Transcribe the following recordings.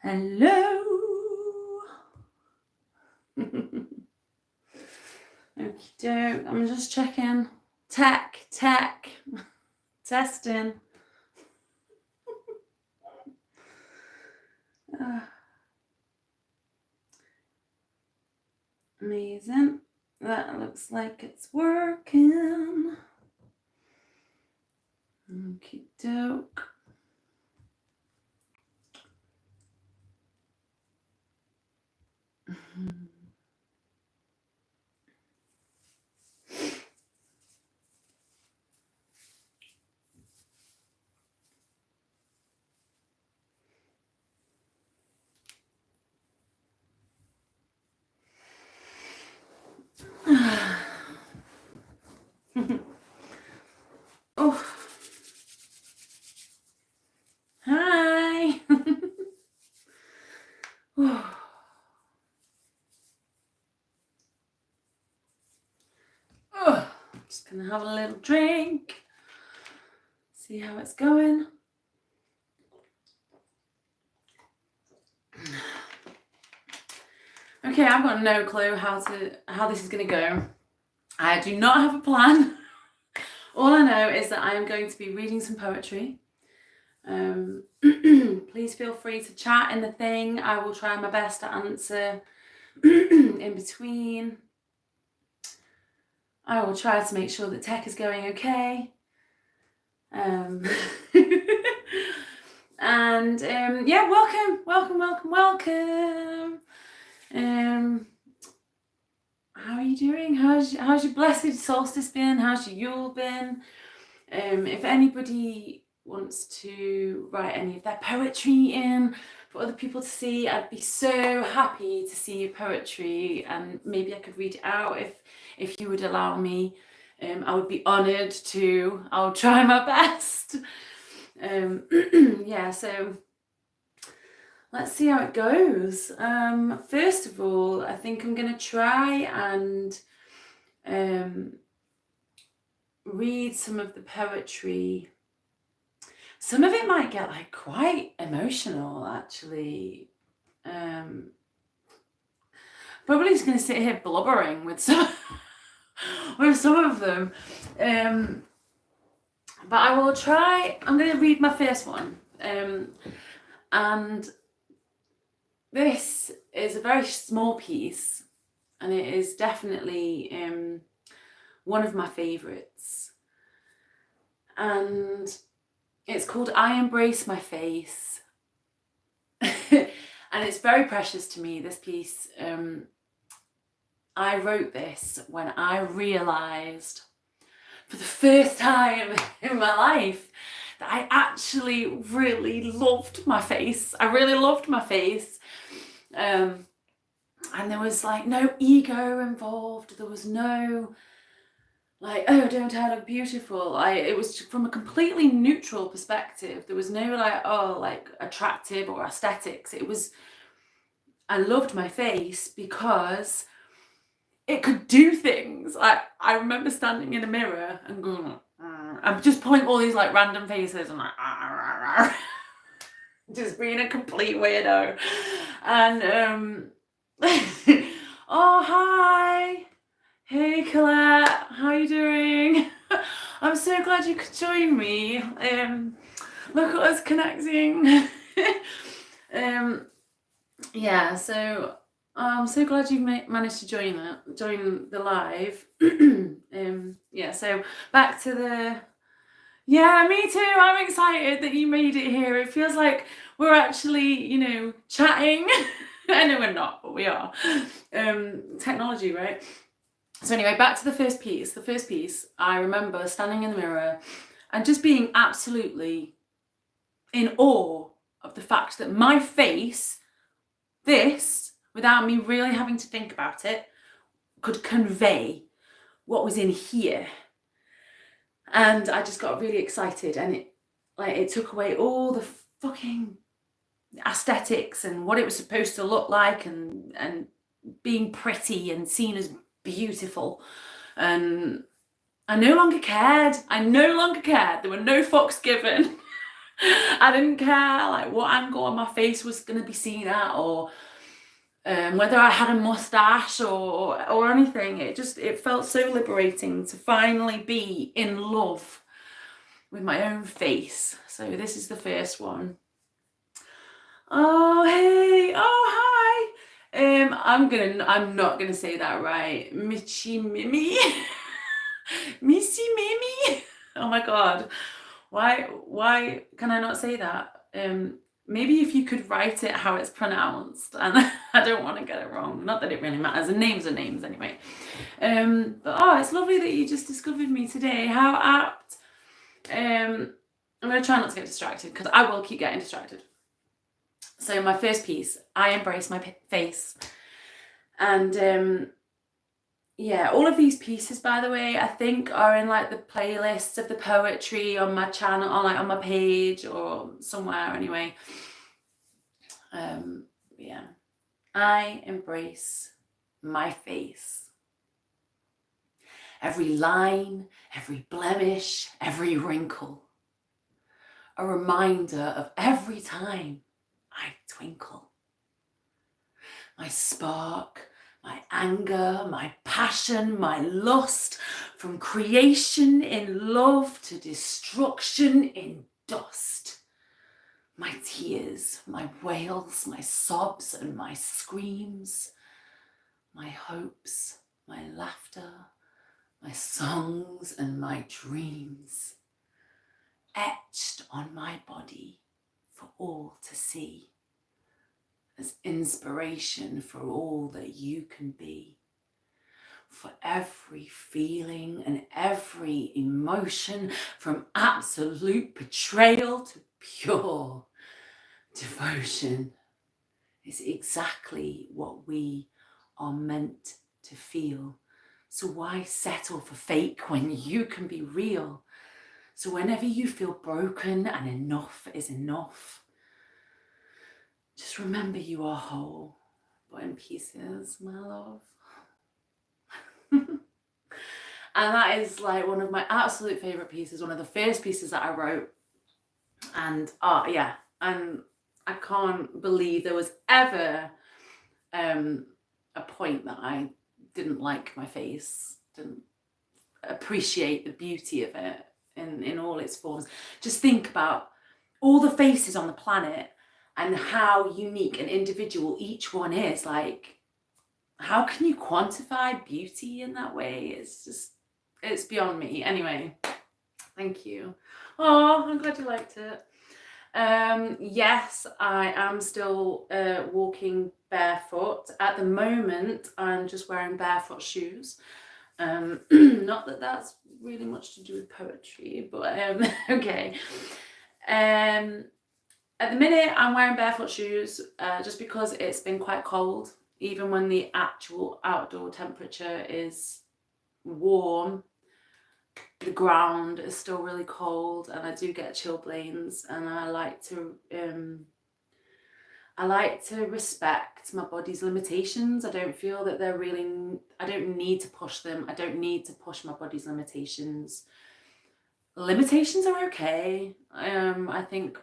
Hello. Okie doke. I'm just checking. Tech. Testing. Amazing. That looks like it's working. Okie doke. Oh. Hi. Just gonna have a little drink. See how it's going. Okay, I've got no clue how this is gonna go. I do not have a plan. All I know is that I am going to be reading some poetry. Please feel free to chat in the thing. I will try my best to answer in between. I will try to make sure that tech is going okay. And yeah, welcome. How are you doing? How's your blessed solstice been? How's your Yule been? If anybody wants to write any of their poetry in for other people to see, I'd be so happy to see your poetry, and maybe I could read it out if you would allow me. I would be honoured to. I'll try my best. Yeah, so let's see how it goes. First of all, I think I'm going to try and read some of the poetry. Some of it might get like quite emotional, actually. Probably just going to sit here blubbering with some of them. But I will try. I'm going to read my first one. And this is a very small piece, and it is definitely one of my favourites. And it's called I Embrace My Face. And it's very precious to me, this piece. I wrote this when I realised for the first time in my life that I actually really loved my face. I really loved my face. And there was like no ego involved. There was no like, oh, don't I look beautiful? It was from a completely neutral perspective. There was no like, oh, like attractive or aesthetics. It was, I loved my face because it could do things. I remember standing in a mirror and going, I'm just pulling all these like random faces and like, just being a complete weirdo. And oh, hi. Hey Colette, how are you doing? I'm so glad you could join me. Look at us connecting. Yeah, so I'm so glad you managed to join the live. Yeah, so back to the... Yeah, me too. I'm excited that you made it here. It feels like we're actually, chatting. I know we're not, but we are. Technology, right? So anyway, back to the first piece. The first piece, I remember standing in the mirror and just being absolutely in awe of the fact that my face, this, without me really having to think about it, could convey what was in here. And I just got really excited, and it took away all the fucking aesthetics and what it was supposed to look like, and being pretty and seen as beautiful. And I no longer cared. There were no fucks given. I didn't care like what angle my face was going to be seen at, or whether I had a mustache or anything. It felt so liberating to finally be in love with my own face. So this is the first one. Oh hey, oh hi. I'm not gonna say that right. Michi Mimi. Missy Mimi. Oh my god. Why can I not say that? Maybe if you could write it how it's pronounced, and I don't want to get it wrong. Not that it really matters. And names are names anyway. But oh, it's lovely that you just discovered me today. How apt. I'm gonna try not to get distracted, because I will keep getting distracted. So my first piece, I embrace my face. And yeah, all of these pieces, by the way, I think are in like the playlists of the poetry on my channel, or like on my page or somewhere anyway. Yeah, I embrace my face. Every line, every blemish, every wrinkle. A reminder of every time I twinkle. My spark, my anger, my passion, my lust, from creation in love to destruction in dust. My tears, my wails, my sobs and my screams, my hopes, my laughter, my songs and my dreams, etched on my body for all to see, as inspiration for all that you can be, for every feeling and every emotion, from absolute betrayal to pure devotion, is exactly what we are meant to feel. So why settle for fake when you can be real? So whenever you feel broken and enough is enough, just remember you are whole, but in pieces, my love. And that is like one of my absolute favorite pieces, one of the first pieces that I wrote. And yeah, and I can't believe there was ever a point that I didn't like my face, didn't appreciate the beauty of it in all its forms. Just think about all the faces on the planet and how unique and individual each one is. Like, how can you quantify beauty in that way? It's beyond me. Anyway, thank you. Oh, I'm glad you liked it. Yes, I am still walking barefoot. At the moment, I'm just wearing barefoot shoes. Not that that's really much to do with poetry, but okay. At the minute, I'm wearing barefoot shoes just because it's been quite cold. Even when the actual outdoor temperature is warm, the ground is still really cold, and I do get chilblains, and I like to respect my body's limitations. I don't feel that I don't need to push them. I don't need to push my body's limitations. Limitations are okay. I think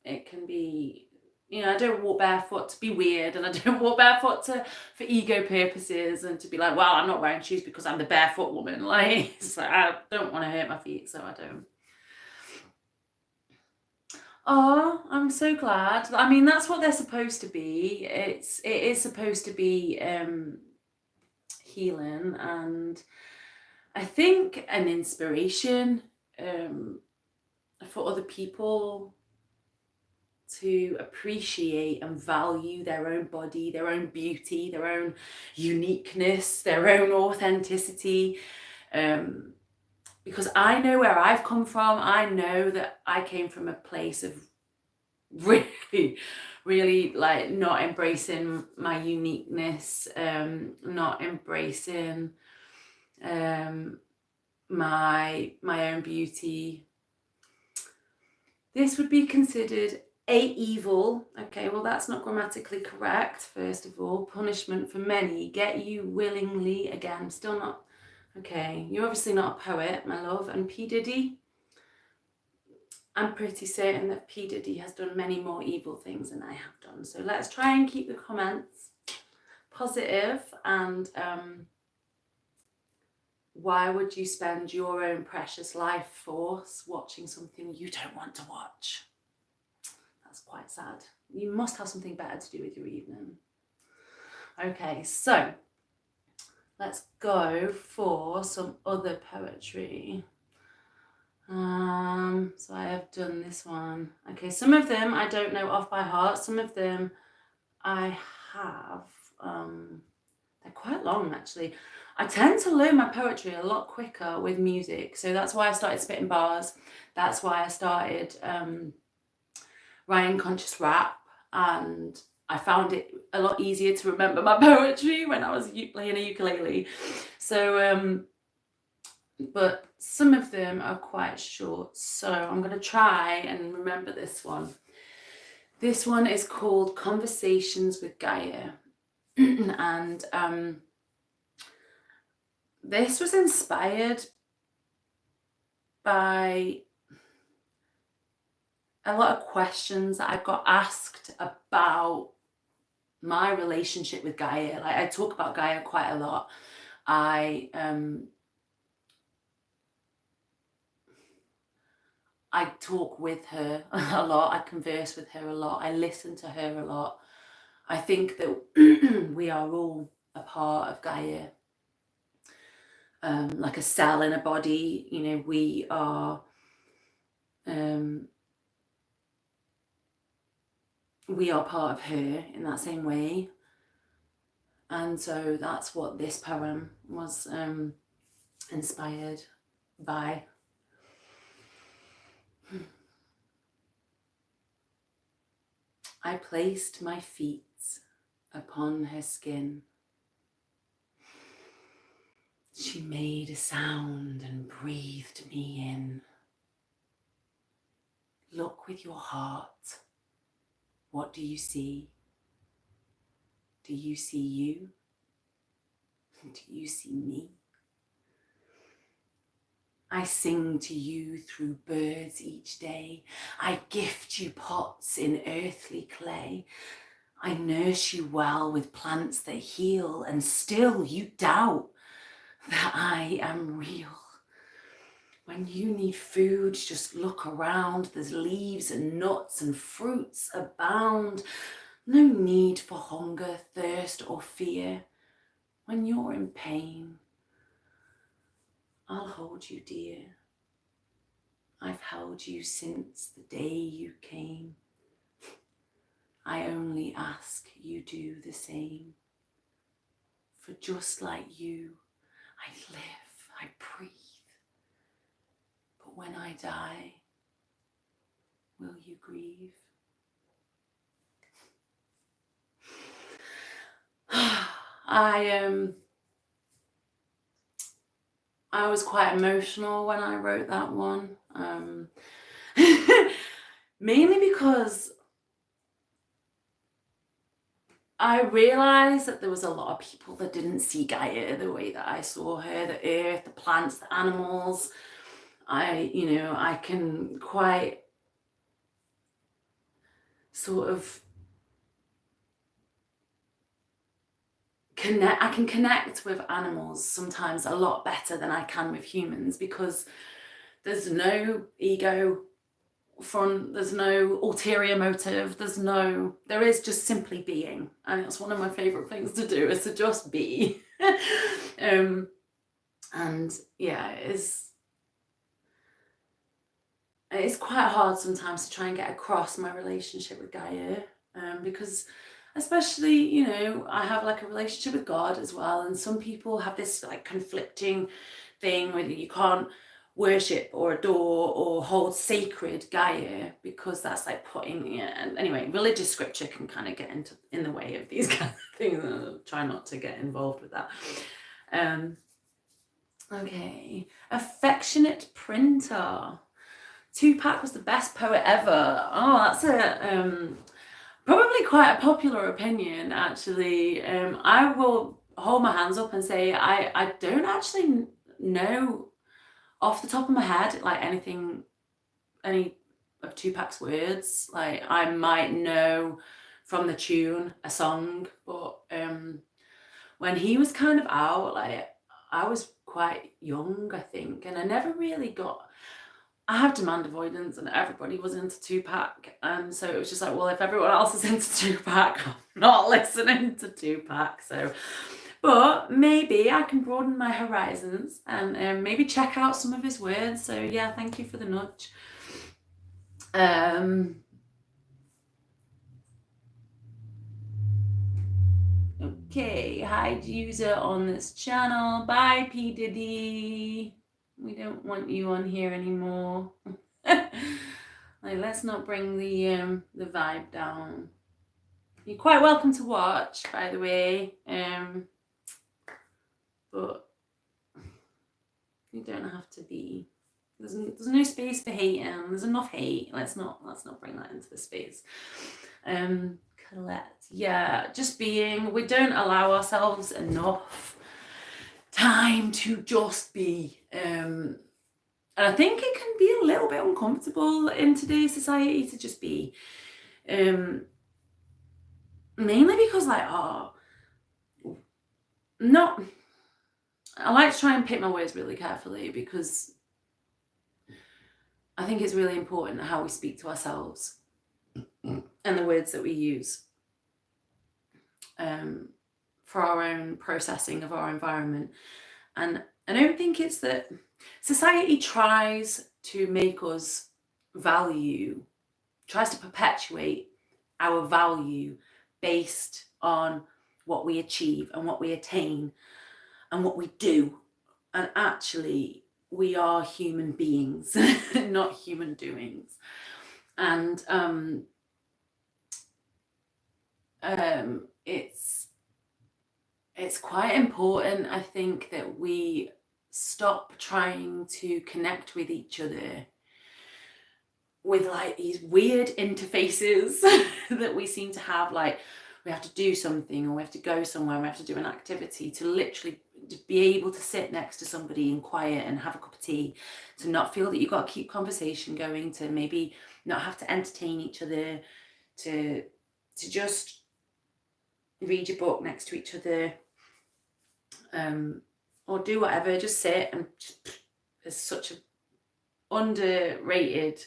it can be, I don't walk barefoot to be weird, and I don't walk barefoot for ego purposes and to be like, well, I'm not wearing shoes because I'm the barefoot woman. Like, so I don't want to hurt my feet, so I don't. Oh, I'm so glad. I mean, that's what they're supposed to be. It is supposed to be healing, and I think an inspiration for other people to appreciate and value their own body, their own beauty, their own uniqueness, their own authenticity. Because I know where I've come from. I know that I came from a place of really, really like not embracing my uniqueness, not embracing my own beauty. This would be considered a evil. Okay, well, that's not grammatically correct. First of all, punishment for many, get you willingly. Again, still not. Okay, you're obviously not a poet, my love. And P. Diddy, I'm pretty certain that P. Diddy has done many more evil things than I have done. So let's try and keep the comments positive. And why would you spend your own precious life force watching something you don't want to watch? That's quite sad. You must have something better to do with your evening. Okay, so let's go for some other poetry. So I have done this one. Okay, some of them I don't know off by heart. Some of them I have. They're quite long, actually. I tend to learn my poetry a lot quicker with music, so that's why I started spitting bars. That's why I started writing conscious rap, and I found it a lot easier to remember my poetry when I was playing a ukulele. So, but some of them are quite short, so I'm going to try and remember this one. This one is called Conversations with Gaia. And this was inspired by a lot of questions that I got asked about my relationship with Gaia. Like, I talk about Gaia quite a lot. I talk with her a lot. I converse with her a lot. I listen to her a lot. I think that we are all a part of Gaia, like a cell in a body. You know, we are part of her in that same way. And so that's what this poem was inspired by. I placed my feet upon her skin. She made a sound and breathed me in. Look with your heart. What do you see? Do you see you? Do you see me? I sing to you through birds each day. I gift you pots in earthly clay. I nurse you well with plants that heal, and still you doubt that I am real. When you need food, just look around. There's leaves and nuts and fruits abound. No need for hunger, thirst, or fear. When you're in pain, I'll hold you dear. I've held you since the day you came. I only ask you do the same. For just like you, I live, I breathe. But when I die, will you grieve? I was quite emotional when I wrote that one, mainly because I realised that there was a lot of people that didn't see Gaia the way that I saw her, the earth, the plants, the animals. I can quite sort of connect with animals sometimes a lot better than I can with humans, because there's no ego there's no ulterior motive, there is just simply being, and it's one of my favorite things to do, is to just be. And yeah, it's quite hard sometimes to try and get across my relationship with Gaia, because especially, I have like a relationship with God as well, and some people have this like conflicting thing where you can't worship or adore or hold sacred Gaia, because that's like and anyway, religious scripture can kind of get in the way of these kind of things. I'll try not to get involved with that. Okay, Affectionate Printer. Tupac was the best poet ever. Oh, that's probably quite a popular opinion, actually. I will hold my hands up and say I don't actually know off the top of my head like any of Tupac's words. Like, I might know from the tune a song, but when he was kind of out, like, I was quite young, I think, and I never really got. I have demand avoidance, and everybody was into Tupac, and so it was just like, well, if everyone else is into Tupac, I'm not listening to Tupac. So, but maybe I can broaden my horizons and maybe check out some of his words. So yeah, thank you for the nudge. Okay, hide user on this channel. Bye, P. Diddy. We don't want you on here anymore. Like, let's not bring the vibe down. You're quite welcome to watch, by the way. But you don't have to be. There's no space for hating. There's enough hate. Let's not bring that into the space. Collect. Yeah, just being. We don't allow ourselves enough time to just be. And I think it can be a little bit uncomfortable in today's society to just be. Mainly because, like, not. I like to try and pick my words really carefully, because I think it's really important how we speak to ourselves and the words that we use for our own processing of our environment. And I don't think it's that society tries to make us tries to perpetuate our value based on what we achieve and what we attain and what we do. And actually, we are human beings, not human doings. And it's quite important, I think, that we stop trying to connect with each other with, like, these weird interfaces that we seem to have. Like, we have to do something, or we have to go somewhere, and we have to do an activity to literally be able to sit next to somebody in quiet and have a cup of tea, to not feel that you've got to keep conversation going, to maybe not have to entertain each other, to just read your book next to each other, or do whatever, just sit. And it's such an underrated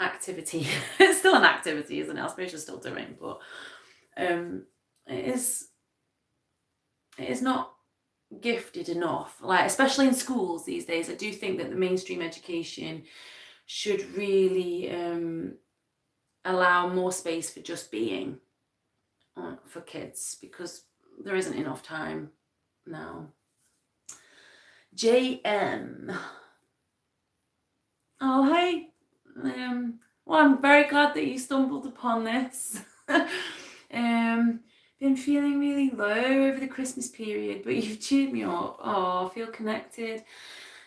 activity. It's still an activity, isn't it? I suppose you're still doing, but it is not gifted enough. Like, especially in schools these days, I do think that the mainstream education should really allow more space for just being for kids, because there isn't enough time now. JM. Oh, hey. Well, I'm very glad that you stumbled upon this. Been feeling really low over the Christmas period, but you've cheered me up. Oh, I feel connected.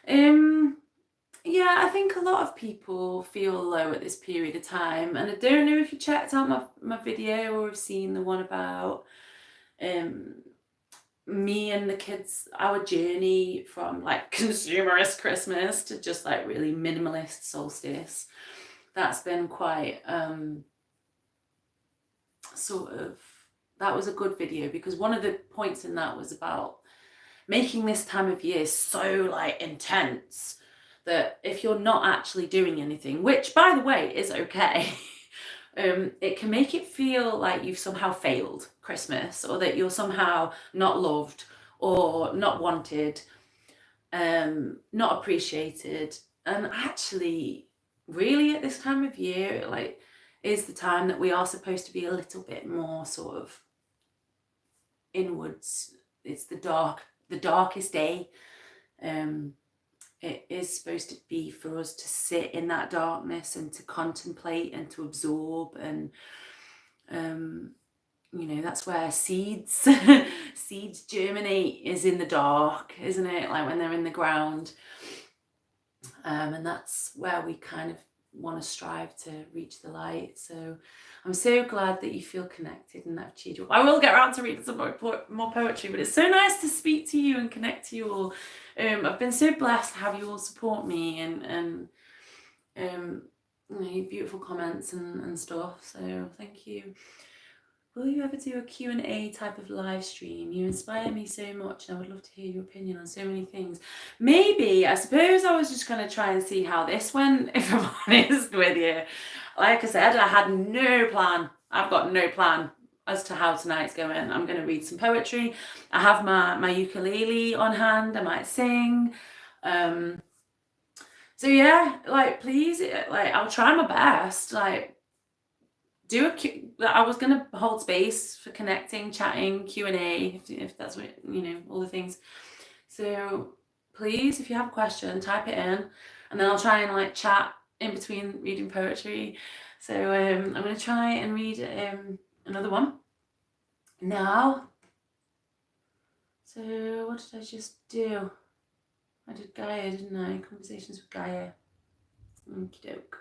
Yeah, I think a lot of people feel low at this period of time, and I don't know if you checked out my video or have seen the one about me and the kids, our journey from, like, consumerist Christmas to just, like, really minimalist solstice. That's been quite that was a good video, because one of the points in that was about making this time of year so, like, intense that if you're not actually doing anything, which, by the way, is okay, it can make it feel like you've somehow failed Christmas, or that you're somehow not loved or not wanted, not appreciated. And actually, really, at this time of year, like, is the time that we are supposed to be a little bit more sort of inwards. It's the darkest day. It is supposed to be for us to sit in that darkness and to contemplate and to absorb, and that's where seeds germinate, is in the dark, isn't it? Like, when they're in the ground, and that's where we kind of want to strive to reach the light. So I'm so glad that you feel connected and that I've cheered you up. I will get around to reading some more poetry, but it's so nice to speak to you and connect to you all. I've been so blessed to have you all support me and beautiful comments and stuff. So thank you. Will you ever do a Q&A type of live stream? You inspire me so much and I would love to hear your opinion on so many things. Maybe, I suppose I was just going to try and see how this went, if I'm honest with you. Like I said, I had no plan. I've got no plan as to how tonight's going. I'm going to read some poetry. I have my ukulele on hand. I might sing. So yeah, like, please, like, I'll try my best. Like, I was gonna hold space for connecting, chatting, Q&A, if that's what, all the things. So please, if you have a question, type it in, and then I'll try and like chat in between reading poetry. So I'm gonna try and read another one now. So what did I just do? I did Gaia, didn't I? Conversations with Gaia. Okie doke.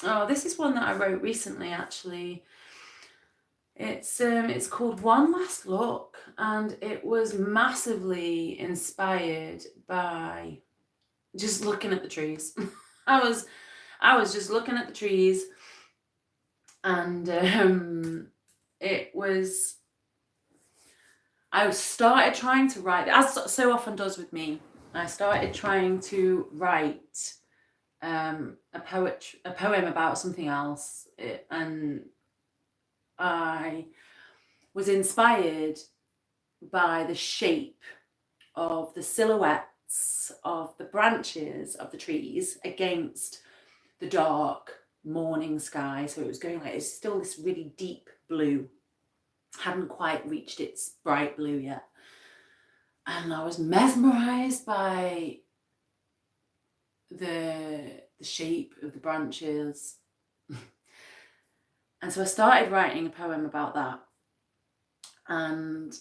Oh, this is one that I wrote recently, actually. It's called One Last Look, and it was massively inspired by just looking at the trees. I was just looking at the trees, and I started trying to write, as so often does with me. I started trying to write a poem about something else, and I was inspired by the shape of the silhouettes of the branches of the trees against the dark morning sky. So it was going like, it's still this really deep blue, hadn't quite reached its bright blue yet. And I was mesmerized by the shape of the branches. And so I started writing a poem about that. And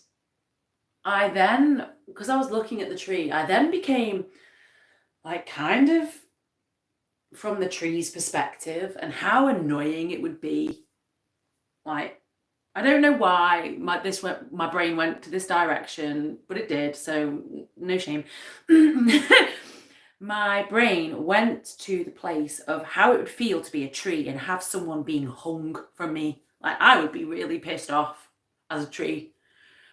I then, because I was looking at the tree, I then became like kind of from the tree's perspective and how annoying it would be. Like, I don't know why my brain went to this direction, but it did, so no shame. My brain went to the place of how it would feel to be a tree and have someone being hung from me. Like, I would be really pissed off as a tree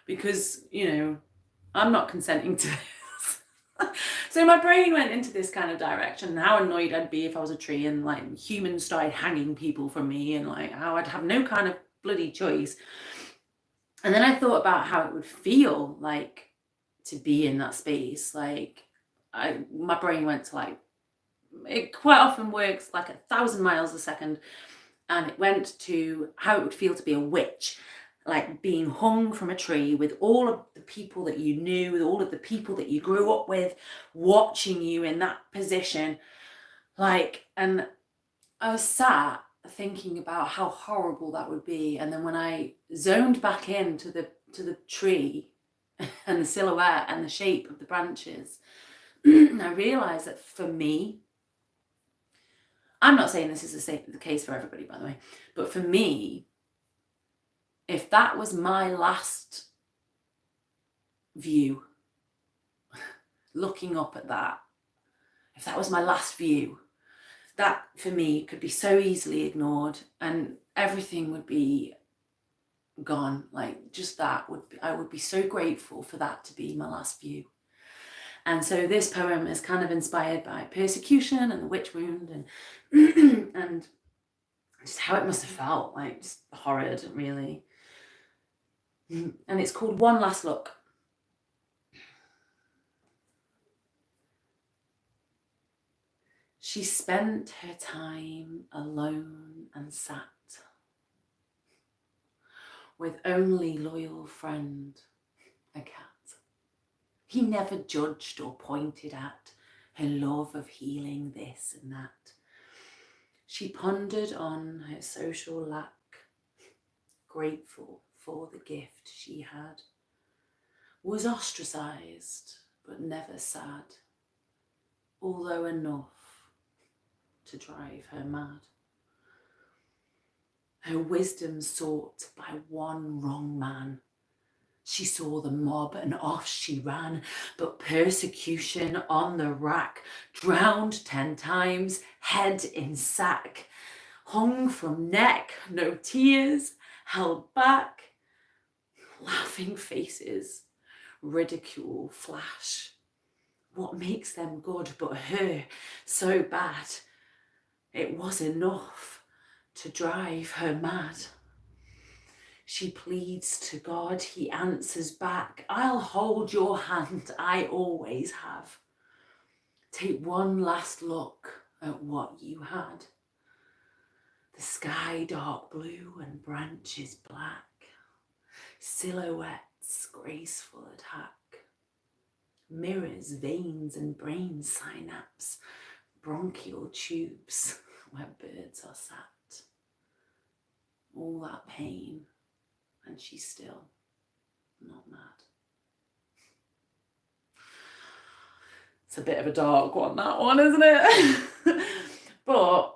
because, I'm not consenting to this. So my brain went into this kind of direction, and how annoyed I'd be if I was a tree and like humans started hanging people from me, and like how I'd have no kind of bloody choice. And then I thought about how it would feel like to be in that space. Like, my brain went to like, it quite often works like 1,000 miles a second, and it went to how it would feel to be a witch, like being hung from a tree with all of the people that you knew, with all of the people that you grew up with, watching you in that position. Like, and I was sat thinking about how horrible that would be. And then when I zoned back into the tree and the silhouette and the shape of the branches, I realized that for me, I'm not saying this is the case for everybody, by the way, but for me, if that was my last view, looking up at that, if that was my last view, that for me could be so easily ignored and everything would be gone. Like, just that I would be so grateful for that to be my last view. And so this poem is kind of inspired by persecution and the witch wound and and just how it must have felt, like just horrid, really. And it's called One Last Look. She spent her time alone and sat with only loyal friend, a cat. He never judged or pointed at her love of healing this and that. She pondered on her social lack, grateful for the gift she had. was ostracised but never sad, although enough to drive her mad. Her wisdom sought by one wrong man. She saw the mob and off she ran, but persecution on the rack, drowned 10 times, head in sack, hung from neck, no tears, held back, laughing faces, ridicule flash. What makes them good but her so bad? It was enough to drive her mad. She pleads to God, he answers back, I'll hold your hand, I always have. Take one last look at what you had. The sky dark blue and branches black, silhouettes graceful attack, mirrors, veins and brain synapse, bronchial tubes where birds are sat. All that pain, and she's still not mad. It's a bit of a dark one, that one, isn't it? But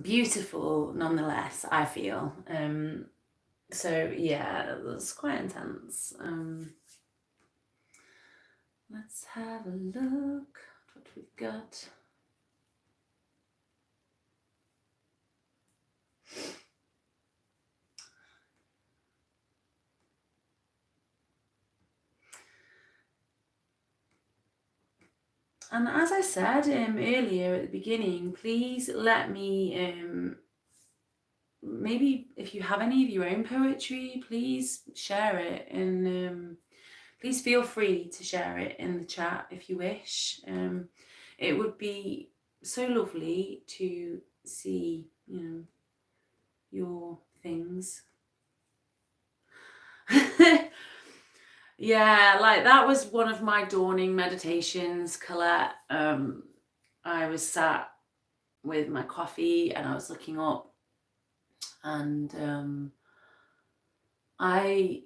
beautiful nonetheless, I feel. So yeah, it was quite intense. Let's have a look at what we've got. And as I said earlier at the beginning, please let me, maybe if you have any of your own poetry, please share it. And please feel free to share it in the chat if you wish. It would be so lovely to see, your things. Yeah, like that was one of my dawning meditations, Colette. I was sat with my coffee and I was looking up, and I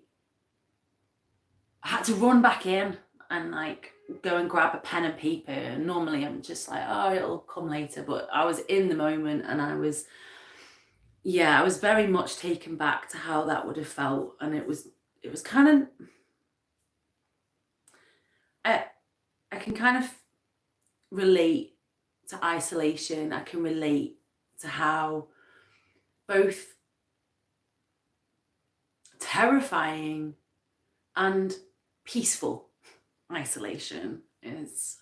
had to run back in and like go and grab a pen and paper. And normally I'm just like, oh, it'll come later, but I was in the moment and I was very much taken back to how that would have felt. And it was kind of, I can kind of relate to isolation. I can relate to how both terrifying and peaceful isolation is.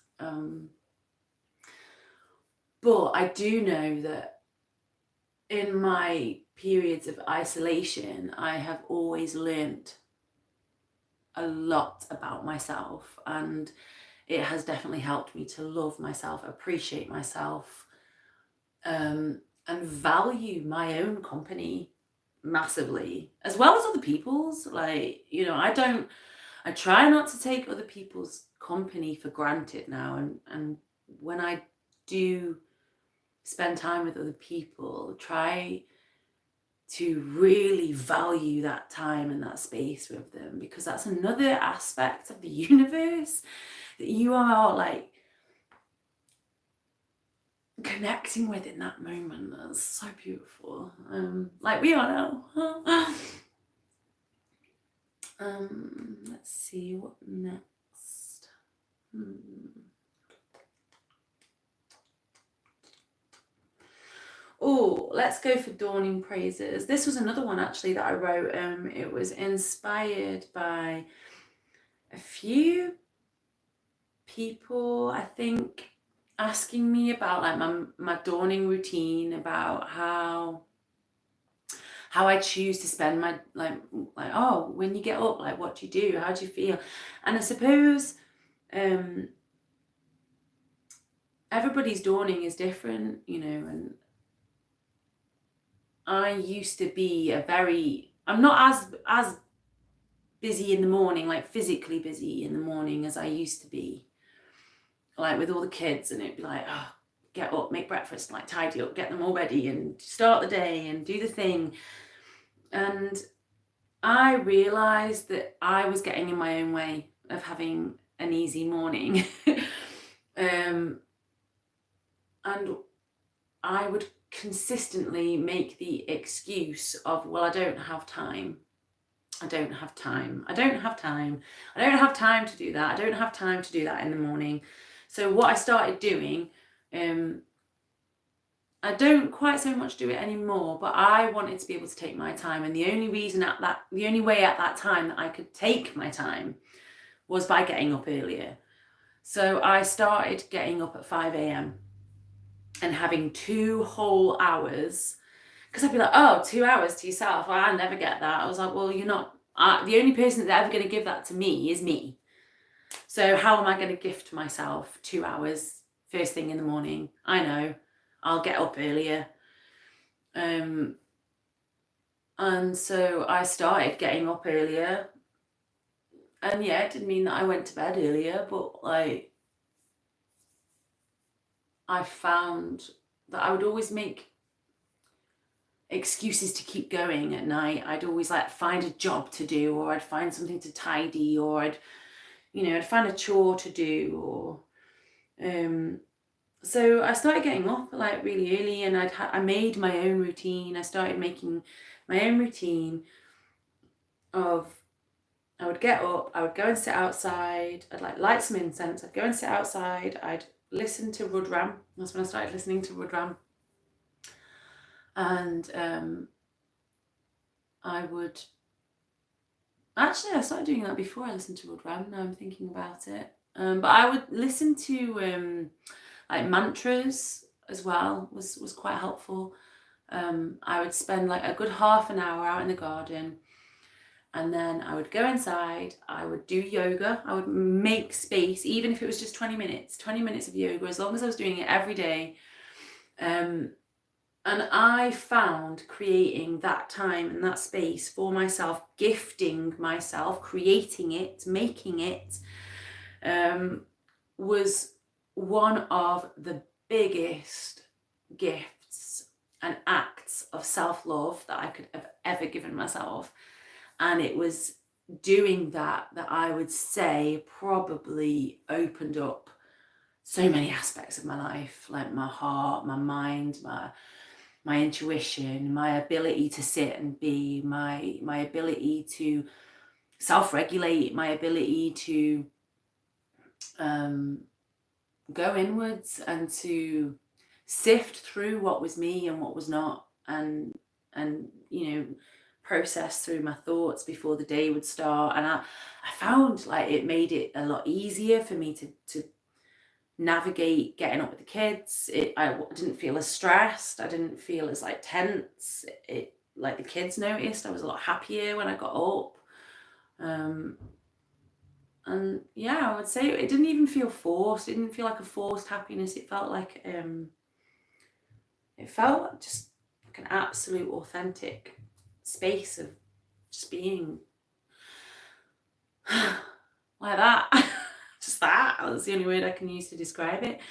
But I do know that in my periods of isolation, I have always learnt a lot about myself, and it has definitely helped me to love myself, appreciate myself, and value my own company massively, as well as other people's. Like, I try not to take other people's company for granted now, and when I do spend time with other people, try to really value that time and that space with them, because that's another aspect of the universe that you are like connecting with in that moment. That's so beautiful. Like we are now. Let's see what next. Oh, let's go for dawning praises. This was another one actually that I wrote. It was inspired by a few people, I think, asking me about like my dawning routine, about how I choose to spend my like oh, when you get up, like what do you do? How do you feel? And I suppose everybody's dawning is different, and I used to be I'm not as busy in the morning, like physically busy in the morning as I used to be, like with all the kids, and it'd be like, oh, get up, make breakfast, like tidy up, get them all ready and start the day and do the thing. And I realised that I was getting in my own way of having an easy morning. And I would consistently make the excuse of, well, I don't have time. I don't have time. I don't have time. I don't have time to do that. I don't have time to do that in the morning. So what I started doing, I don't quite so much do it anymore, but I wanted to be able to take my time. And the only way at that time that I could take my time was by getting up earlier. So I started getting up at 5 a.m. and having 2 whole hours, because I'd be like, oh, 2 hours to yourself. Well, I never get that. I was like, well, you're not, the only person that's ever going to give that to me is me. So how am I going to gift myself 2 hours first thing in the morning? I know, I'll get up earlier. And so I started getting up earlier. And yeah, it didn't mean that I went to bed earlier, but like, I found that I would always make excuses to keep going at night. I'd always like find a job to do, or I'd find something to tidy, or I'd find a chore to do, or so I started getting up like really early, and I made my own routine. I started making my own routine of, I would get up, I would go and sit outside, I'd like light some incense, I'd go and sit outside, I'd listen to Rudram. That's when I started listening to Rudram. And I started doing that before I listened to Rudram, now I'm thinking about it. But I would listen to like mantras as well, was quite helpful. I would spend like a good half an hour out in the garden, and then I would go inside, I would do yoga, I would make space, even if it was just 20 minutes of yoga, as long as I was doing it every day. And I found creating that time and that space for myself, gifting myself, creating it, making it, was one of the biggest gifts and acts of self-love that I could have ever given myself. And it was doing that I would say probably opened up so many aspects of my life, like my heart, my mind, my intuition, my ability to sit and be, my ability to self-regulate, my ability to go inwards and to sift through what was me and what was not, and process through my thoughts before the day would start. And I found like it made it a lot easier for me to navigate getting up with the kids. I didn't feel as stressed, I didn't feel as like tense. It like the kids noticed I was a lot happier when I got up. And yeah, I would say it didn't even feel forced. It didn't feel like a forced happiness. It felt like just like an absolute authentic space of just being like that. Just that. That's the only word I can use to describe it.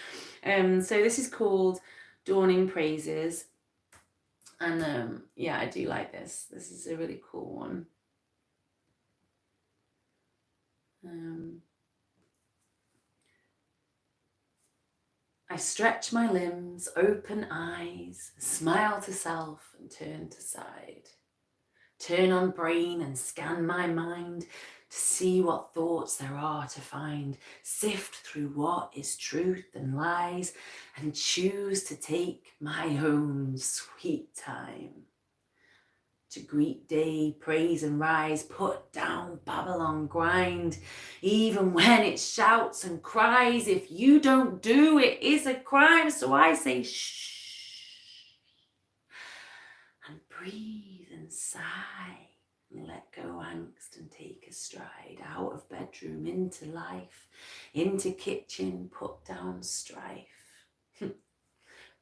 So this is called Dawning Praises. And yeah, I do like this. This is a really cool one. I stretch my limbs, open eyes, smile to self and turn to side. Turn on brain and scan my mind to see what thoughts there are to find. Sift through what is truth and lies and choose to take my own sweet time. To greet day, praise and rise, put down Babylon, grind, even when it shouts and cries. If you don't do it, it's a crime. So I say shh and breathe and sigh and let go angst and take a stride. Out of bedroom, into life, into kitchen, put down strife.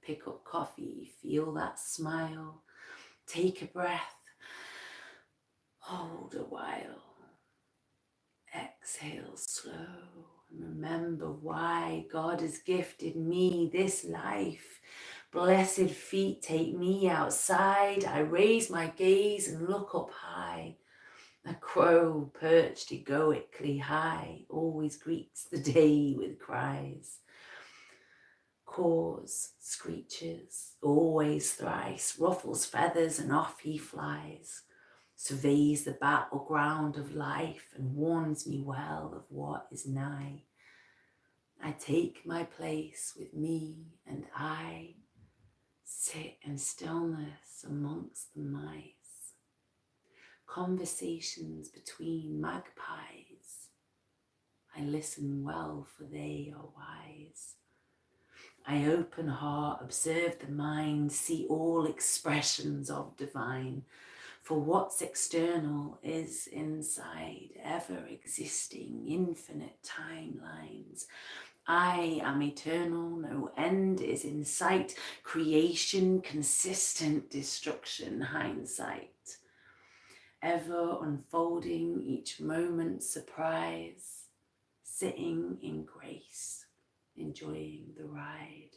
Pick up coffee, feel that smile, take a breath. Hold a while, exhale slow, and remember why God has gifted me this life. Blessed feet take me outside. I raise my gaze and look up high. A crow perched egoically high always greets the day with cries. Caws, screeches, always thrice, ruffles feathers and off he flies, surveys the battleground of life and warns me well of what is nigh. I take my place with me and I sit in stillness amongst the mice. Conversations between magpies, I listen well for they are wise. I open heart, observe the mind, see all expressions of divine. For what's external is inside, ever existing, infinite timelines. I am eternal, no end is in sight, creation, consistent destruction, hindsight. Ever unfolding, each moment surprise, sitting in grace, enjoying the ride,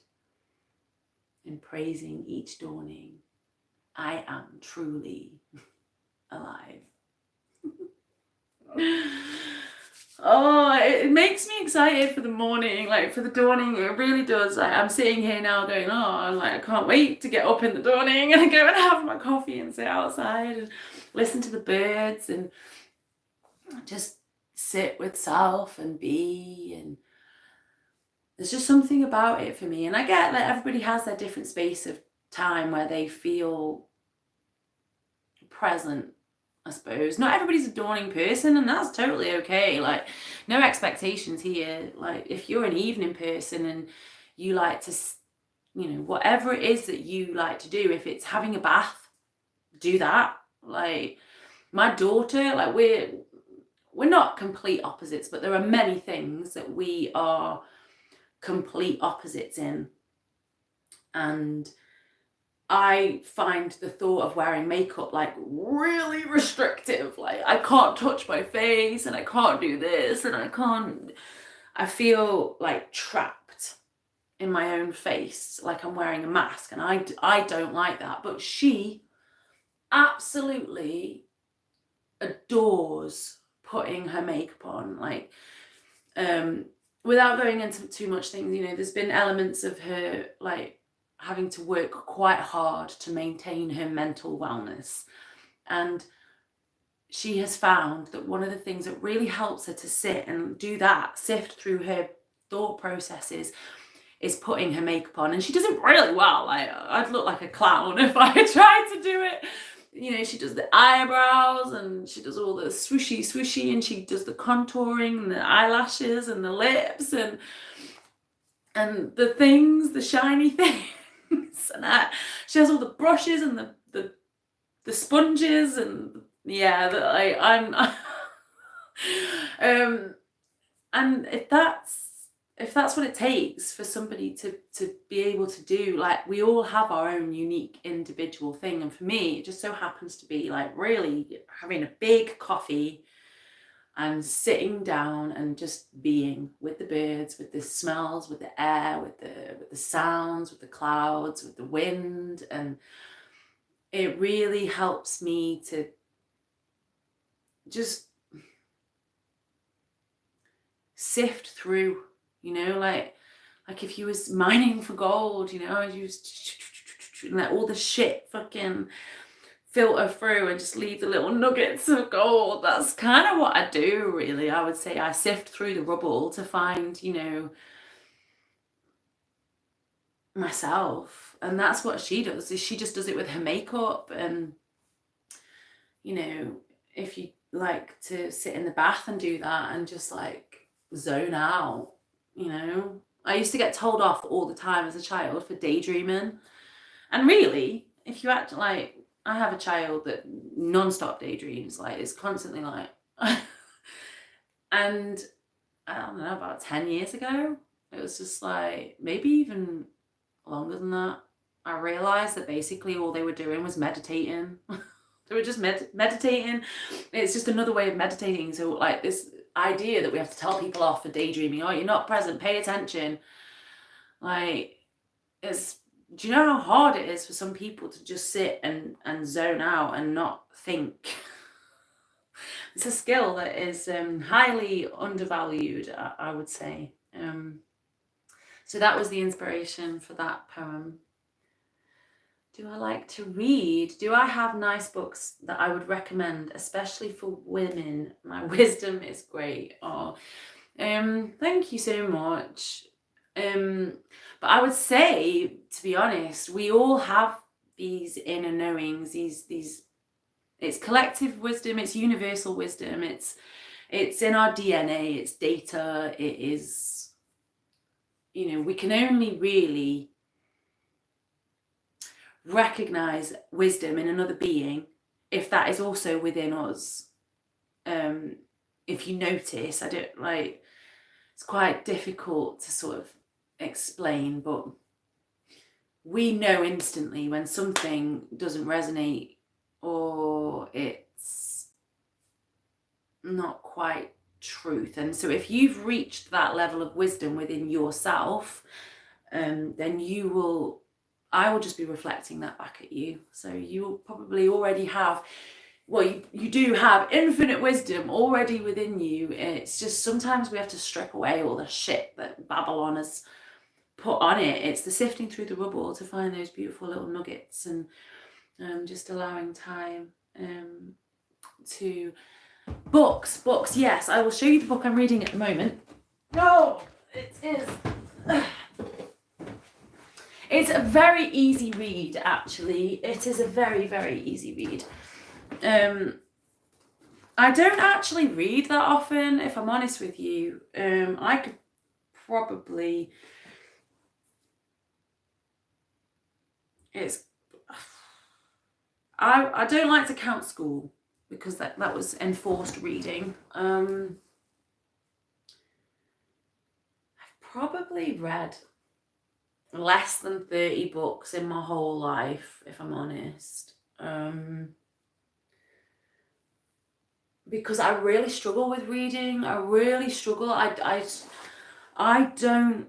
and praising each dawning. I am truly alive. Oh, it makes me excited for the morning, like for the dawning. It really does. I'm sitting here now going, oh, I'm like, I can't wait to get up in the dawning and go and have my coffee and sit outside and listen to the birds and just sit with self and be. And there's just something about it for me. And I get that everybody has their different space of time where they feel present, I suppose. Not everybody's a dawning person, and that's totally okay. Like, no expectations here. Like, if you're an evening person and you like to, whatever it is that you like to do, if it's having a bath, do that. Like, my daughter, like, we're not complete opposites, but there are many things that we are complete opposites in. And I find the thought of wearing makeup like really restrictive. Like, I can't touch my face and I can't do this and I feel like trapped in my own face, like I'm wearing a mask, and I don't like that. But she absolutely adores putting her makeup on, like, without going into too much things, there's been elements of her like having to work quite hard to maintain her mental wellness. And she has found that one of the things that really helps her to sit and do that, sift through her thought processes, is putting her makeup on. And she does it really well. Like, I'd look like a clown if I tried to do it. She does the eyebrows and she does all the swooshy, and she does the contouring and the eyelashes and the lips and the things, the shiny things. And she has all the brushes and the sponges, and yeah, and if that's what it takes for somebody to be able to do, like, we all have our own unique individual thing. And for me, it just so happens to be like really having a big coffee and sitting down and just being with the birds, with the smells, with the air, with the sounds, with the clouds, with the wind. And it really helps me to just sift through, like if you was mining for gold, you let all the shit fucking filter through and just leave the little nuggets of gold. That's kind of what I do, really. I would say I sift through the rubble to find, myself. And that's what she does, is she just does it with her makeup. And, if you like to sit in the bath and do that and just like zone out, I used to get told off all the time as a child for daydreaming. And really, if you act like, I have a child that non-stop daydreams, like, is constantly like, and I don't know, about 10 years ago, it was just like, maybe even longer than that, I realized that basically all they were doing was meditating. They were just meditating. It's just another way of meditating. So, like, this idea that we have to tell people off for daydreaming, oh, you're not present, pay attention. Like, do you know how hard it is for some people to just sit and zone out and not think? It's a skill that is highly undervalued, I would say. So that was the inspiration for that poem. Do I like to read? Do I have nice books that I would recommend, especially for women? My wisdom is great. Oh, thank you so much. But I would say, to be honest, we all have these inner knowings, these it's collective wisdom, it's universal wisdom, it's in our DNA, it's data, it is, we can only really recognize wisdom in another being if that is also within us. If you notice, I don't like, it's quite difficult to sort of explain, but we know instantly when something doesn't resonate or it's not quite truth. And so if you've reached that level of wisdom within yourself, then I will just be reflecting that back at you. So you'll probably already have, well, you do have infinite wisdom already within you. It's just sometimes we have to strip away all the shit that Babylon has put on it. It's the sifting through the rubble to find those beautiful little nuggets, and just allowing time to books. Yes, I will show you the book I'm reading at the moment. No, it is. It's a very easy read, actually. It is a very, very easy read. I don't actually read that often, if I'm honest with you. I could probably... I don't like to count school because that was enforced reading. I've probably read less than 30 books in my whole life, if I'm honest. Because I really struggle with reading. I really struggle. I don't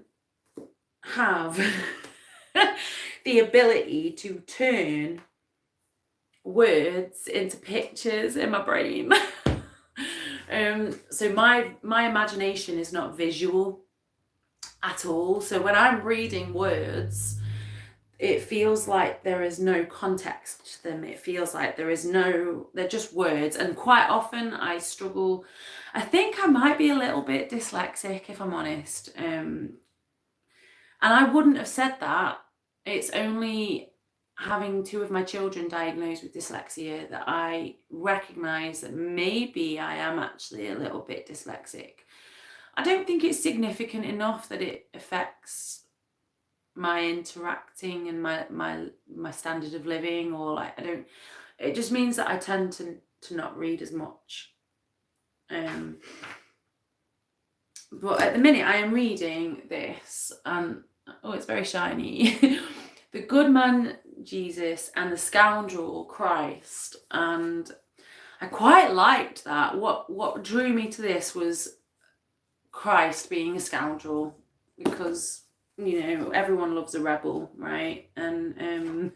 have the ability to turn words into pictures in my brain. So my imagination is not visual at all. So when I'm reading words, it feels like there is no context to them. It feels like they're just words. And quite often I struggle. I think I might be a little bit dyslexic, if I'm honest. And I wouldn't have said that. It's only having 2 of my children diagnosed with dyslexia that I recognize that maybe I am actually a little bit dyslexic. I don't think it's significant enough that it affects my interacting and my standard of living, or like it just means that I tend to not read as much. But at the minute I am reading this, and it's very shiny. The Good Man Jesus and the Scoundrel Christ, and I quite liked that. What drew me to this was Christ being a scoundrel, because everyone loves a rebel, right? And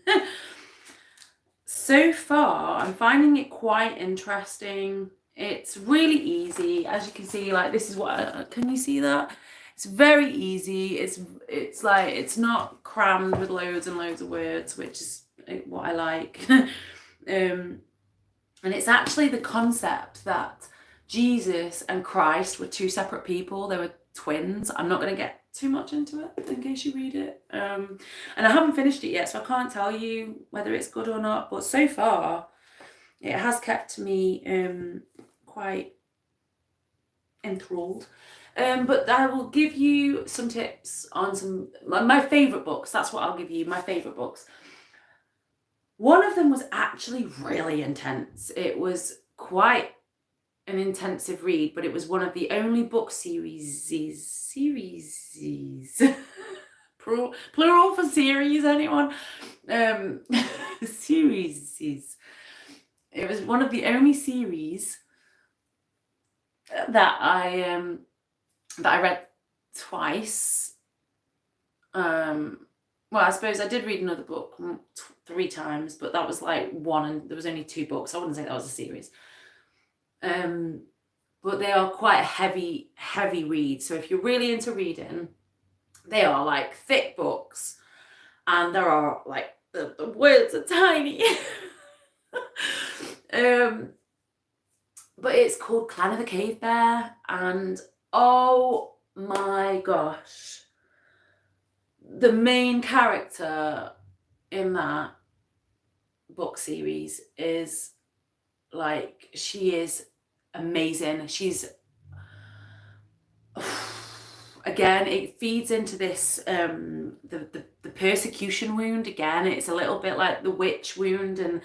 so far I'm finding it quite interesting. It's really easy, as you can see. Like, this is what can you see that? It's very easy. It's like, it's not crammed with loads and loads of words, which is what I like. And it's actually the concept that Jesus and Christ were 2 separate people. They were twins. I'm not going to get too much into it in case you read it. And I haven't finished it yet, so I can't tell you whether it's good or not. But so far, it has kept me quite enthralled. But I will give you some tips on my favourite books. That's what I'll give you, my favourite books. One of them was actually really intense. It was quite an intensive read, but it was one of the only book series plural for series, anyone? Series. It was one of the only series that I read twice. Well, I suppose I did read another book 3 times, but that was like one, and there was only 2 books. I wouldn't say that was a series. But they are quite heavy reads. So if you're really into reading, they are like thick books, and there are like the words are tiny. But it's called Clan of the Cave Bear, and oh my gosh, the main character in that book series is like, she is amazing. She's again, it feeds into this the persecution wound. Again, it's a little bit like the witch wound, and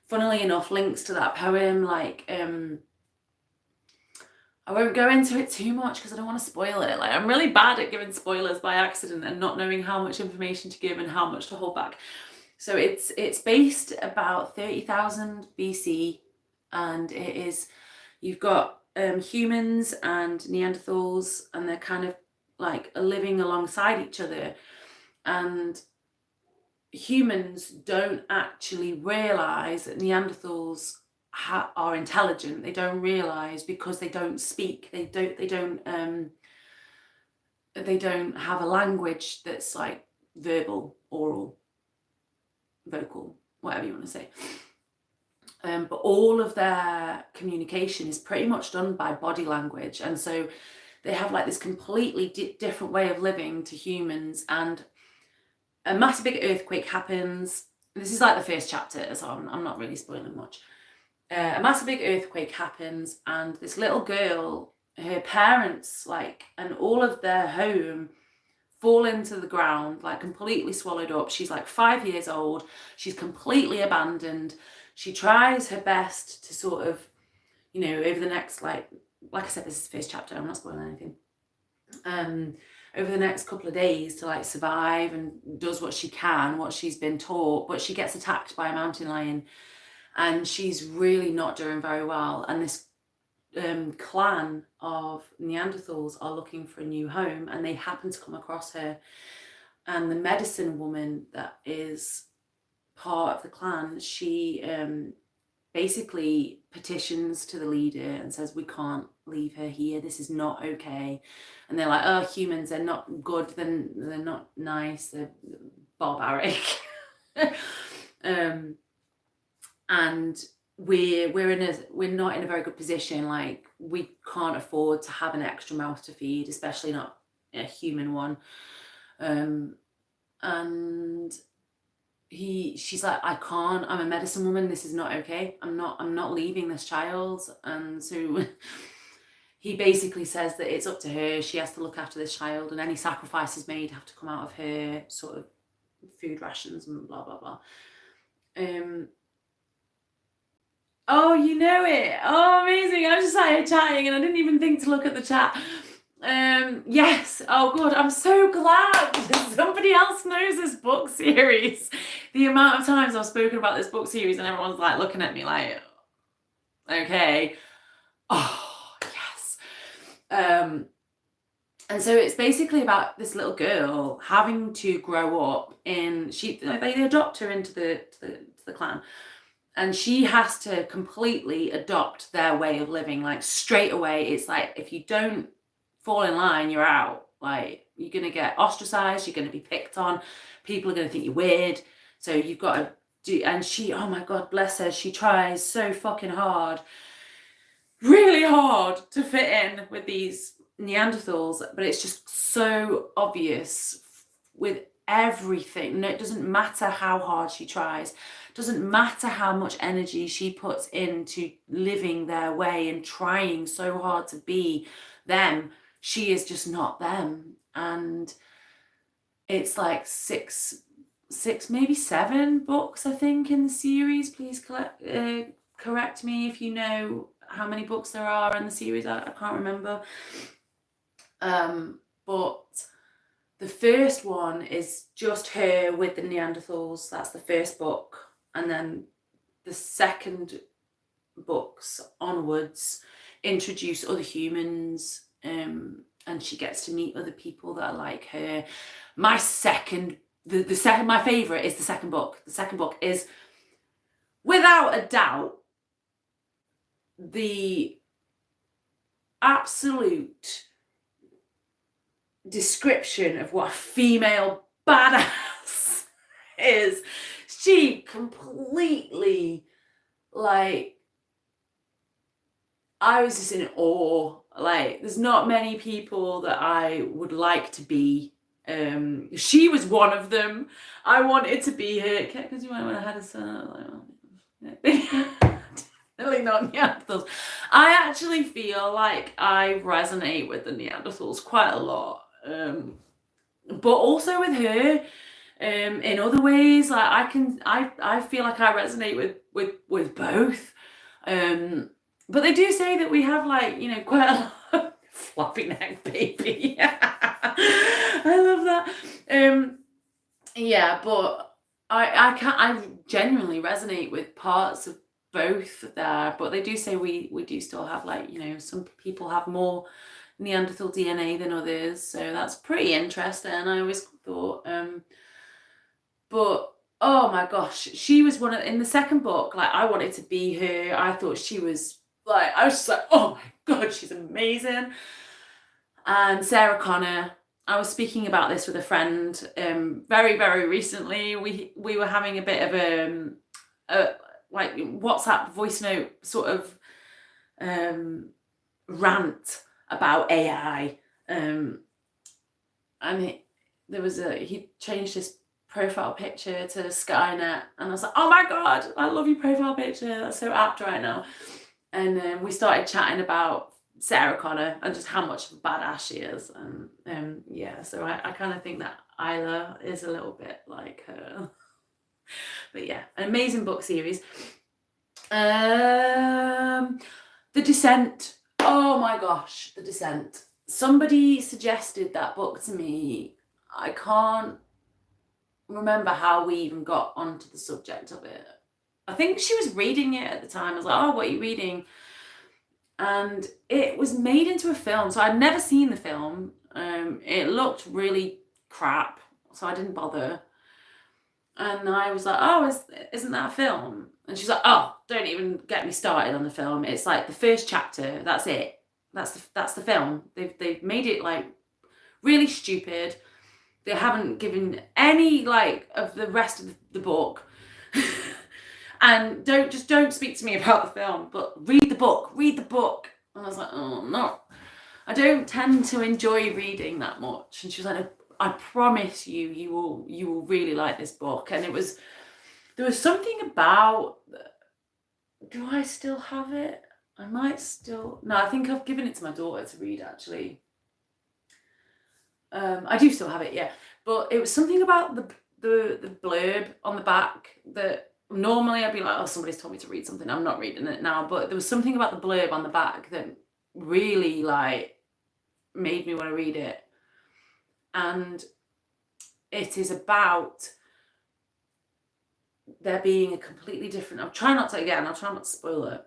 funnily enough links to that poem. Like I won't go into it too much because I don't want to spoil it. Like, I'm really bad at giving spoilers by accident and not knowing how much information to give and how much to hold back. So it's based about 30,000 BC, and it is, you've got humans and Neanderthals, and they're kind of like living alongside each other, and humans don't actually realize that Neanderthals are intelligent. They don't realize because they don't speak. They don't have a language that's like verbal, oral, vocal, whatever you want to say. But all of their communication is pretty much done by body language, and so they have like this completely different way of living to humans. And a massive big earthquake happens. This is like the first chapter, so I'm not really spoiling much. A massive big earthquake happens, and this little girl, her parents, like, and all of their home fall into the ground, like completely swallowed up. She's like 5 years old. She's completely abandoned. She tries her best to sort of, you know, over the next, like I said, this is the first chapter, I'm not spoiling anything. Over the next couple of days to like survive, and does what she can, what she's been taught, but she gets attacked by a mountain lion, and she's really not doing very well. And this clan of Neanderthals are looking for a new home, and they happen to come across her. And the medicine woman that is part of the clan, she basically petitions to the leader and says, we can't leave her here, this is not okay. And they're like, oh, humans, they're not good, then they're not nice, they're barbaric. And we're not in a very good position. Like, we can't afford to have an extra mouth to feed, especially not a human one. And she's like, I can't, I'm a medicine woman, this is not okay, I'm not leaving this child. And so he basically says that it's up to her, she has to look after this child, and any sacrifices made have to come out of her sort of food rations and blah blah blah. Oh, you know it. Oh, amazing. I was just like chatting and I didn't even think to look at the chat. Yes. Oh God, I'm so glad somebody else knows this book series. The amount of times I've spoken about this book series and everyone's like looking at me like, okay. Oh, yes. And so it's basically about this little girl having to grow up in, they adopt her into the clan. And she has to completely adopt their way of living, like straight away. It's like, if you don't fall in line, you're out. Like, you're going to get ostracized, you're going to be picked on, people are going to think you're weird. So you've got to do, and she, oh my God, bless her, she tries so fucking hard, really hard to fit in with these Neanderthals, but it's just so obvious with everything. No, it doesn't matter how hard she tries, doesn't matter how much energy she puts into living their way and trying so hard to be them, she is just not them. And it's like six, maybe 7 books, I think, in the series. Please correct me if you know how many books there are in the series. I can't remember. But the first one is just her with the Neanderthals. That's the first book. And then the second books onwards introduce other humans, and she gets to meet other people that are like her. My favorite is the second book. The second book is, without a doubt, the absolute description of what a female badass is. She completely, like, I was just in awe. Like, there's not many people that I would like to be. She was one of them. I wanted to be her because you might when I had a son. Like, definitely not Neanderthals. I actually feel like I resonate with the Neanderthals quite a lot, but also with her. In other ways, like I feel like I resonate with both. But they do say that we have, like, you know, quite a lot of floppy neck baby. I love that. Yeah, but I genuinely resonate with parts of both there. But they do say we do still have, like, you know, some people have more Neanderthal DNA than others, so that's pretty interesting. I always thought, but oh my gosh, she was one of, in the second book, like, I wanted to be her. I thought she was, like, I was just like, oh my god, she's amazing. And Sarah Connor, I was speaking about this with a friend very, very recently. We were having a bit of a like WhatsApp voice note sort of rant about AI. And he changed his profile picture to Skynet, and I was like, oh my god, I love your profile picture, that's so apt right now. And then we started chatting about Sarah Connor and just how much of a badass she is. And yeah, so I kind of think that Isla is a little bit like her. But yeah, an amazing book series. The Descent. Oh my gosh, The Descent. Somebody suggested that book to me. I can't remember how we even got onto the subject of it. I think she was reading it at the time. I was like, oh, what are you reading? And it was made into a film. So I'd never seen the film. It looked really crap, so I didn't bother. And I was like, oh, isn't that a film? And she's like, oh, don't even get me started on the film. It's like the first chapter, that's it. That's the film. They've made it, like, really stupid. They haven't given any, like, of the rest of the book. And don't speak to me about the film, but read the book. And I was like, oh no, I don't tend to enjoy reading that much. And she was like, I promise you will really like this book. And there was something about, do I still have it? I might still, no, I think I've given it to my daughter to read, actually. I do still have it, yeah. But it was something about the blurb on the back that normally I'd be like, oh, somebody's told me to read something, I'm not reading it now. But there was something about the blurb on the back that really, like, made me want to read it. And it is about there being a completely different, I'll try not to spoil it.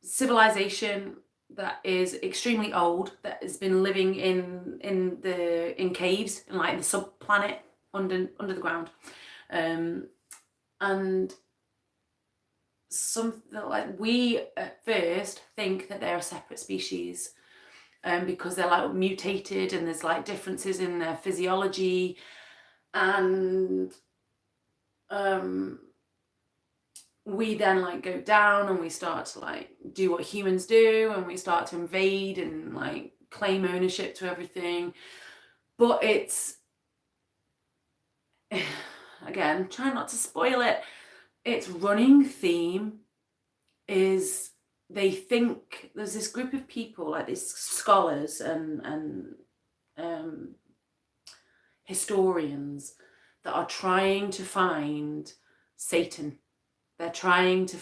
Civilization that is extremely old, that has been living in caves, in, like, the subplanet under the ground, and some, like, we at first think that they're a separate species, because they're, like, mutated and there's, like, differences in their physiology, and we then, like, go down and we start to, like, do what humans do, and we start to invade and, like, claim ownership to everything. But it's, again, try not to spoil it, its running theme is, they think there's this group of people, like these scholars and historians, that are trying to find Satan. They're trying to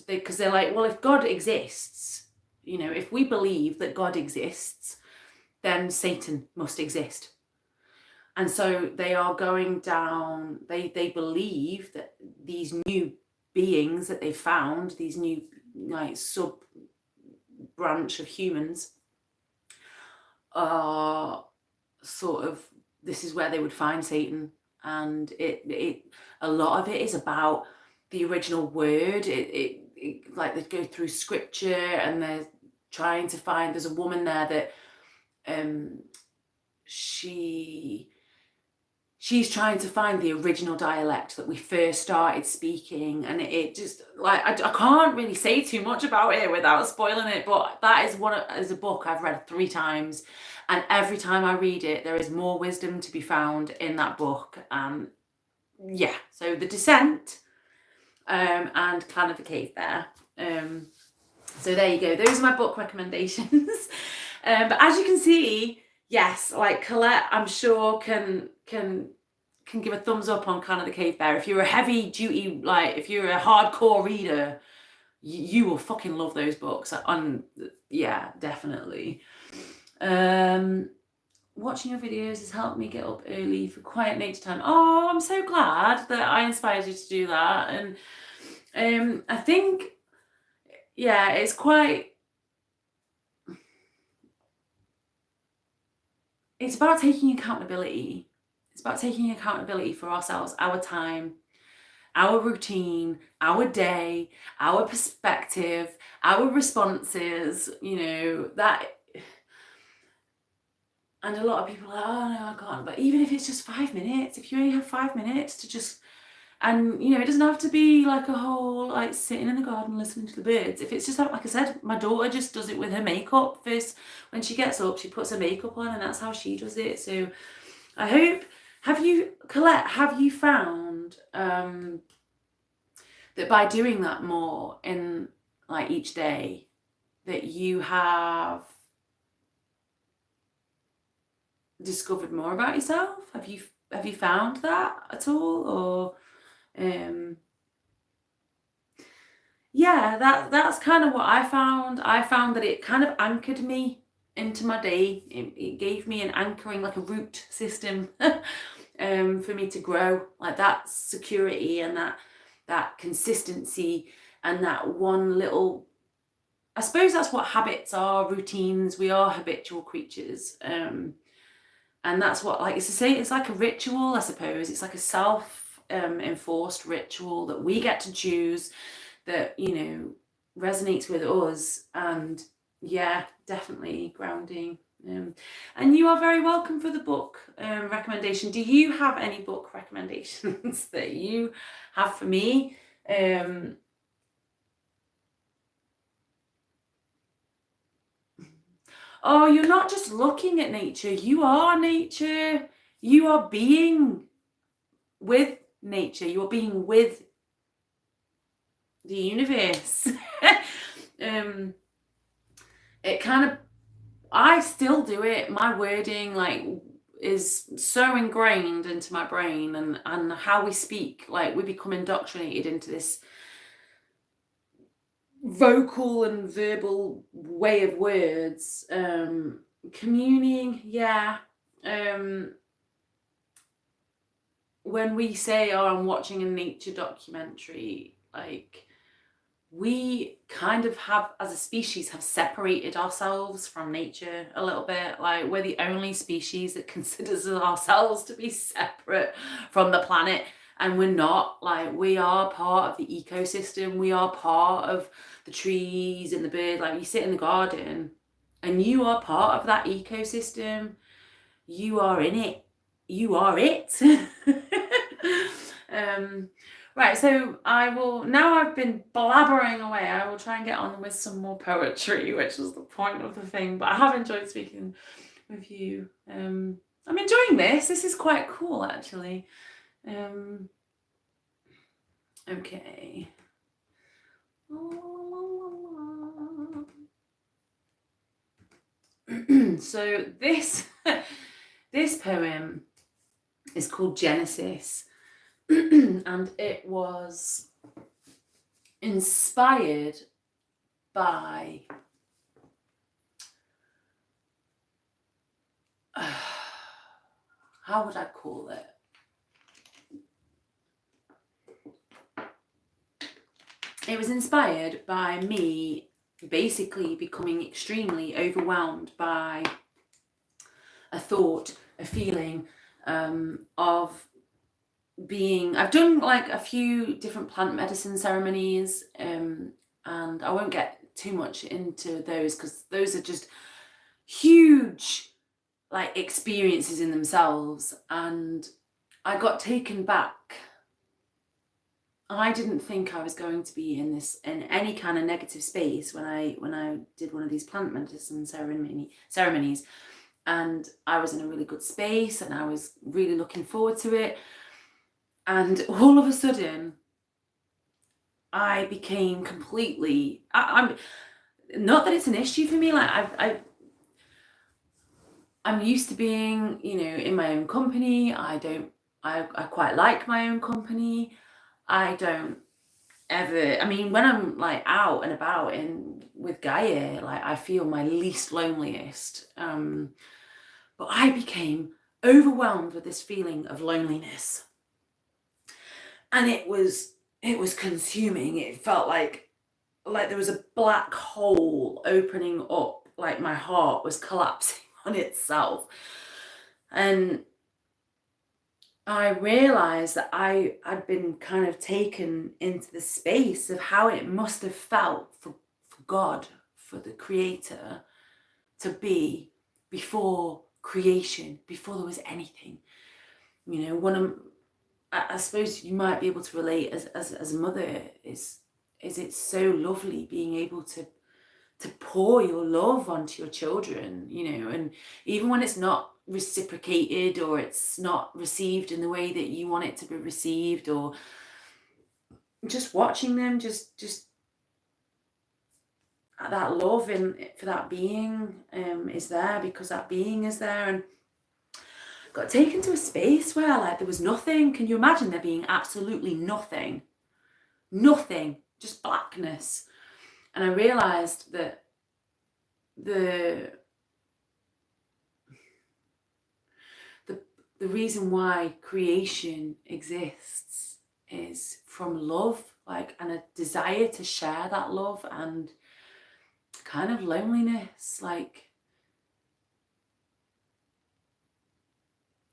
because they're like, well, if God exists, you know, if we believe that God exists, then Satan must exist. And so they are going down, they believe that these new beings that they found, these new, like, sub branch of humans, are sort of, this is where they would find Satan. And it a lot of it is about the original word. It like they go through scripture and they're trying to find. There's a woman there that she's trying to find the original dialect that we first started speaking, and it just like I can't really say too much about it without spoiling it, but that is a book I've read 3 times, and every time I read it there is more wisdom to be found in that book. Yeah, so The Descent and Clan of the Cave Bear. So there you go, those are my book recommendations. But as you can see, yes, like Colette, I'm sure can give a thumbs up on Clan of the Cave Bear. If you're a heavy duty, like if you're a hardcore reader, you will fucking love those books. Yeah, definitely. Watching your videos has helped me get up early for quiet nature time. Oh, I'm so glad that I inspired you to do that. And I think, yeah, it's about taking accountability. It's about taking accountability for ourselves, our time, our routine, our day, our perspective, our responses, that. And a lot of people are like, oh no, I can't. But even if it's just 5 minutes, if you only have 5 minutes to just, and it doesn't have to be like a whole, like sitting in the garden listening to the birds. If it's just like I said, my daughter just does it with her makeup first. When she gets up, she puts her makeup on and that's how she does it. So I hope, Colette, have you found that by doing that more in like each day, that you have discovered more about yourself? Have you found that at all? Or yeah, that's kind of what I found. I found that it kind of anchored me into my day. It gave me an anchoring, like a root system for me to grow, like that security and that consistency and that one little, I suppose that's what habits are, routines. We are habitual creatures. And that's what, like, it's like a ritual, I suppose. It's like a self-enforced ritual that we get to choose, that resonates with us. And yeah, definitely grounding. And you are very welcome for the book recommendation. Do you have any book recommendations that you have for me? Oh, you're not just looking at nature, you are nature. You are being with nature, you're being with the universe. It kind of, I still do it. My wording like is so ingrained into my brain, and how we speak, like we become indoctrinated into this vocal and verbal way of words. Communing, yeah. When we say, oh, I'm watching a nature documentary, like we kind of have, as a species, have separated ourselves from nature a little bit. Like we're the only species that considers ourselves to be separate from the planet, and we're not. Like we are part of the ecosystem. We are part of the trees and the birds. Like you sit in the garden and you are part of that ecosystem. You are in it. You are it. Right, so I will, now I've been blabbering away, I will try and get on with some more poetry, which was the point of the thing, but I have enjoyed speaking with you. I'm enjoying this. This is quite cool, actually. Okay. So this poem is called Genesis. And it was inspired by how would I call it? It was inspired by me basically becoming extremely overwhelmed by a thought, a feeling of I've done like a few different plant medicine ceremonies, and I won't get too much into those because those are just huge like experiences in themselves. And I got taken back. I didn't think I was going to be in any kind of negative space when I did one of these plant medicine ceremonies, and I was in a really good space and I was really looking forward to it. And all of a sudden, I became completely. I'm not that it's an issue for me. Like I'm used to being, in my own company. I quite like my own company. I don't ever. I mean, when I'm like out and about with Gaia, like I feel my least loneliest. But I became overwhelmed with this feeling of loneliness, and it was consuming. It felt like there was a black hole opening up, like my heart was collapsing on itself. And I realized that I'd been kind of taken into the space of how it must have felt for God, for the Creator, to be before creation, before there was anything. I suppose you might be able to relate as a mother, is it's so lovely being able to pour your love onto your children, and even when it's not reciprocated or it's not received in the way that you want it to be received, or just watching them, just that love for that being is there, because that being is there. And got taken to a space where like there was nothing. Can you imagine there being absolutely nothing, just blackness? And I realized that the reason why creation exists is from love, like, and a desire to share that love, and kind of loneliness, like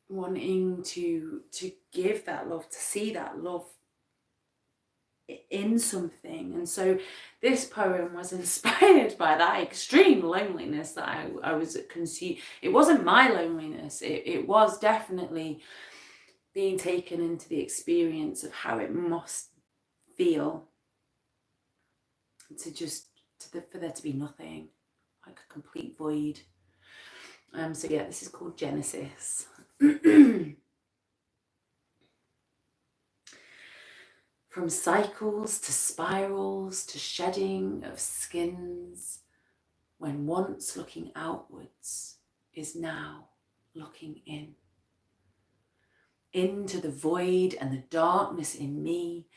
wanting to give that love, to see that love in something. And so this poem was inspired by that extreme loneliness that I was consumed. It wasn't my loneliness, it was definitely being taken into the experience of how it must feel for there to be nothing, like a complete void. So yeah, this is called Genesis. From cycles to spirals to shedding of skins, when once looking outwards is now looking in. Into the void and the darkness in me,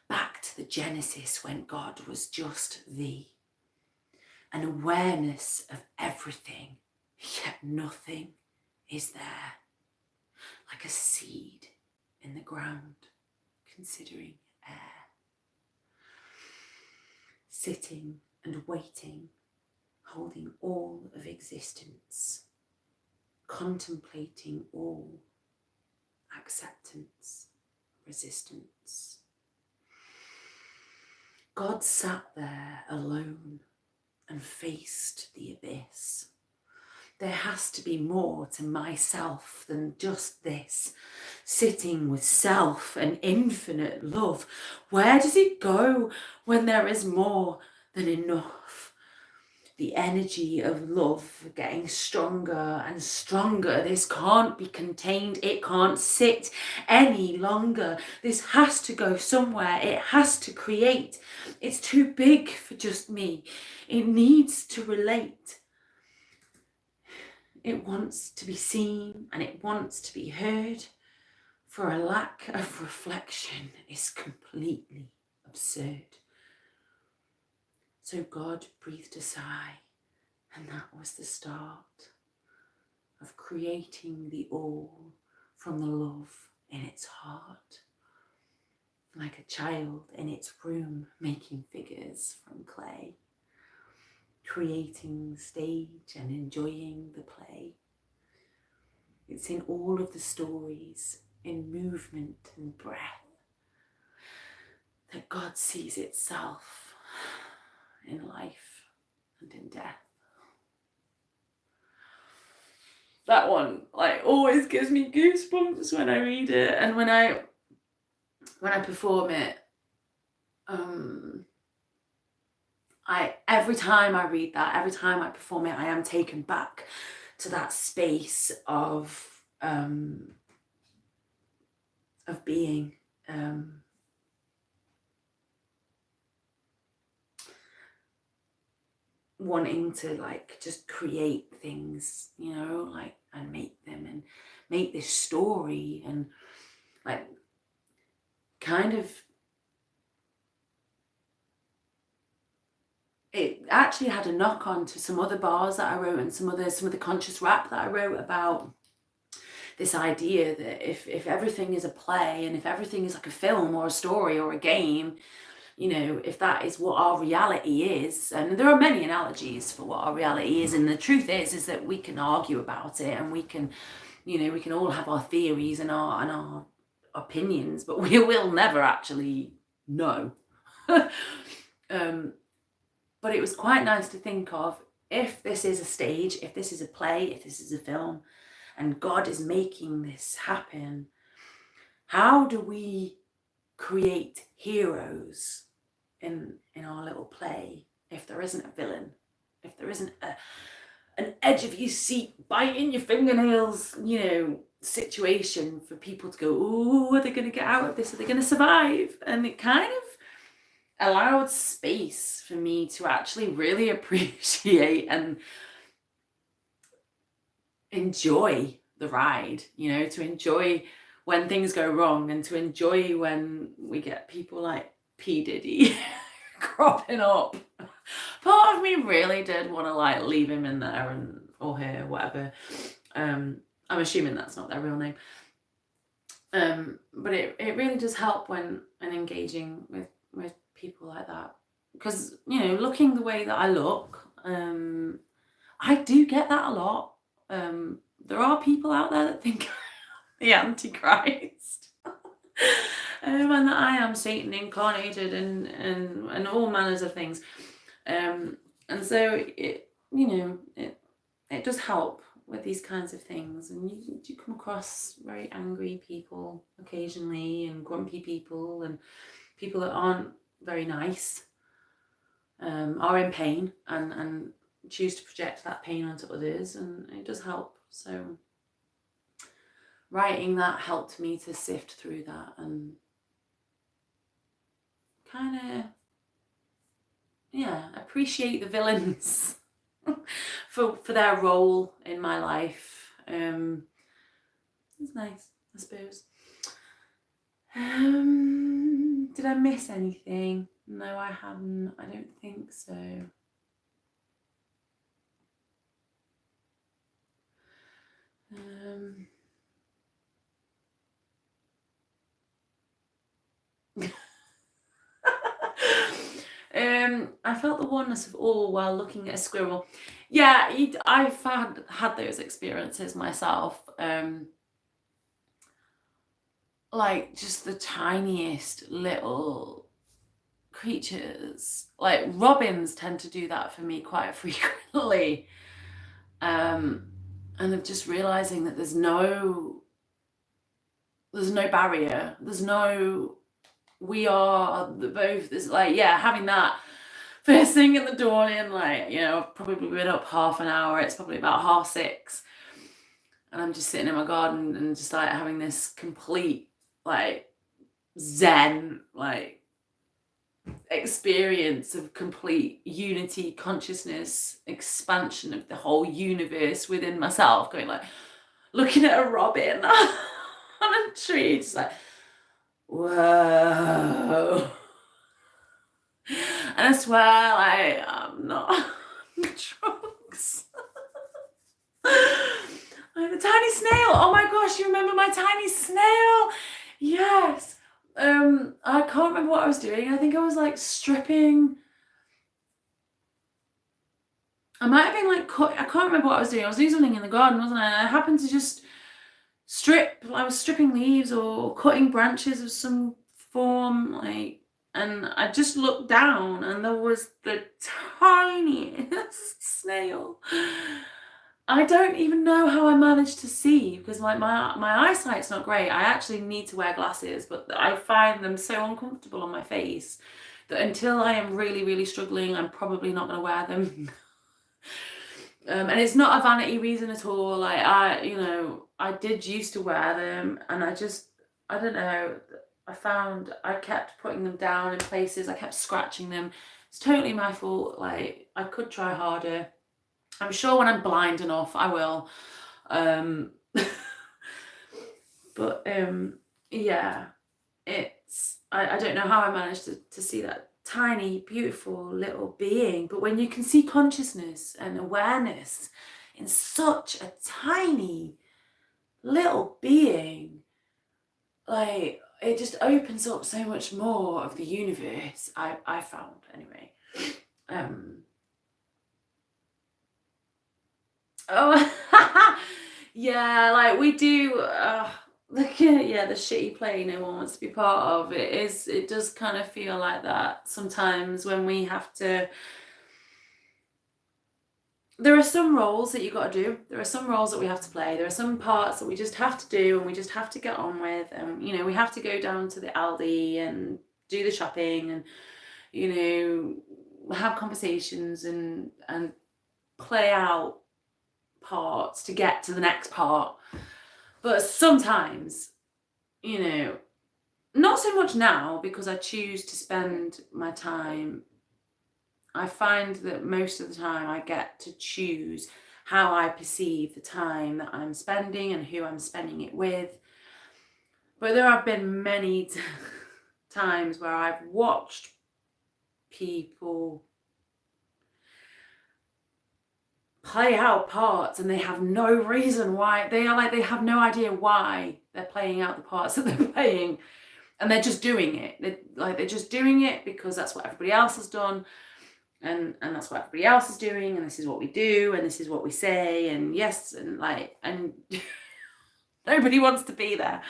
back to the Genesis when God was just thee. An awareness of everything, yet nothing is there. Like a seed in the ground, considering air. Sitting and waiting, holding all of existence, contemplating all, acceptance, resistance. God sat there alone and faced the abyss. There has to be more to myself than just this. Sitting with self and infinite love. Where does it go when there is more than enough? The energy of love getting stronger and stronger. This can't be contained. It can't sit any longer. This has to go somewhere. It has to create. It's too big for just me. It needs to relate. It wants to be seen and it wants to be heard, for a lack of reflection is completely absurd. So God breathed a sigh, and that was the start of creating the all from the love in its heart, like a child in its room making figures from clay, creating the stage and enjoying the play. It's in all of the stories in movement and breath, that God sees itself in life and in death. That one like always gives me goosebumps when I read it, and when I perform it. Every time I read that, every time I perform it, I am taken back to that space of being. Wanting to like just create things, you know, like, and make them and make this story, and like kind of, it actually had a knock on to some other bars that I wrote, and some of the conscious rap that I wrote about this idea that if everything is a play, and if everything is like a film or a story or a game, you know, if that is what our reality is, and there are many analogies for what our reality is, and the truth is that we can argue about it, and we can, you know, we can all have our theories and our opinions, but we will never actually know. But it was quite nice to think of, if this is a stage, if this is a play, if this is a film, and God is making this happen, how do we create heroes in our little play if there isn't a villain, if there isn't an edge of your seat, biting your fingernails, you know, situation for people to go, oh, are they going to get out of this? Are they going to survive? And it kind of allowed space for me to actually really appreciate and enjoy the ride, you know, to enjoy when things go wrong, and to enjoy when we get people like P. Diddy cropping up. Part of me really did want to like leave him in there, and or her, whatever. I'm assuming that's not their real name. But it really does help when engaging with people like that, because, you know, looking the way that I look, I do get that a lot. There are people out there that think the Antichrist, and that I am Satan incarnated, and all manners of things. And so it, you know, it does help with these kinds of things, and you do come across very angry people occasionally, and grumpy people, and people that aren't very nice, are in pain, and choose to project that pain onto others, and it does help. So writing that helped me to sift through that, and kind of, yeah, appreciate the villains for their role in my life. It's nice, I suppose. Did I miss anything? No, I haven't. I don't think so. I felt the oneness of all while looking at a squirrel. Yeah, I've had those experiences myself. Like just the tiniest little creatures. Like robins tend to do that for me quite frequently. And of just realizing that there's no barrier. There's no, we are both, there's like, yeah, having that first thing in the dawning, like, you know, I've probably been up half an hour. It's probably about 6:30. And I'm just sitting in my garden and just like having this complete like zen, like experience of complete unity, consciousness, expansion of the whole universe within myself, going like, looking at a robin on a tree, just like, whoa. And I swear, like, I'm not on drugs. Like the tiny snail. Oh my gosh, you remember my tiny snail? Yes. I can't remember what I was doing. I think I was like stripping. I might have been like, I can't remember what I was doing. I was doing something in the garden, wasn't I? And I happened to just I was stripping leaves or cutting branches of some form, like, and I just looked down and there was the tiniest snail. I don't even know how I managed to see because my eyesight's not great. I actually need to wear glasses, but I find them so uncomfortable on my face that until I am really, really struggling, I'm probably not going to wear them. And it's not a vanity reason at all. Like, I did used to wear them, and I don't know. I kept putting them down in places. I kept scratching them. It's totally my fault. Like, I could try harder. I'm sure when I'm blind enough, I will. Um, but yeah, I don't know how I managed to see that tiny, beautiful little being. But when you can see consciousness and awareness in such a tiny little being, like, it just opens up so much more of the universe. I found anyway. Oh, yeah, like we do. Yeah, the shitty play no one wants to be part of. It does kind of feel like that sometimes when we have to. There are some roles that you got to do. There are some roles that we have to play. There are some parts that we just have to do and we just have to get on with. And we have to go down to the Aldi and do the shopping and have conversations and play out parts to get to the next part. But sometimes, not so much now because I choose to spend my time. I find that most of the time I get to choose how I perceive the time that I'm spending and who I'm spending it with. But there have been many times where I've watched people play out parts and they have no reason why. They have no idea why they're playing out the parts that they're playing, and they're just doing it. They're just doing it because that's what everybody else has done, and that's what everybody else is doing, and this is what we do, and this is what we say, and yes, and nobody wants to be there.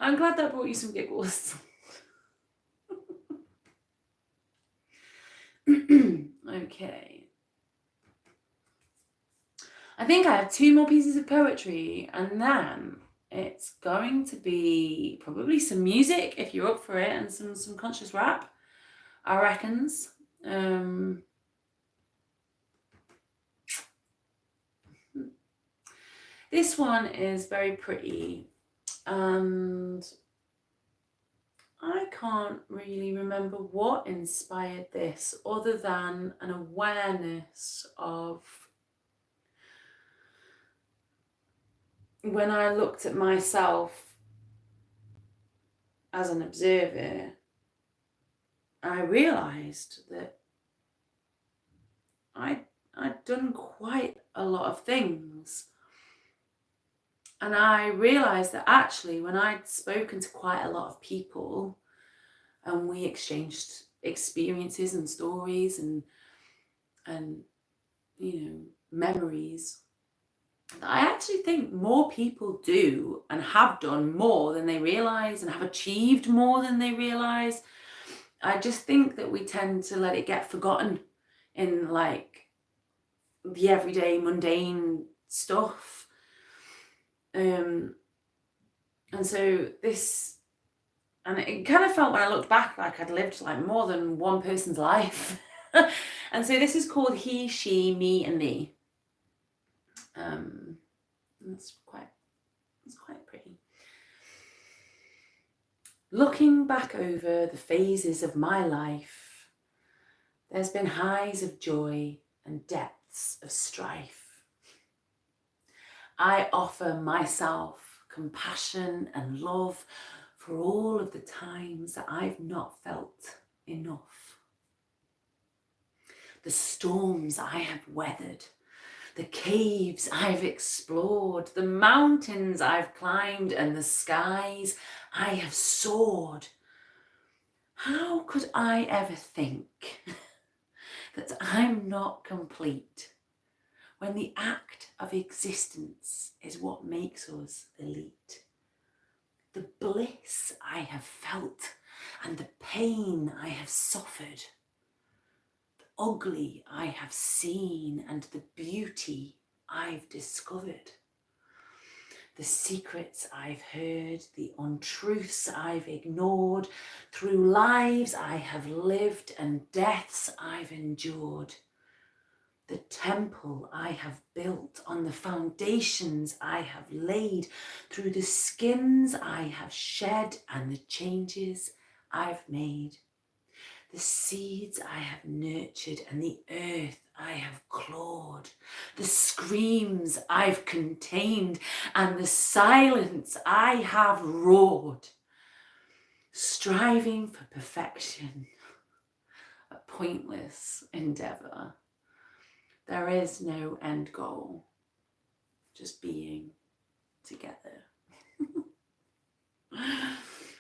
I'm glad that brought you some giggles. Okay. I think I have 2 more pieces of poetry, and then it's going to be probably some music if you're up for it, and some conscious rap, I reckons. This one is very pretty, and I can't really remember what inspired this other than an awareness of when I looked at myself as an observer, I realised that I'd done quite a lot of things. And I realised that actually when I'd spoken to quite a lot of people and we exchanged experiences and stories and memories, I actually think more people do and have done more than they realise and have achieved more than they realise. I just think that we tend to let it get forgotten in like the everyday mundane stuff. And so and it kind of felt when I looked back like I'd lived like more than one person's life. And so this is called He, She, Me and Thee. It's quite pretty. Looking back over the phases of my life, there's been highs of joy and depths of strife. I offer myself compassion and love for all of the times that I've not felt enough. The storms I have weathered, the caves I've explored, the mountains I've climbed, and the skies I have soared. How could I ever think that I'm not complete when the act of existence is what makes us elite. The bliss I have felt and the pain I have suffered, the ugly I have seen and the beauty I've discovered, the secrets I've heard, the untruths I've ignored, through lives I have lived and deaths I've endured, the temple I have built on the foundations I have laid, through the skins I have shed and the changes I've made, the seeds I have nurtured and the earth I have clawed, the screams I've contained and the silence I have roared, striving for perfection, a pointless endeavour. There is no end goal, just being together.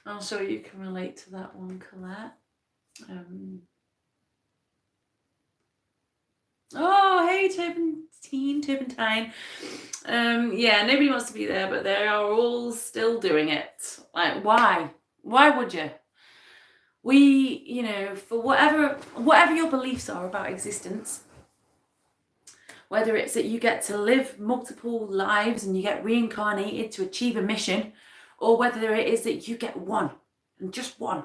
I'm sure you can relate to that one, Colette. Oh, hey, Turpentine. Yeah, nobody wants to be there, but they are all still doing it. Like, why? Why would you? We, for whatever your beliefs are about existence, whether it's that you get to live multiple lives and you get reincarnated to achieve a mission, or whether it is that you get one, and just one.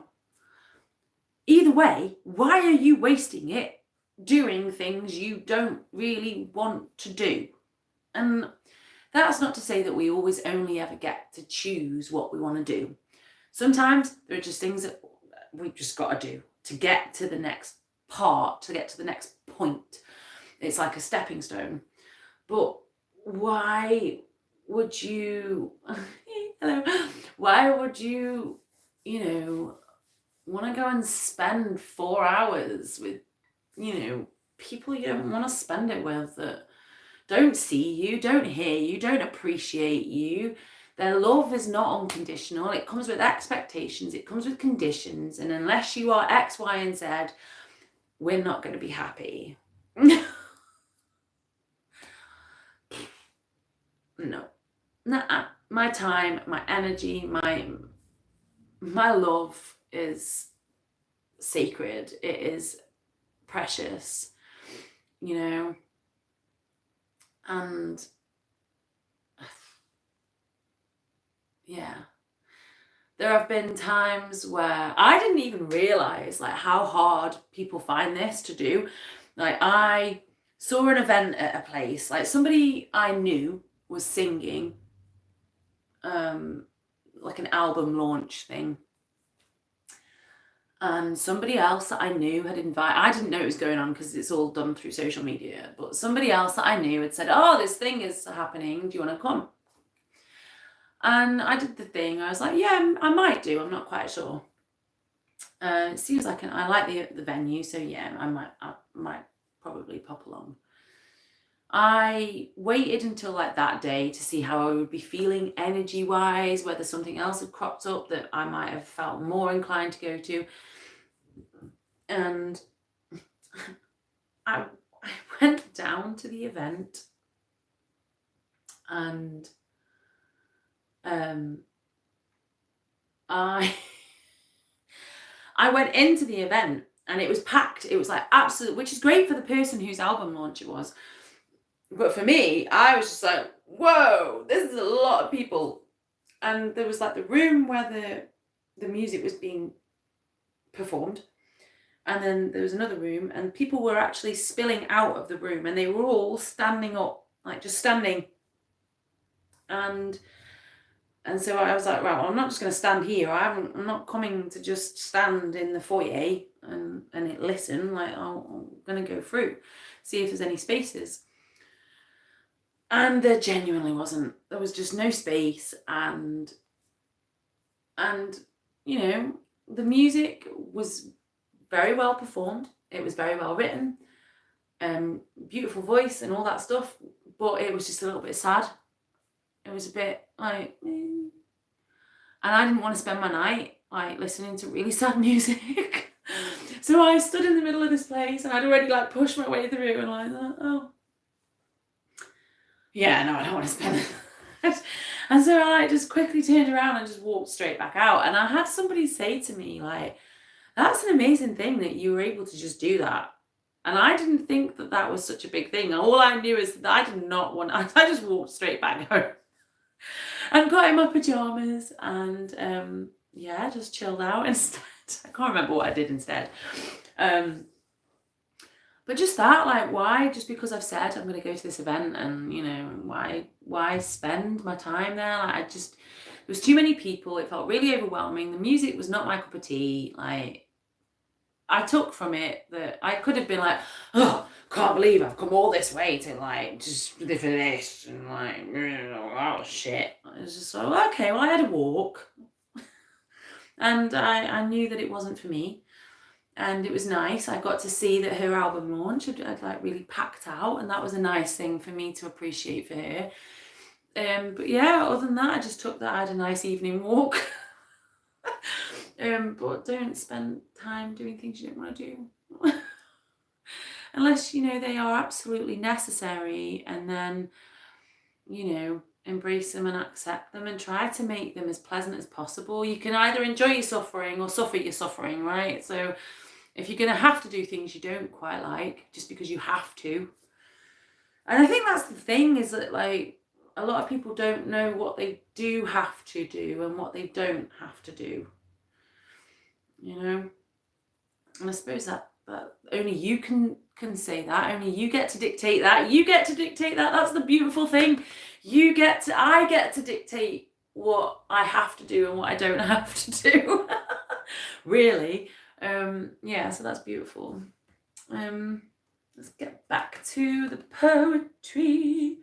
Either way, why are you wasting it doing things you don't really want to do? And that's not to say that we always only ever get to choose what we want to do. Sometimes there are just things that we've just got to do to get to the next part, to get to the next point. It's like a stepping stone. But why would you, why would you, want to go and spend 4 hours with, people you don't want to spend it with, that don't see you, don't hear you, don't appreciate you. Their love is not unconditional. It comes with expectations. It comes with conditions. And unless you are X, Y, and Z, we're not going to be happy. No. Nah, my time, my energy, my love is sacred. It is precious, and yeah, there have been times where I didn't even realize like how hard people find this to do. Like, I saw an event at a place, like somebody I knew was singing like an album launch thing, and somebody else that I knew had invited, I didn't know it was going on because it's all done through social media, but somebody else that I knew had said, oh, this thing is happening, do you want to come? And I did the thing. I was like, yeah, I might do, I'm not quite sure. It seems like I like the venue, so yeah, I might probably pop along. I waited until like that day to see how I would be feeling energy wise, whether something else had cropped up that I might have felt more inclined to go to. And I went down to the event, and I went into the event and it was packed. It was like absolute, which is great for the person whose album launch it was. But for me, I was just like, whoa, this is a lot of people. And there was like the room where the music was being performed. And then there was another room, and people were actually spilling out of the room, and they were all standing up, like just standing. And so I was like, right, well, I'm not just going to stand here. I'm not coming to just stand in the foyer and listen. Like, I'm going to go through, see if there's any spaces. And there genuinely wasn't. There was just no space, and the music was very well performed. It was very well written, beautiful voice and all that stuff, but it was just a little bit sad. It was a bit like, and I didn't want to spend my night like listening to really sad music. So I stood in the middle of this place, and I'd already like pushed my way through, and I thought, oh. yeah, no, I don't want to spend it. And so I like just quickly turned around and just walked straight back out. And I had somebody say to me, like, that's an amazing thing that you were able to just do that. And I didn't think that that was such a big thing. All I knew is that I did not want, I just walked straight back home and got in my pajamas and, yeah, just chilled out instead. I can't remember what I did instead. But just that, like, why? Just because I've said I'm going to go to this event, and why spend my time there? Like, there was too many people. It felt really overwhelming. The music was not my cup of tea. Like, I took from it that I could have been like, oh, can't believe I've come all this way to like just for this, and like, oh shit. I was just like, okay, well, I had a walk, and I knew that it wasn't for me. And it was nice. I got to see that her album launch had like really packed out, and that was a nice thing for me to appreciate for her. But yeah, other than that, I just took that. I had a nice evening walk. But don't spend time doing things you don't want to do. Unless, they are absolutely necessary, and then, embrace them and accept them and try to make them as pleasant as possible. You can either enjoy your suffering or suffer your suffering, right? So if you're going to have to do things you don't quite like just because you have to. And I think that's the thing, is that like a lot of people don't know what they do have to do and what they don't have to do. And I suppose that only you can say that. Only you get to dictate that. You get to dictate that. That's the beautiful thing. I get to dictate what I have to do and what I don't have to do. Really. Yeah, so that's beautiful. Let's get back to the poetry.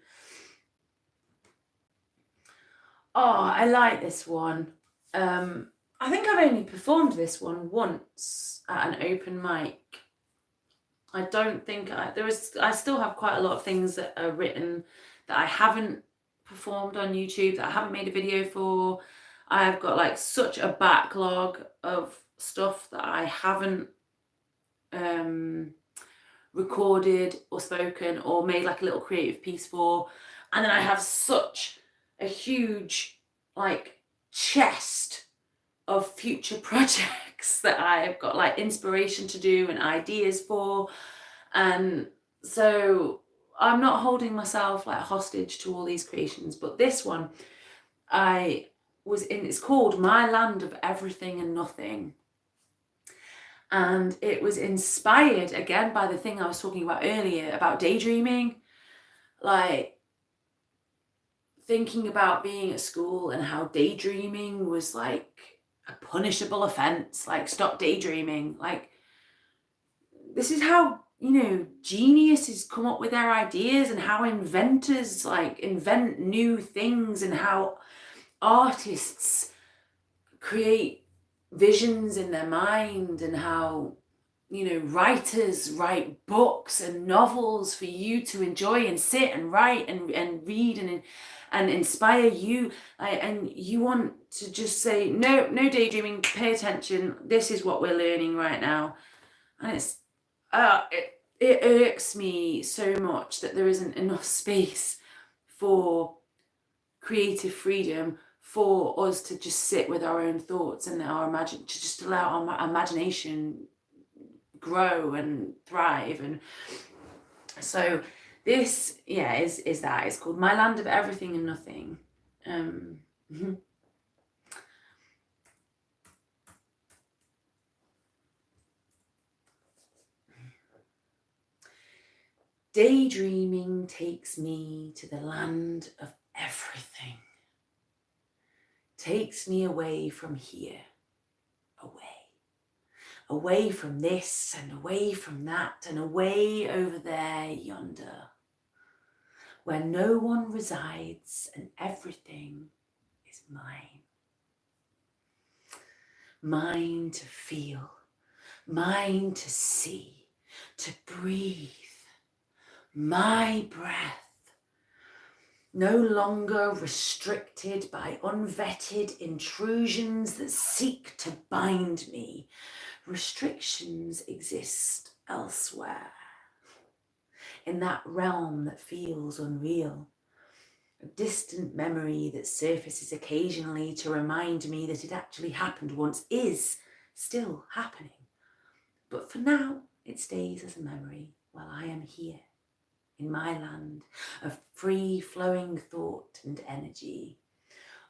Oh, I like this one. I think I've only performed this one once at an open mic. I don't think I still have quite a lot of things that are written that I haven't performed on YouTube, that I haven't made a video for. I've got like such a backlog of stuff that I haven't recorded or spoken or made like a little creative piece for. And then I have such a huge like chest of future projects that I've got like inspiration to do and ideas for. And so I'm not holding myself like hostage to all these creations, but this one it's called My Land of Everything and Nothing. And it was inspired again by the thing I was talking about earlier about daydreaming, like thinking about being at school and how daydreaming was like a punishable offense. Like, stop daydreaming. Like, this is how geniuses come up with their ideas, and how inventors like invent new things, and how artists create visions in their mind, and how writers write books and novels for you to enjoy and sit and write and read and inspire you, and you want to just say no daydreaming, pay attention, this is what we're learning right now. And it irks me so much that there isn't enough space for creative freedom, for us to just sit with our own thoughts and to just allow our imagination grow and thrive. And so this is that. It's called My Land of Everything and Nothing. Daydreaming takes me to the land of everything. Takes me away from here, away from this and away from that and away over there yonder, where no one resides and everything is mine. Mine to feel, mine to see, to breathe, my breath. No longer restricted by unvetted intrusions that seek to bind me. Restrictions exist elsewhere, in that realm that feels unreal, A distant memory that surfaces occasionally to remind me that it actually happened once is still happening. But for now, it stays as a memory while I am here in my land of free-flowing thought and energy.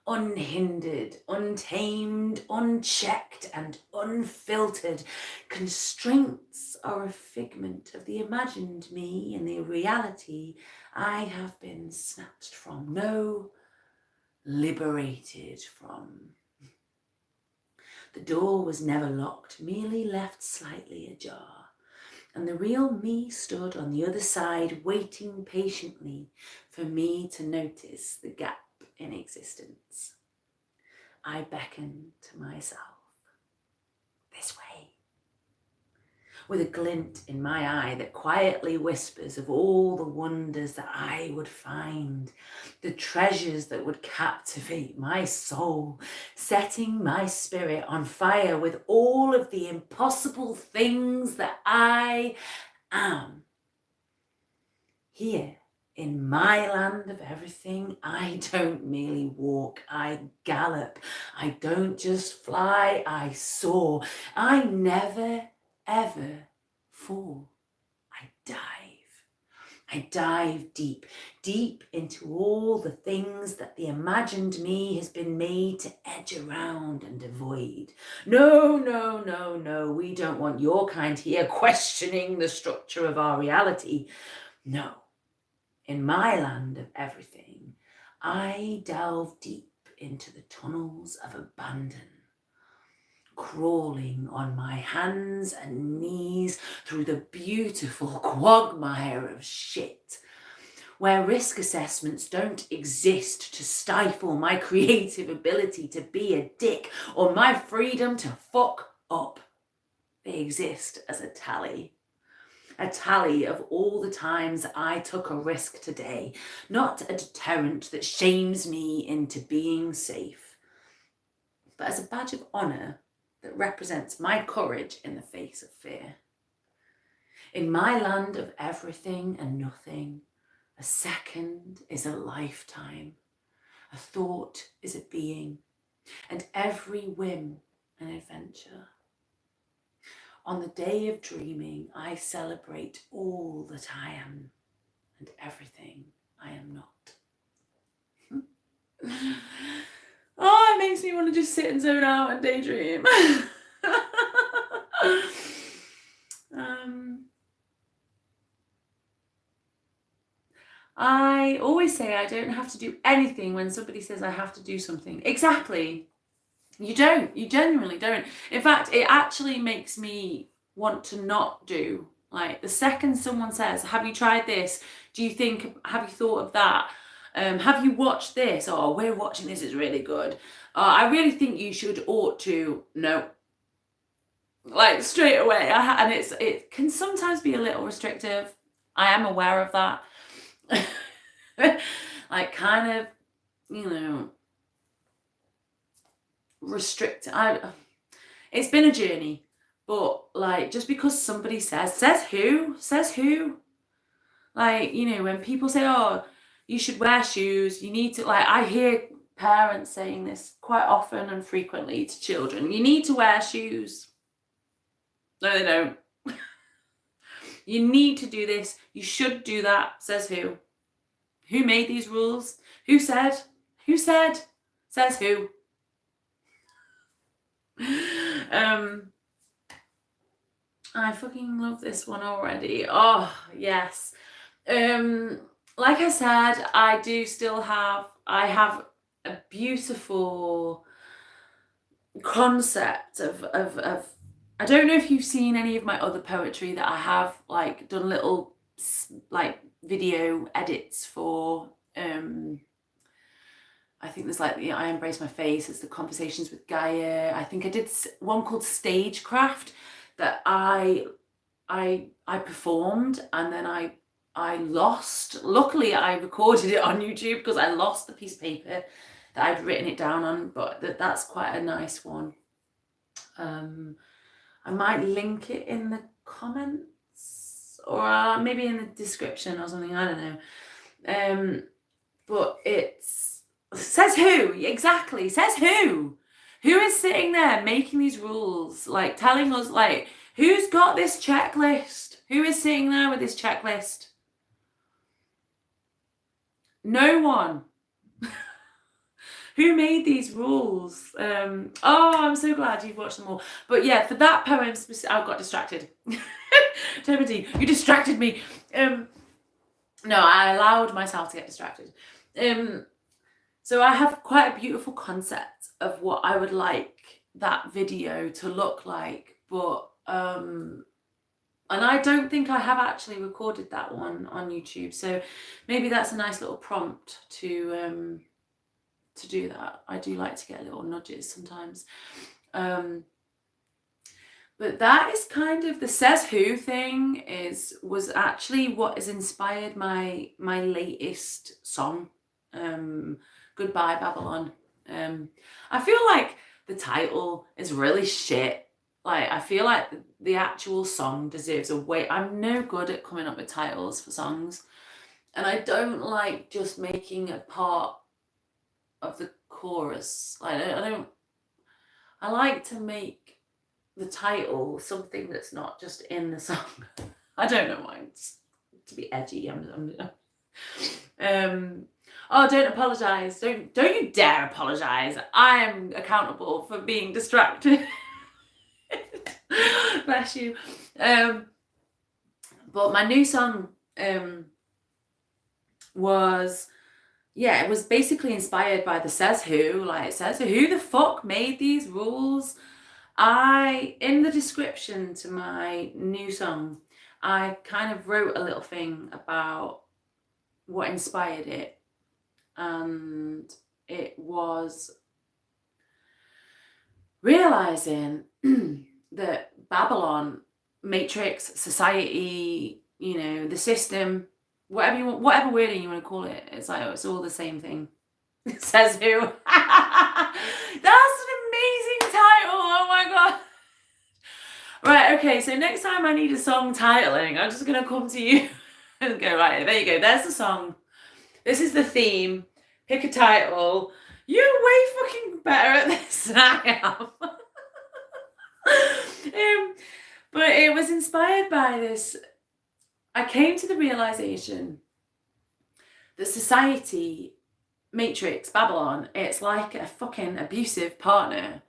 Unhindered, untamed, unchecked, and unfiltered. Constraints are a figment of the imagined me and the reality I have been snatched from. No, liberated from. The door was never locked, merely left slightly ajar, and the real me stood on the other side, waiting patiently for me to notice the gap in existence. I beckoned to myself. This way. With a glint in my eye that quietly whispers of all the wonders that I would find, the treasures that would captivate my soul, setting my spirit on fire with all of the impossible things that I am. Here, in my land of everything, I don't merely walk, I gallop. I don't just fly, I soar. I never, ever fall. I dive. I dive deep, deep into all the things that the imagined me has been made to edge around and avoid. No, no, no, no, we don't want your kind here questioning the structure of our reality. No. In my land of everything, I delve deep into the tunnels of abandon, crawling on my hands and knees through the beautiful quagmire of shit, where risk assessments don't exist to stifle my creative ability to be a dick or my freedom to fuck up. They exist as a tally of all the times I took a risk today, not a deterrent that shames me into being safe, but as a badge of honour that represents my courage in the face of fear. In my land of everything and nothing, a second is a lifetime, a thought is a being, and every whim an adventure. On the day of dreaming, I celebrate all that I am and everything I am not. Oh, it makes me want to just sit and zone out and daydream. I always say I don't have to do anything when somebody says I have to do something. Exactly. You don't. You genuinely don't. In fact, it actually makes me want to not do. Like the second someone says, have you tried this? Have you thought of that? Have you watched this? Oh, we're watching this, it's really good. I really think you ought to. No. Like straight away. And it can sometimes be a little restrictive. I am aware of that. Like kind of, restrict. It's been a journey, but like just because somebody says who, like when people say, oh, you should wear shoes, you need to, like, I hear parents saying this quite often and frequently to children, you need to wear shoes. No, they don't. You need to do this, you should do that. Says who made these rules? Who said says who? I fucking love this one already. Oh, yes. Like I said, I have a beautiful concept of I don't know if you've seen any of my other poetry that I have like done little like video edits for. I think there's like the I Embrace My Face, it's the Conversations with Gaia. I think I did one called Stagecraft that I performed, and then I lost. Luckily, I recorded it on YouTube because I lost the piece of paper that I'd written it down on, but that's quite a nice one. I might link it in the comments or maybe in the description or something, I don't know. But it's says who? Exactly. Says who? Who is sitting there making these rules? Like telling us like who's got this checklist? Who is sitting there with this checklist? No one. Who made these rules? Oh, I'm so glad you've watched them all. But yeah, for that poem, I got distracted. Timothy, you distracted me. No, I allowed myself to get distracted. So I have quite a beautiful concept of what I would like that video to look like, but and I don't think I have actually recorded that one on YouTube. So maybe that's a nice little prompt to do that. I do like to get little nudges sometimes. But that is kind of the says who thing was actually what has inspired my latest song, Goodbye Babylon. I feel like the title is really shit. Like I feel like the actual song deserves a way. I'm no good at coming up with titles for songs, and I don't like just making a part of the chorus. Like I like to make the title something that's not just in the song. I don't know why. It's to be edgy. Oh, don't apologize. Don't you dare apologize. I am accountable for being distracted. Bless you. But my new song was it was basically inspired by the says who. Like it says who the fuck made these rules? In the description to my new song, I kind of wrote a little thing about what inspired it, and it was realizing that Babylon, Matrix, society, the system, whatever wording you want to call it, it's like it's all the same thing. It says who. That's an amazing title. Oh my god. Right, okay, so next time I need a song titling, I'm just gonna come to you and go, right, there you go, there's the song. This is the theme. Pick a title. You're way fucking better at this than I am. But it was inspired by this. I came to the realization that society, Matrix, Babylon, it's like a fucking abusive partner.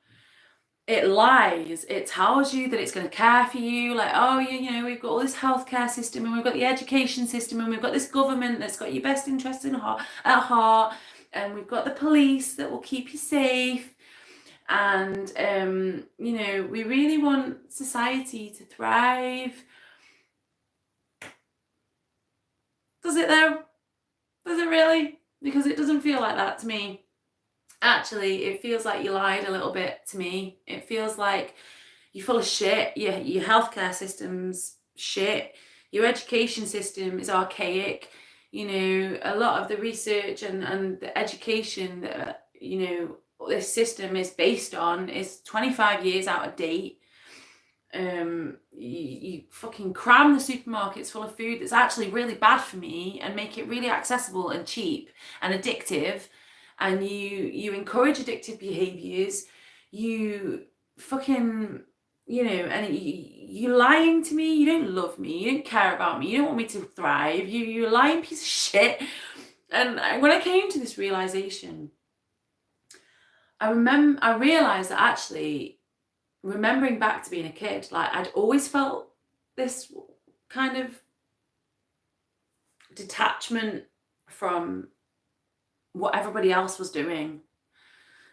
It lies. It tells you that it's going to care for you. Like, oh, we've got all this healthcare system, and we've got the education system, and we've got this government that's got your best interests at heart, and we've got the police that will keep you safe. And, we really want society to thrive. Does it though? Does it really? Because it doesn't feel like that to me. Actually, it feels like you lied a little bit to me. It feels like you're full of shit. Your healthcare system's shit. Your education system is archaic. A lot of the research and the education that, this system is based on is 25 years out of date. You fucking cram the supermarkets full of food that's actually really bad for me and make it really accessible and cheap and addictive. And you encourage addictive behaviors. You fucking, and you're lying to me. You don't love me. You don't care about me. You don't want me to thrive. You're a lying piece of shit. And when I came to this realization, I realized that actually, remembering back to being a kid, like I'd always felt this kind of detachment from what everybody else was doing.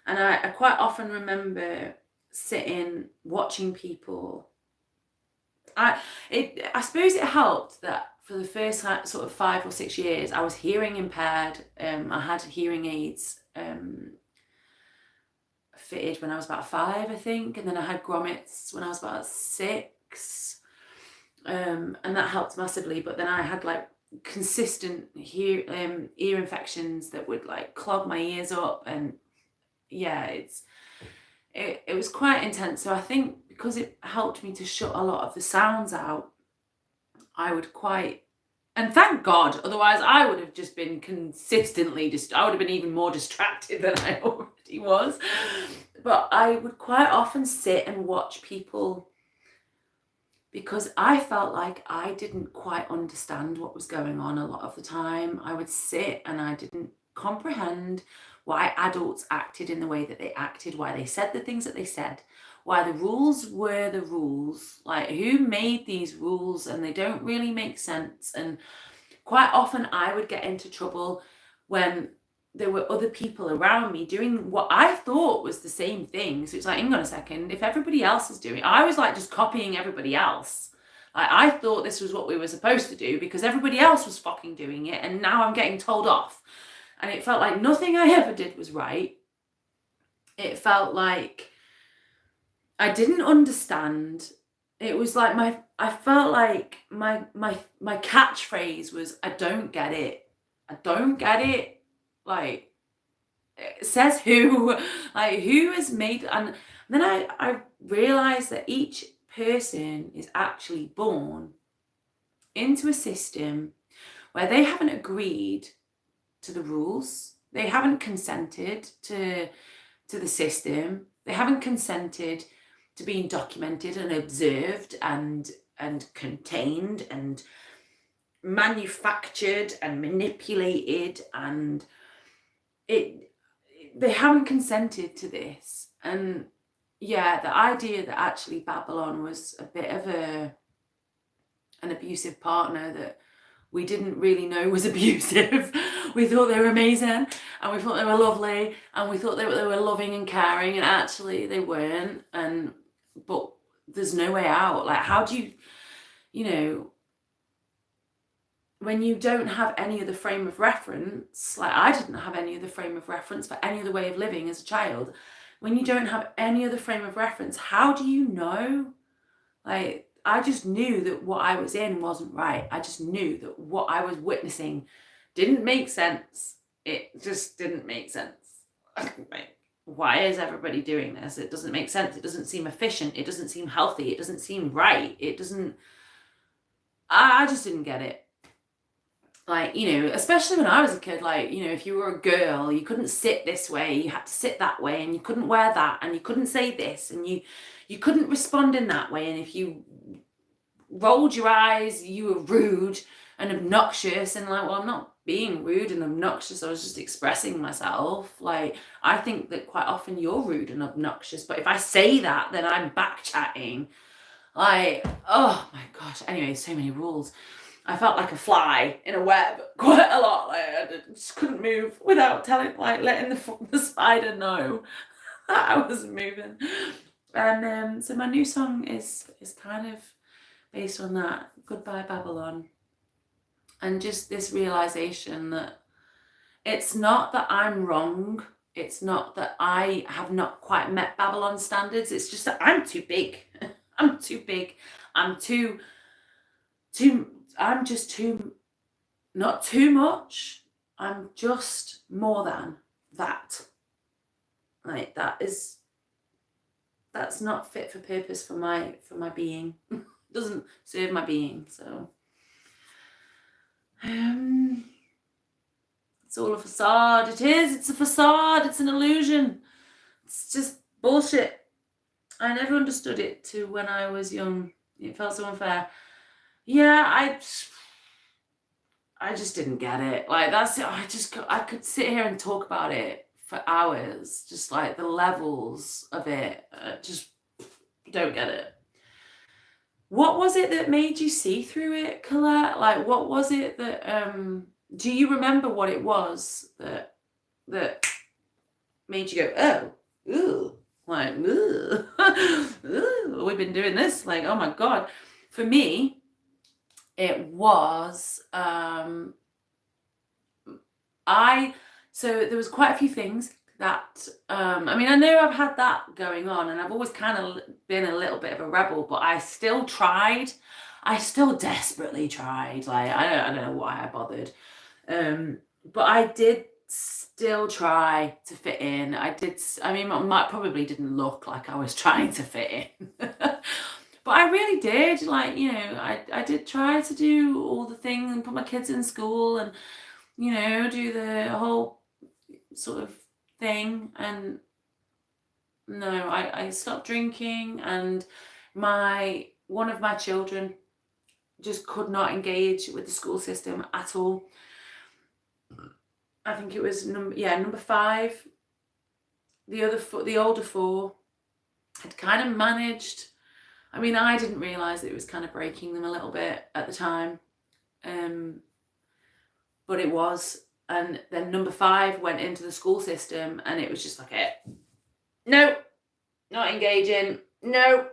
And I quite often remember sitting, watching people. I suppose it helped that for the first sort of 5 or 6 years, I was hearing impaired. I had hearing aids fitted when I was about 5, I think. And then I had grommets when I was about 6. And that helped massively. But then I had like consistent ear infections that would like clog my ears up, and it was quite intense. So I think because it helped me to shut a lot of the sounds out, I would quite And thank God, otherwise I would have just been consistently I would have been even more distracted than I already was. But I would quite often sit and watch people because I felt like I didn't quite understand what was going on a lot of the time. I would sit and I didn't comprehend why adults acted in the way that they acted, why they said the things that they said, why the rules were the rules, like who made these rules and they don't really make sense. And quite often I would get into trouble when there were other people around me doing what I thought was the same thing. So it's like, hang on a second, if everybody else is doing it, I was like just copying everybody else. Like I thought this was what we were supposed to do because everybody else was fucking doing it, and now I'm getting told off. And it felt like nothing I ever did was right. It felt like I didn't understand. It was like I felt like my catchphrase was, I don't get it. I don't get it. Like, it says who? Like, who has made? And then I realized that each person is actually born into a system where they haven't agreed to the rules. They haven't consented to the system. They haven't consented to being documented and observed and contained and manufactured and manipulated, and they haven't consented to this. And yeah, the idea that actually Babylon was a bit of an abusive partner that we didn't really know was abusive. We thought they were amazing, and we thought they were lovely, and we thought they were loving and caring, and actually they weren't. But there's no way out. Like, how do you when you don't have any other frame of reference, like I didn't have any other frame of reference for any other way of living as a child. When you don't have any other frame of reference, how do you know? Like, I just knew that what I was in wasn't right. I just knew that what I was witnessing didn't make sense. It just didn't make sense. Like, why is everybody doing this? It doesn't make sense. It doesn't seem efficient. It doesn't seem healthy. It doesn't seem right. It doesn't. I just didn't get it. Like, especially when I was a kid, like, if you were a girl, you couldn't sit this way, you had to sit that way, and you couldn't wear that, and you couldn't say this, and you couldn't respond in that way. And if you rolled your eyes, you were rude and obnoxious. And like, well, I'm not being rude and obnoxious. I was just expressing myself. Like, I think that quite often you're rude and obnoxious, but if I say that, then I'm back chatting. Like, oh my gosh. Anyway, so many rules. I felt like a fly in a web quite a lot. Like, I just couldn't move without letting the spider know that I wasn't moving. And so my new song is kind of based on that. Goodbye Babylon. And just this realization that it's not that I'm wrong. It's not that I have not quite met Babylon standards. It's just that I'm too big. I'm too big. I'm just too, not too much. I'm just more than that. Like, that's not fit for purpose for my being. Doesn't serve my being. So it's all a facade. It's a facade. It's an illusion. It's just bullshit. I never understood it to when I was young. It felt so unfair. Yeah, I just didn't get it. Like, that's it. I could sit here and talk about it for hours. Just like the levels of it. Just don't get it. What was it that made you see through it, Colette? Like, what was it that do you remember what it was that made you go, oh, ooh, like, ooh, ooh, we've been doing this, like, oh my God. For me, it was so there was quite a few things that I mean, I know I've had that going on, and I've always kind of been a little bit of a rebel, but I still tried. I still desperately tried. Like, I don't know why I bothered. But I did still try to fit in. I mean, I probably didn't look like I was trying to fit in. But I really did, like, you know, I did try to do all the things and put my kids in school and, you know, do the whole sort of thing. And no, I stopped drinking, and one of my children just could not engage with the school system at all. I think it was number 5. The older 4 had kind of managed. I mean, I didn't realise that it was kind of breaking them a little bit at the time, but it was. And then number 5 went into the school system, and it was just like, no, not engaging. No,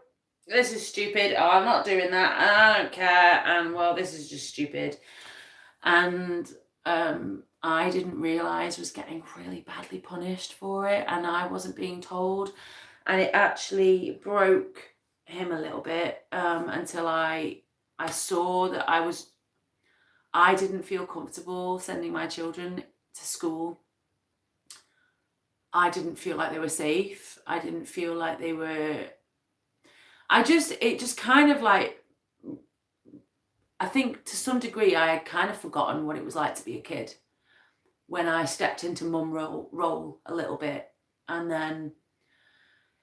this is stupid. Oh, I'm not doing that. I don't care. And well, this is just stupid. And I didn't realise was getting really badly punished for it, and I wasn't being told. And it actually broke him a little bit until I saw that I didn't feel comfortable sending my children to school. I didn't feel like they were safe. I didn't feel like they were. It just kind of like, I think to some degree I had kind of forgotten what it was like to be a kid when I stepped into mum role a little bit. And then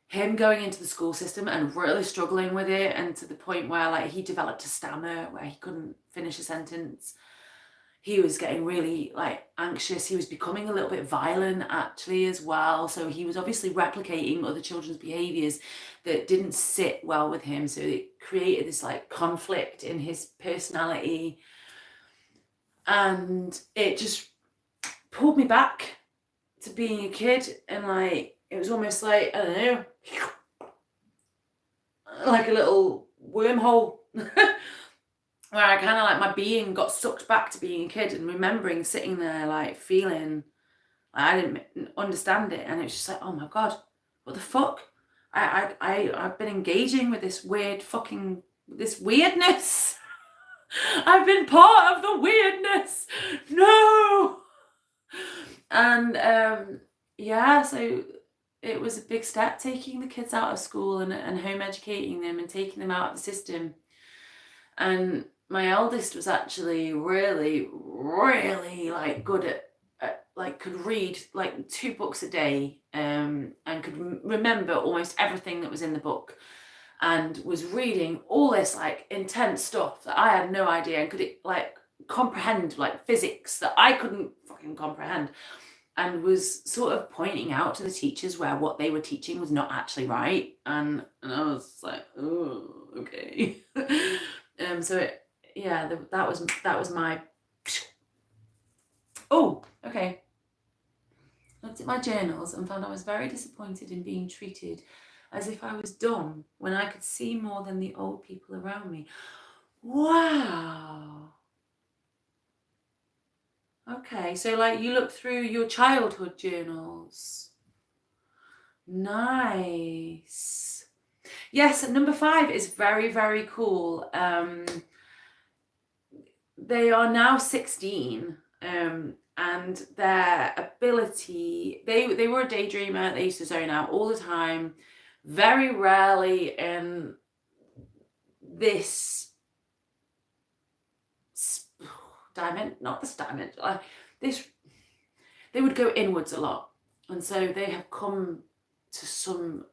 him going into the school system and really struggling with it, and to the point where like he developed a stammer where he couldn't finish a sentence. He was getting really like anxious. He was becoming a little bit violent actually as well. So he was obviously replicating other children's behaviors that didn't sit well with him. So it created this like conflict in his personality. And it just pulled me back to being a kid. And like, it was almost like, I don't know, like a little wormhole. Where I kind of like my being got sucked back to being a kid, and remembering sitting there like feeling like I didn't understand it, and it's just like, oh my god, what the fuck? I've been engaging with this weirdness. I've been part of the weirdness. No. And yeah, so it was a big step taking the kids out of school and home educating them and taking them out of the system. And my eldest was actually really, really like good at like could read like 2 books a day, and could remember almost everything that was in the book, and was reading all this like intense stuff that I had no idea, and could like comprehend like physics that I couldn't fucking comprehend, and was sort of pointing out to the teachers where what they were teaching was not actually right, and I was like, oh, okay. So that was my. Oh, okay. Looked at my journals and found I was very disappointed in being treated as if I was dumb when I could see more than the old people around me. Wow. Okay, so like you looked through your childhood journals. Nice. Yes, number 5 is very, very cool. They are now 16, and their ability, they were a daydreamer. They used to zone out all the time, very rarely in this they would go inwards a lot, and so they have come to some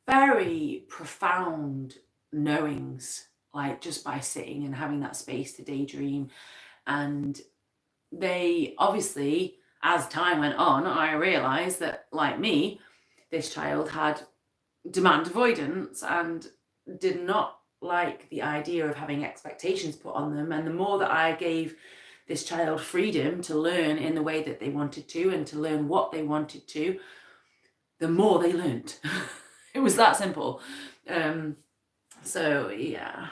very profound knowings, like just by sitting and having that space to daydream. And they obviously, as time went on, I realized that like me, this child had demand avoidance and did not like the idea of having expectations put on them. And the more that I gave this child freedom to learn in the way that they wanted to, and to learn what they wanted to, the more they learned. It was that simple. So yeah.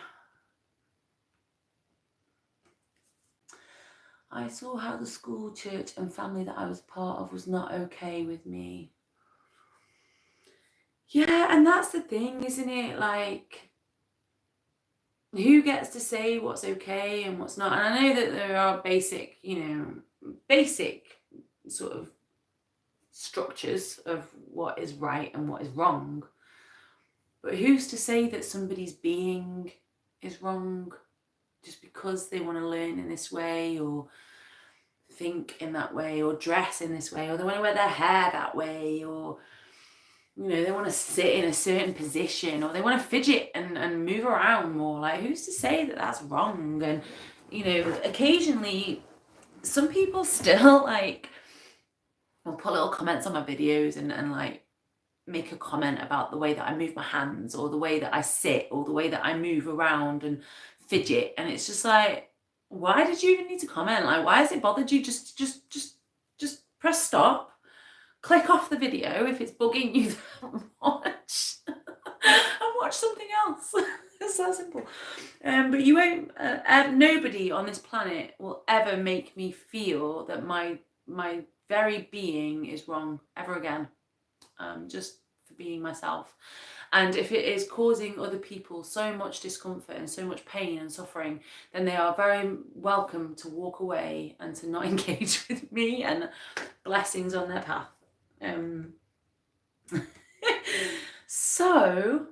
I saw how the school, church and family that I was part of was not okay with me. Yeah, and that's the thing, isn't it? Like, who gets to say what's okay and what's not? And I know that there are basic sort of structures of what is right and what is wrong. But who's to say that somebody's being is wrong just because they want to learn in this way, or think in that way, or dress in this way, or they want to wear their hair that way, or they want to sit in a certain position, or they want to fidget and move around more. Like, who's to say that that's wrong? And occasionally some people still like will put little comments on my videos and like make a comment about the way that I move my hands, or the way that I sit, or the way that I move around and fidget. And it's just like, why did you even need to comment? Like, why has it bothered you? Just press stop, click off the video if it's bugging you that much, and watch something else. It's so simple. But you won't. Nobody on this planet will ever make me feel that my very being is wrong ever again. Just for being myself. And if it is causing other people so much discomfort and so much pain and suffering, then they are very welcome to walk away and to not engage with me, and blessings on their path. So,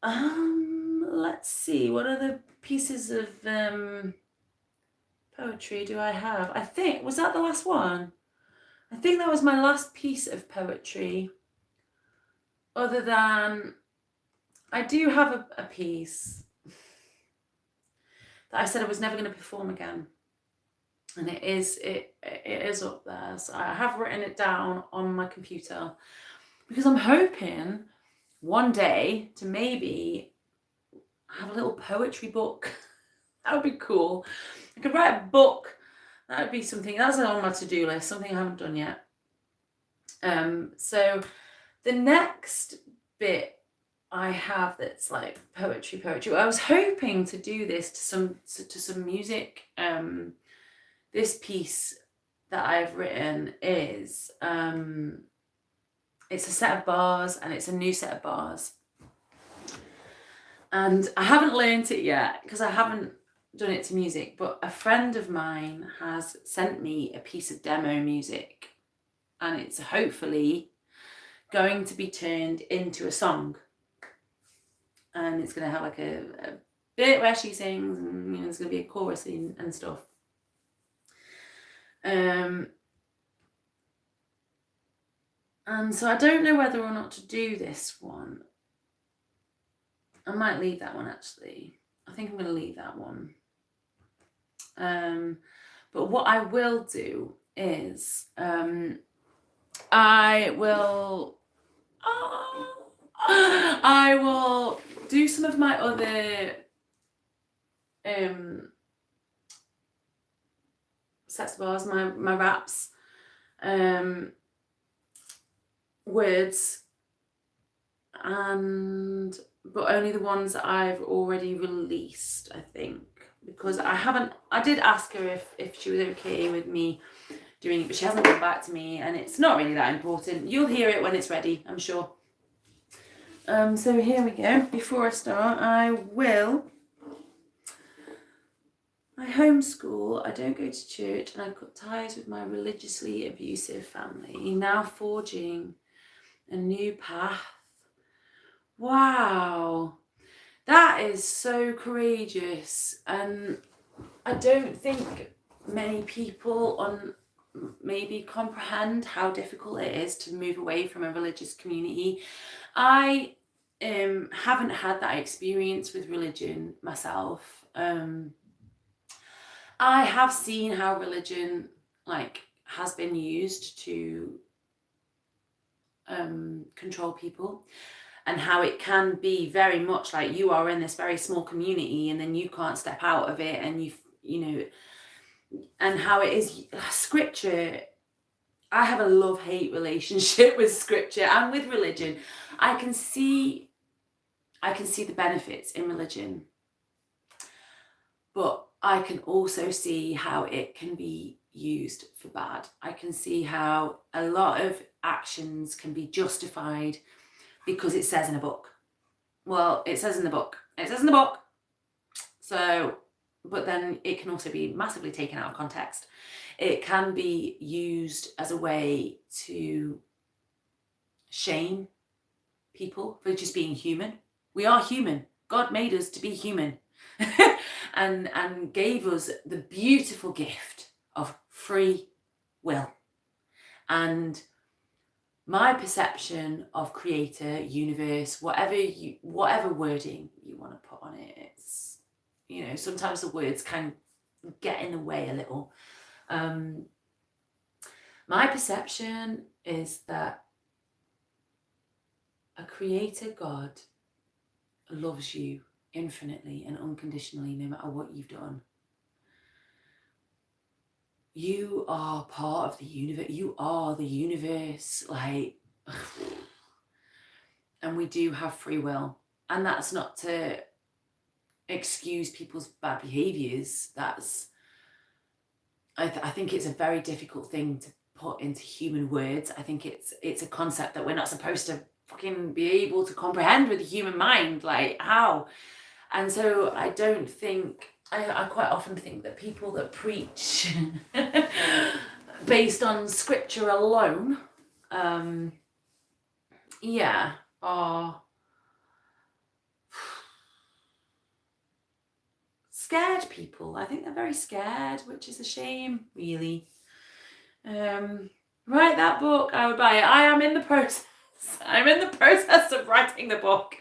let's see, what other pieces of poetry do I have? I think, was that the last one? I think that was my last piece of poetry, other than I do have a piece that I said I was never going to perform again. And it is up there. So I have written it down on my computer, because I'm hoping one day to maybe have a little poetry book. That would be cool. I could write a book. That would be something. That's on my to-do list, something I haven't done yet. So the next bit I have that's like poetry. I was hoping to do this to some music. This piece that I've written is it's a set of bars, and it's a new set of bars. And I haven't learnt it yet because I haven't done it to music, but a friend of mine has sent me a piece of demo music, and it's hopefully going to be turned into a song. And it's going to have like a bit where she sings, and there's going to be a chorus and stuff. And so I don't know whether or not to do this one. I might leave that one, actually. I think I'm going to leave that one. But what I will do is I will do some of my other sets of bars, my raps, words, but only the ones that I've already released, I think, because I did ask her if she was okay with me doing it, but she hasn't come back to me, and it's not really that important. You'll hear it when it's ready, I'm sure. So here we go. Before I start, I homeschool, I don't go to church, and I cut ties with my religiously abusive family, now forging a new path. Wow, that is so courageous. And I don't think many people maybe comprehend how difficult it is to move away from a religious community. I haven't had that experience with religion myself. I have seen how religion has been used to control people, and how it can be very much like you are in this very small community, and then you can't step out of it, and and how it is scripture. I have a love-hate relationship with scripture and with religion. I can see the benefits in religion, but I can also see how it can be used for bad. I can see how a lot of actions can be justified because it says in a book. Well, it says in the book. So, but then it can also be massively taken out of context. It can be used as a way to shame people for just being human. We are human. God made us to be human and gave us the beautiful gift of free will. And my perception of creator, universe, whatever wording you want to put on it, it's, you know, sometimes the words can get in the way a little. My perception is that a creator God loves you infinitely and unconditionally, no matter what you've done. You are part of the universe. You are the universe, like, and we do have free will. And that's not to excuse people's bad behaviors. That's, I think it's a very difficult thing to put into human words. I think it's a concept that we're not supposed to fucking be able to comprehend with the human mind, like how. And so I don't think, I quite often think that people that preach based on scripture alone, are scared people. I think they're very scared, which is a shame, really. Write that book, I would buy it. I am in the process. I'm in the process of writing the book.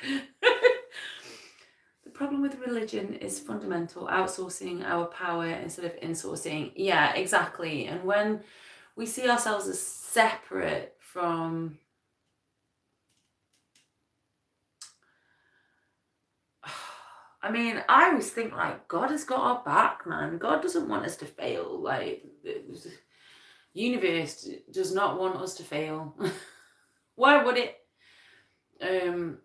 The problem with religion is fundamental, outsourcing our power instead of insourcing. Yeah, exactly. And when we see ourselves as separate from I always think, like, God has got our back, man. God doesn't want us to fail. Like, the universe does not want us to fail. Why would it? And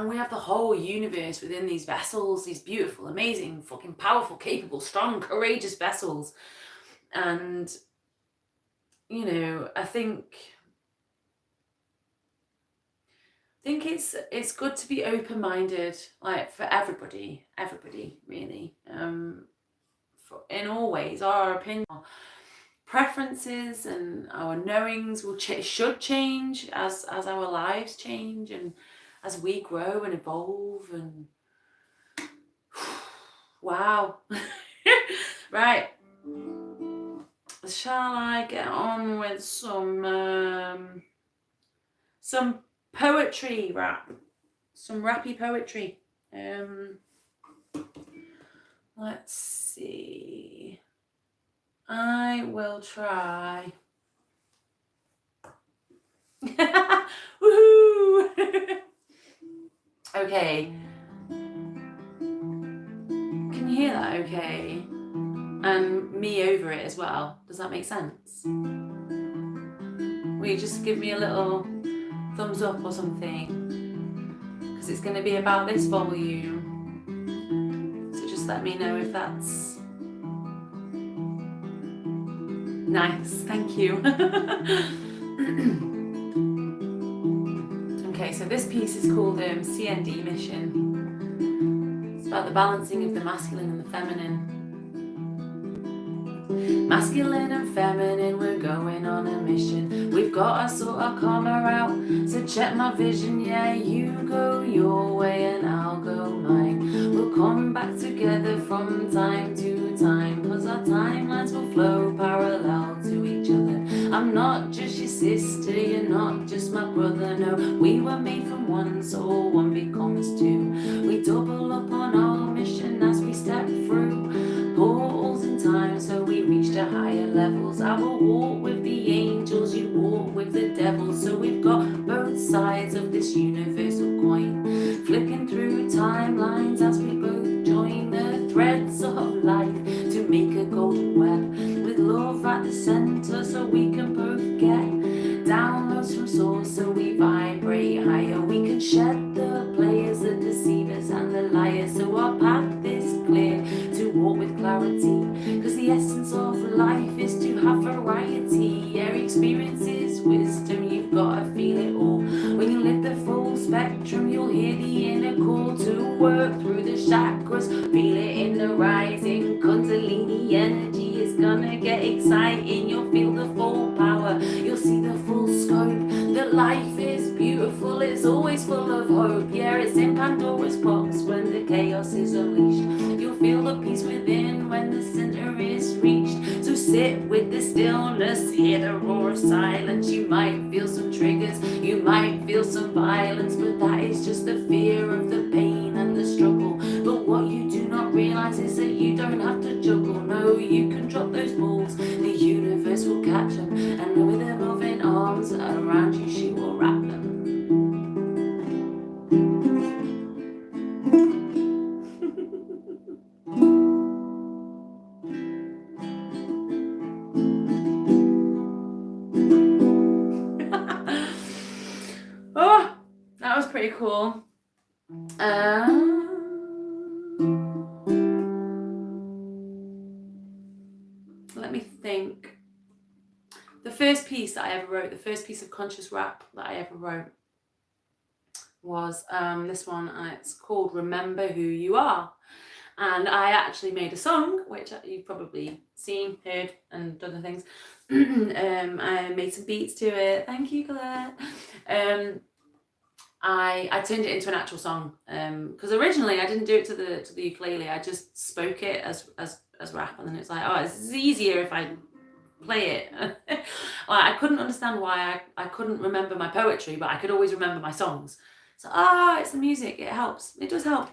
we have the whole universe within these vessels, these beautiful, amazing, fucking powerful, capable, strong, courageous vessels. And, you know, I think it's good to be open-minded, like, for everybody really. In all ways, our opinion, our preferences and our knowings should change as our lives change and as we grow and evolve. And wow. Right, shall I get on with some poetry rap, some rappy poetry? Let's see. I will try. Woohoo! Okay. Can you hear that okay? And me over it as well. Does that make sense? Will you just give me a little thumbs up or something? Because it's going to be about this volume. So just let me know if that's nice. Thank you. Okay, so this piece is called CND Mission. It's about the balancing of the masculine and the feminine. Masculine and feminine, we're going on a mission. We've got to sort our karma out, so check my vision. Yeah, you go your way and I'll go mine. We'll come back together from time to time, cause our timelines will flow parallel to each other. I'm not just your sister, you're not just my brother, no. We were made from one, so one becomes two. We double up on our mission as we step through portals in time, so we reach to higher levels. I will walk with the angels, you walk with the devil. So we've got both sides of this universal coin, flicking through timelines as we both join the threads of life to make a golden web with love at the center, so we can both get downloads from source, so we vibrate higher. We can shed the players, the deceivers and the liars, so our path is clear to walk with clarity, cause the essence of life is to have variety. Yeah, experience is wisdom, you've gotta feel it all. When you live the full spectrum, you'll hear the inner call to work through the chakras. Feel it in the rising Kundalini energy is gonna get exciting. You'll feel the full power, you'll see the full scope that life is always full of hope. Yeah, it's in Pandora's box when the chaos is unleashed. You'll feel the peace within when the center is reached. So sit with the stillness, hear the roar of silence. You might feel some triggers, you might feel some violence, but that is just the fear of the pain and the struggle. But what you do not realize is that you don't have to juggle. No, you can drop those balls, the universe will catch them, and with her loving arms around you she will wrap them. Oh, that was pretty cool. Let me think. The first piece that I ever wrote, the first piece of conscious rap that I ever wrote was this one, and it's called Remember Who You Are. And I actually made a song, which you've probably seen, heard, and done the things. I made some beats to it. Thank you, Colette. I turned it into an actual song because originally I didn't do it to the ukulele. I just spoke it as rap, and then it's like, oh, it's easier if I play it. I couldn't understand why I couldn't remember my poetry, but I could always remember my songs. So it's the music. It helps. It does help.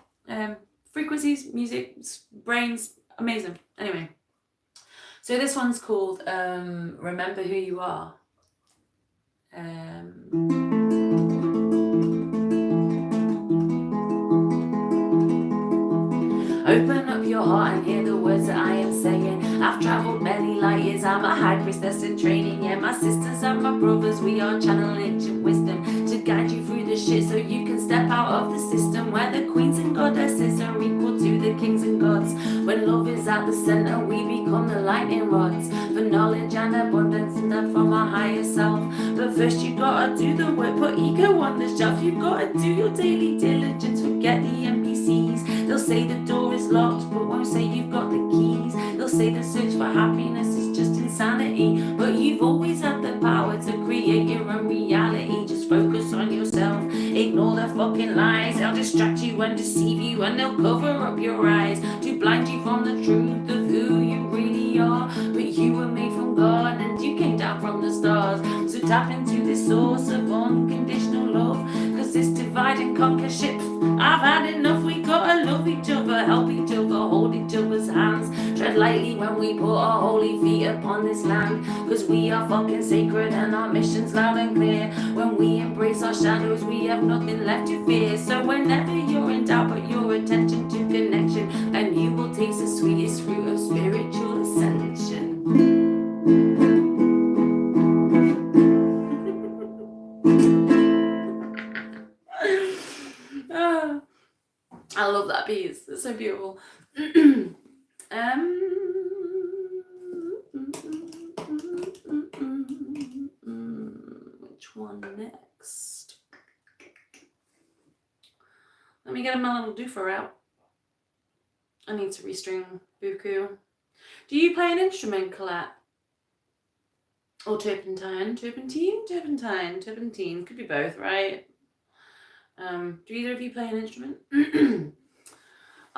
Frequencies, music, brains, amazing. Anyway, so this one's called Remember Who You Are. Open up your heart and hear the words that I am saying. I've travelled many light years, I'm a high priestess in training. Yeah, my sisters and my brothers, we are channeling ancient wisdom to guide you through the shit so you can step out of the system where the queens and goddesses are equal to the kings and gods. When love is at the centre, we become the lightning rods for knowledge and abundance and then from our higher self. But first you gotta do the work, put ego on the shelf. You gotta do your daily diligence, forget the NPCs. They'll say the door is locked, but won't say you've got the keys. They'll say the search for happiness is just insanity, but you've always had the power to create your own reality. Just focus on yourself, ignore the fucking lies. They'll distract you and deceive you, and they'll cover up your eyes to blind you from the truth of who you really are. But you were made from God and you came down from the stars. So tap into this source of unconditional love, cause this divide and conquer shit, I've had enough. We gotta love each other, help each other, hold each other's hands, tread lightly when we put our holy feet upon this land, cause we are fucking sacred and our mission's loud and clear. When we embrace our shadows, we have nothing left to fear. So whenever you're in doubt, put your attention to connection, and you will taste the sweetest fruit of spiritual ascension. I love that piece. It's so beautiful. Which one next? Let me get my little doofer out. I need to restring Buku. Do you play an instrument, Colette? Or turpentine? Turpentine. Could be both, right? Do either of you play an instrument?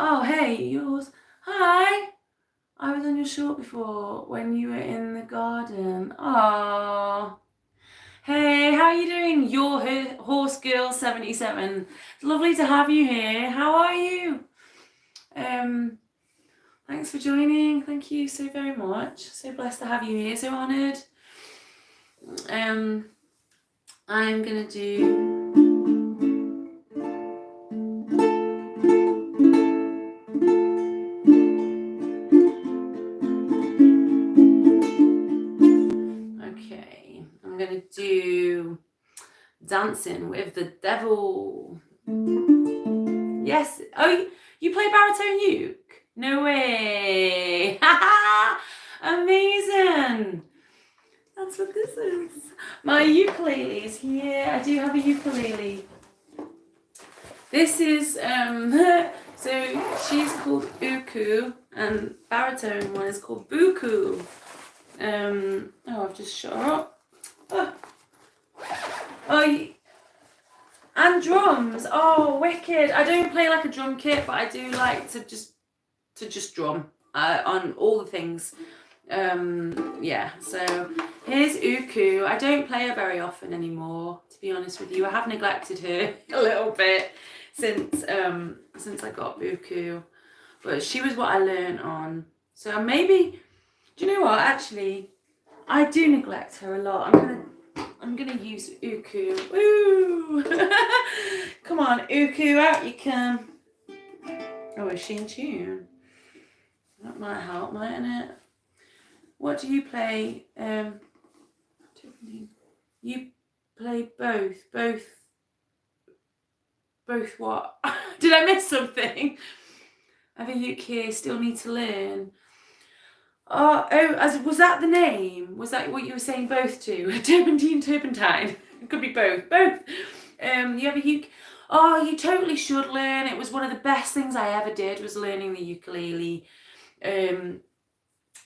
Oh, hey, yours. Hi. I was on your short before when you were in the garden. Oh. Hey, how are you doing? Your Horse Girl 77. It's lovely to have you here. How are you? Thanks for joining. Thank you so very much. So blessed to have you here. So honoured. I'm gonna do. I'm gonna do Dancing with the Devil. Yes. Oh, you play baritone uke? No way. Amazing. That's what this is. My ukulele is here. I do have a ukulele. This is so she's called Uku and baritone one is called Buku. I've just shut her up. And drums. Oh, wicked. I don't play like a drum kit, but I do like to just drum on all the things. Yeah, so here's Uku. I don't play her very often anymore, to be honest with you. I have neglected her a little bit since I got Uku, but she was what I learned on. So maybe, do you know what, actually I do neglect her a lot. I'm gonna use Uku. Woo! Come on, Uku, out you come. Oh, is she in tune? That might help, mightn't it? What do you play? You play both what? Did I miss something? I have a uke here, still need to learn. Was that the name? Was that what you were saying both to? Turpentine. It could be both. You have a uke. Oh, you totally should learn. It was one of the best things I ever did, was learning the ukulele.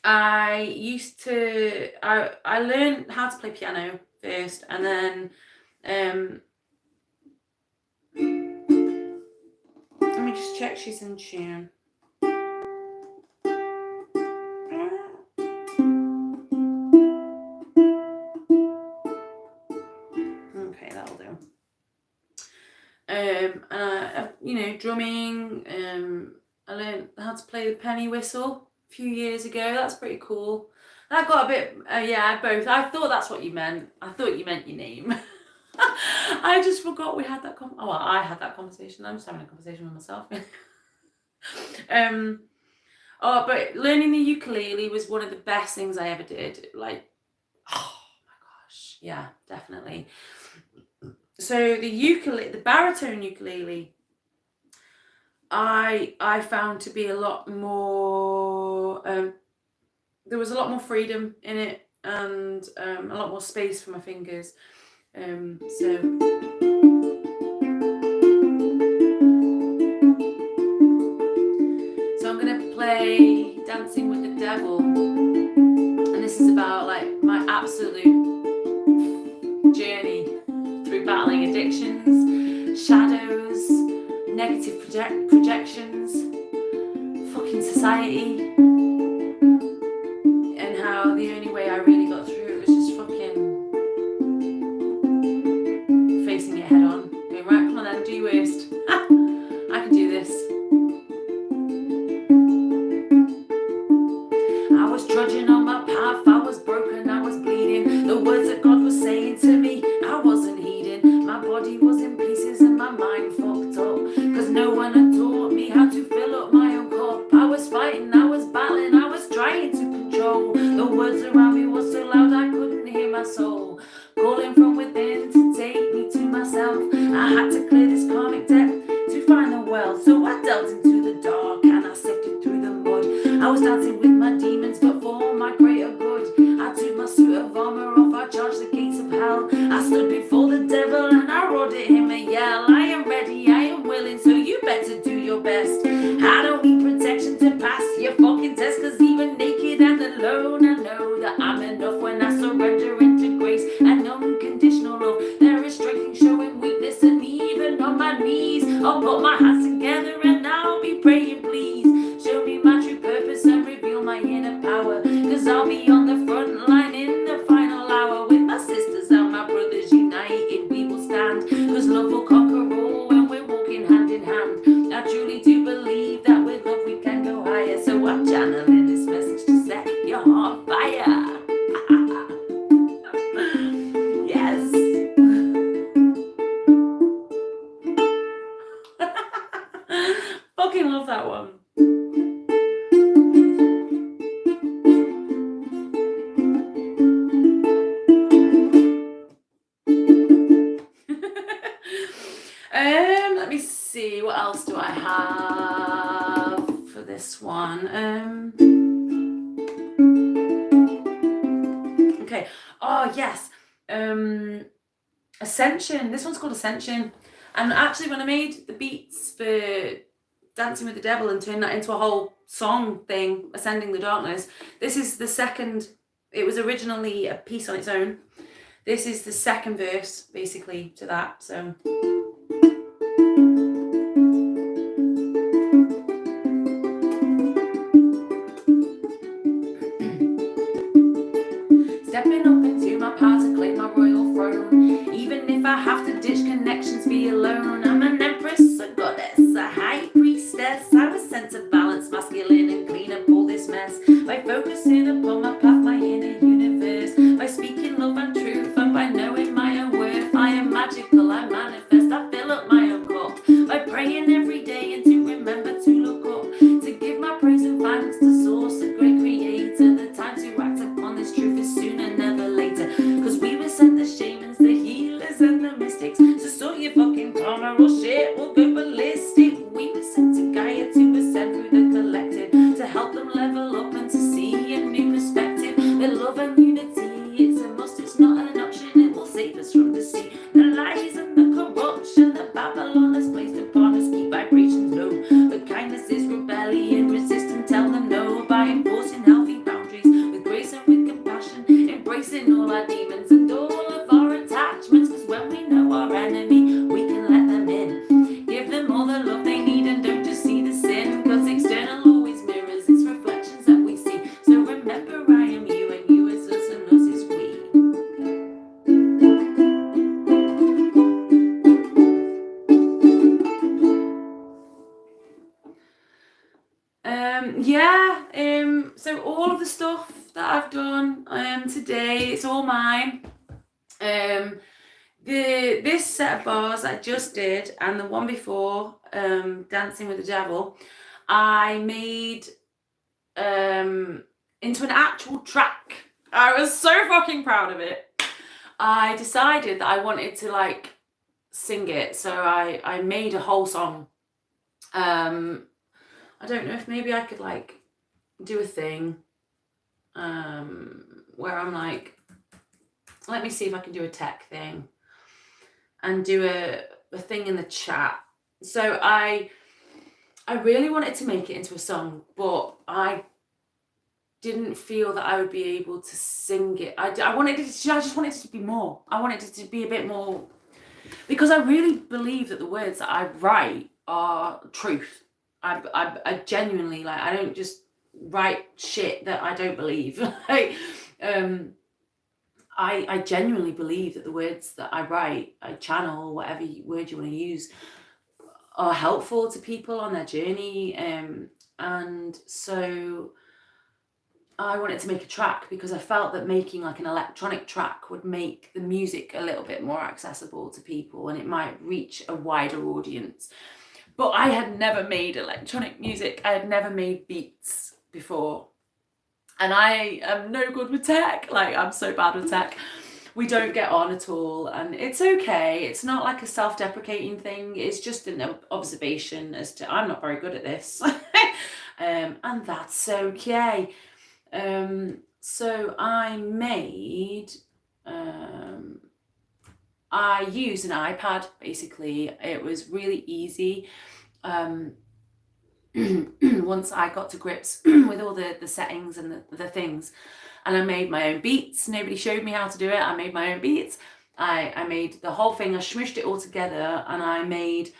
I learned how to play piano first, and then let me just check she's in tune. Okay, that'll do. Drumming. I learned how to play the penny whistle a few years ago. That's pretty cool. That got a bit, both. I thought that's what you meant. I thought you meant your name. I just forgot we had that I had that conversation. I'm just having a conversation with myself. But learning the ukulele was one of the best things I ever did. Like, oh my gosh. Yeah, definitely. So the baritone ukulele, I found to be a lot more, there was a lot more freedom in it, and a lot more space for my fingers. So I'm gonna play Dancing with the Devil, and this is about like my absolute journey through battling addictions, shadows, negative projections, fucking society, and how the only way I really got through it was just fucking facing it head on, going, right, come on then, do your worst. I can do this. I was trudging on my path, I was broken, I was bleeding. The words that God was saying to me, I wasn't heeding. My body was in pieces and my mind fucked up, cause no one had taught me how to fill up my own cup. I was fighting, I was battling, I was trying to control. The words around me were so loud I couldn't hear my soul calling from within to take me to myself. I had to clear this karmic debt to find the well. So I delved into the dark and I sifted through the mud. I was dancing with my demons, but for my greater good. I took my suit of armor off, I charged the gates of hell. I stood before the devil and I roared at him a yell. I am ready, I am willing, so you better do your best. I don't need protection to pass your fucking test, cause even naked and alone I know that I'm enough when I surrender into grace and unconditional love. There is strength in showing weakness, and even on my knees I'll put my hands together and I'll be praying, please show me my true purpose and reveal my inner power, cause I'll be on the front line in the final hour. With my sisters and my brothers united we will stand, cause love will conquer all when we're walking hand in hand. I truly do believe that with love we can go higher, so I'm channeling this message to set your heart on fire. Yes. Fucking love that one. Let me see, what else do I have for this one? Okay. Oh yes. Ascension. This one's called Ascension. And actually, when I made the beats for Dancing with the Devil and turned that into a whole song thing, Ascending the Darkness, this is the second. It was originally a piece on its own. This is the second verse, basically, to that. So stepping up into my power to claim my royal throne. Even if I have to ditch connections, be alone. I'm an empress, a goddess, a high priestess. I was sent to balance masculine and clean up all this mess by focusing upon my path, my inner universe, by speaking love and truth, and by knowing my own worth. I am magical, I manifest, I fill up my own cup by praying every day and to remember to look up, to give my praise and thanks to Source, the great creator. The time to act upon this truth is sooner, never later, because we were sent the shamans, the healers and the mystics. So sort your fucking karma or shit will go ballistic. We were sent to Gaia to ascend through the collective, to help them level up and to see a new perspective. The love and unity, it's a must, it's not an option. It will save us from deceit, the lies and the corruption that Babylon has placed upon us. Keep vibrations low, but kindness is rebellion. Resist and tell them no by enforcing healthy boundaries with grace and with compassion, embracing all our demons and all of our attachments. Because when we know our enemy, we can let them in, give them all the love they need, and don't just see the sin, because external always mirrors its reflections that we see. So remember, I am you and you is us and us is we. So all of the stuff that I've done today, it's all mine. This set of bars I just did, and the one before, Dancing with the Devil, I made into an actual track. I was so fucking proud of it. I decided that I wanted to like sing it, so I made a whole song. I don't know if maybe I could like do a thing where I'm like, let me see if I can do a tech thing and do a thing in the chat. So I really wanted to make it into a song, but I didn't feel that I would be able to sing it. I just wanted it to be more. I wanted it to be a bit more, because I really believe that the words that I write are truth. I genuinely, like, I don't just write shit that I don't believe. Like, I genuinely believe that the words that I write, I channel, whatever word you want to use, are helpful to people on their journey. And so I wanted to make a track because I felt that making like an electronic track would make the music a little bit more accessible to people, and it might reach a wider audience. But I had never made electronic music. I had never made beats before. And I am no good with tech. Like, I'm so bad with tech. We don't get on at all. And it's okay. It's not like a self-deprecating thing. It's just an observation as to I'm not very good at this. And that's okay. So I made... I used an iPad, basically. It was really easy. Once I got to grips with all the settings and the things, and I made my own beats. Nobody showed me how to do it. I made my own beats. I made the whole thing. I smushed it all together, and I made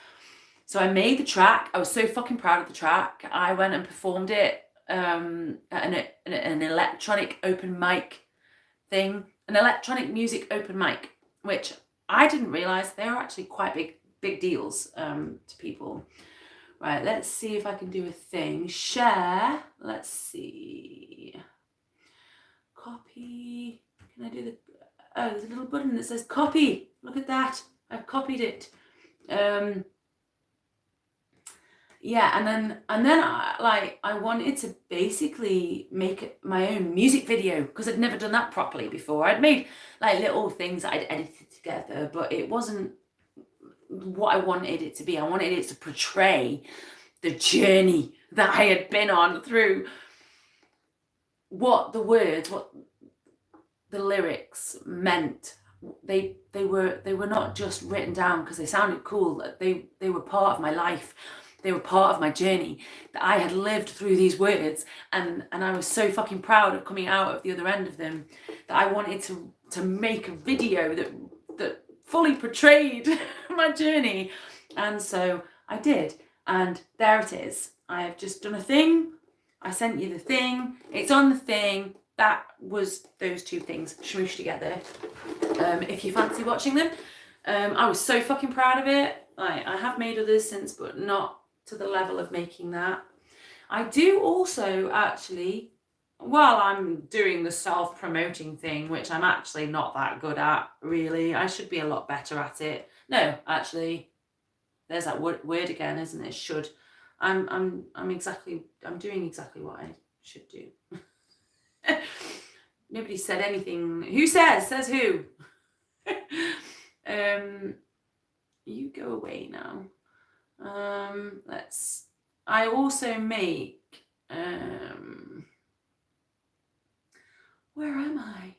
the track. I was so fucking proud of the track. I went and performed it at an electronic open mic thing, an electronic music open mic, which I didn't realize they were actually quite big deals to people. Right, let's see if I can do a thing. Share. Let's see. Copy. Can I do the... Oh, there's a little button that says copy. Look at that. I've copied it. Yeah, and then I wanted to basically make my own music video, because I'd never done that properly before. I'd made like little things that I'd edited together, but it wasn't what I wanted it to be. I wanted it to portray the journey that I had been on through what the words, what the lyrics meant. They were not just written down because they sounded cool. They were part of my life. They were part of my journey, that I had lived through these words, and I was so fucking proud of coming out of the other end of them, that I wanted to make a video that fully portrayed my journey. And so I did, and there it is. I have just done a thing. I sent you the thing. It's on the thing. that was those two things smooshed together. If you fancy watching them, I was so fucking proud of it. I have made others since, but not to the level of making that. I do also actually, while I'm doing the self-promoting thing, which I'm actually not that good at, really. I should be a lot better at it. No, actually, there's that word again, isn't it? Should. I'm doing exactly what I should do. Nobody said anything. Who says? Says who? You go away now. I also make where am I?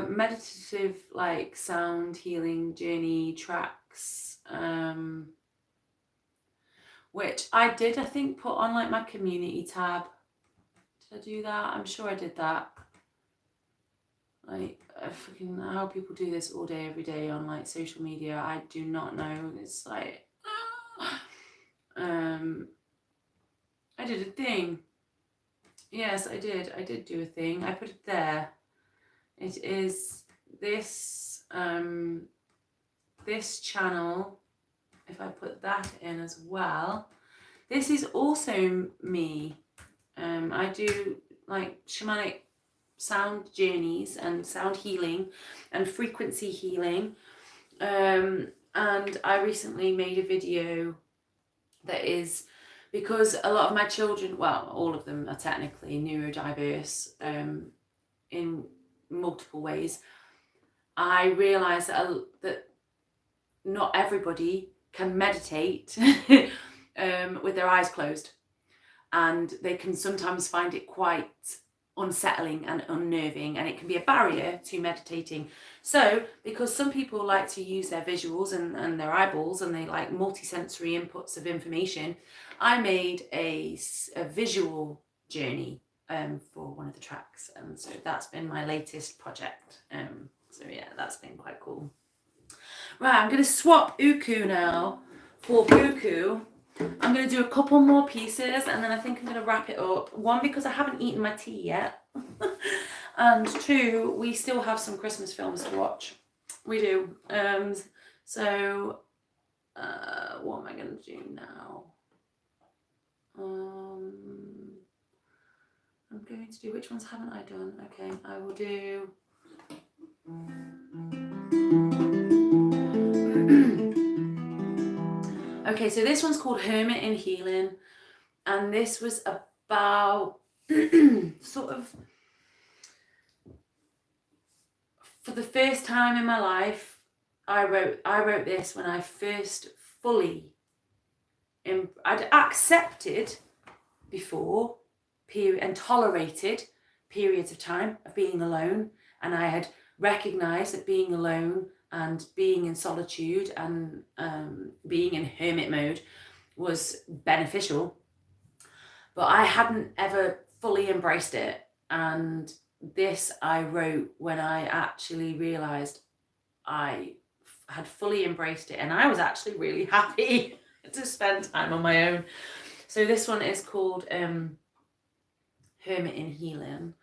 Meditative, like, sound healing journey tracks, which I think put on like my community tab. Did I do that? I'm sure I did that. Like, fucking how people do this all day, every day on like social media, I do not know. It's like, I did a thing. Yes, I did do a thing. I put it there. It is this this channel. If I put that in as well, this is also me. I do like shamanic sound journeys and sound healing and frequency healing. And I recently made a video that is, because a lot of my children, well, all of them are technically neurodiverse in multiple ways. I realised that not everybody can meditate with their eyes closed, and they can sometimes find it quite unsettling and unnerving, and it can be a barrier to meditating. So because some people like to use their visuals and their eyeballs, and they like multi-sensory inputs of information, I made a visual journey for one of the tracks, and so that's been my latest project. So yeah, that's been quite cool. Right, I'm going to swap Uku now for Buku. I'm going to do a couple more pieces, and then I think I'm going to wrap it up. One, because I haven't eaten my tea yet. And two, we still have some Christmas films to watch. We do. So what am I going to do now? I'm going to do, which ones haven't I done? Okay, I will do... Okay, so this one's called Hermit in Healing, and this was about sort of, for the first time in my life, I wrote this when I first fully, I'd accepted before and tolerated periods of time of being alone, and I had recognized that being alone and being in solitude and being in hermit mode was beneficial, but I hadn't ever fully embraced it. And this I wrote when I actually realized I had fully embraced it, and I was actually really happy to spend time on my own. So this one is called Hermit in Healing.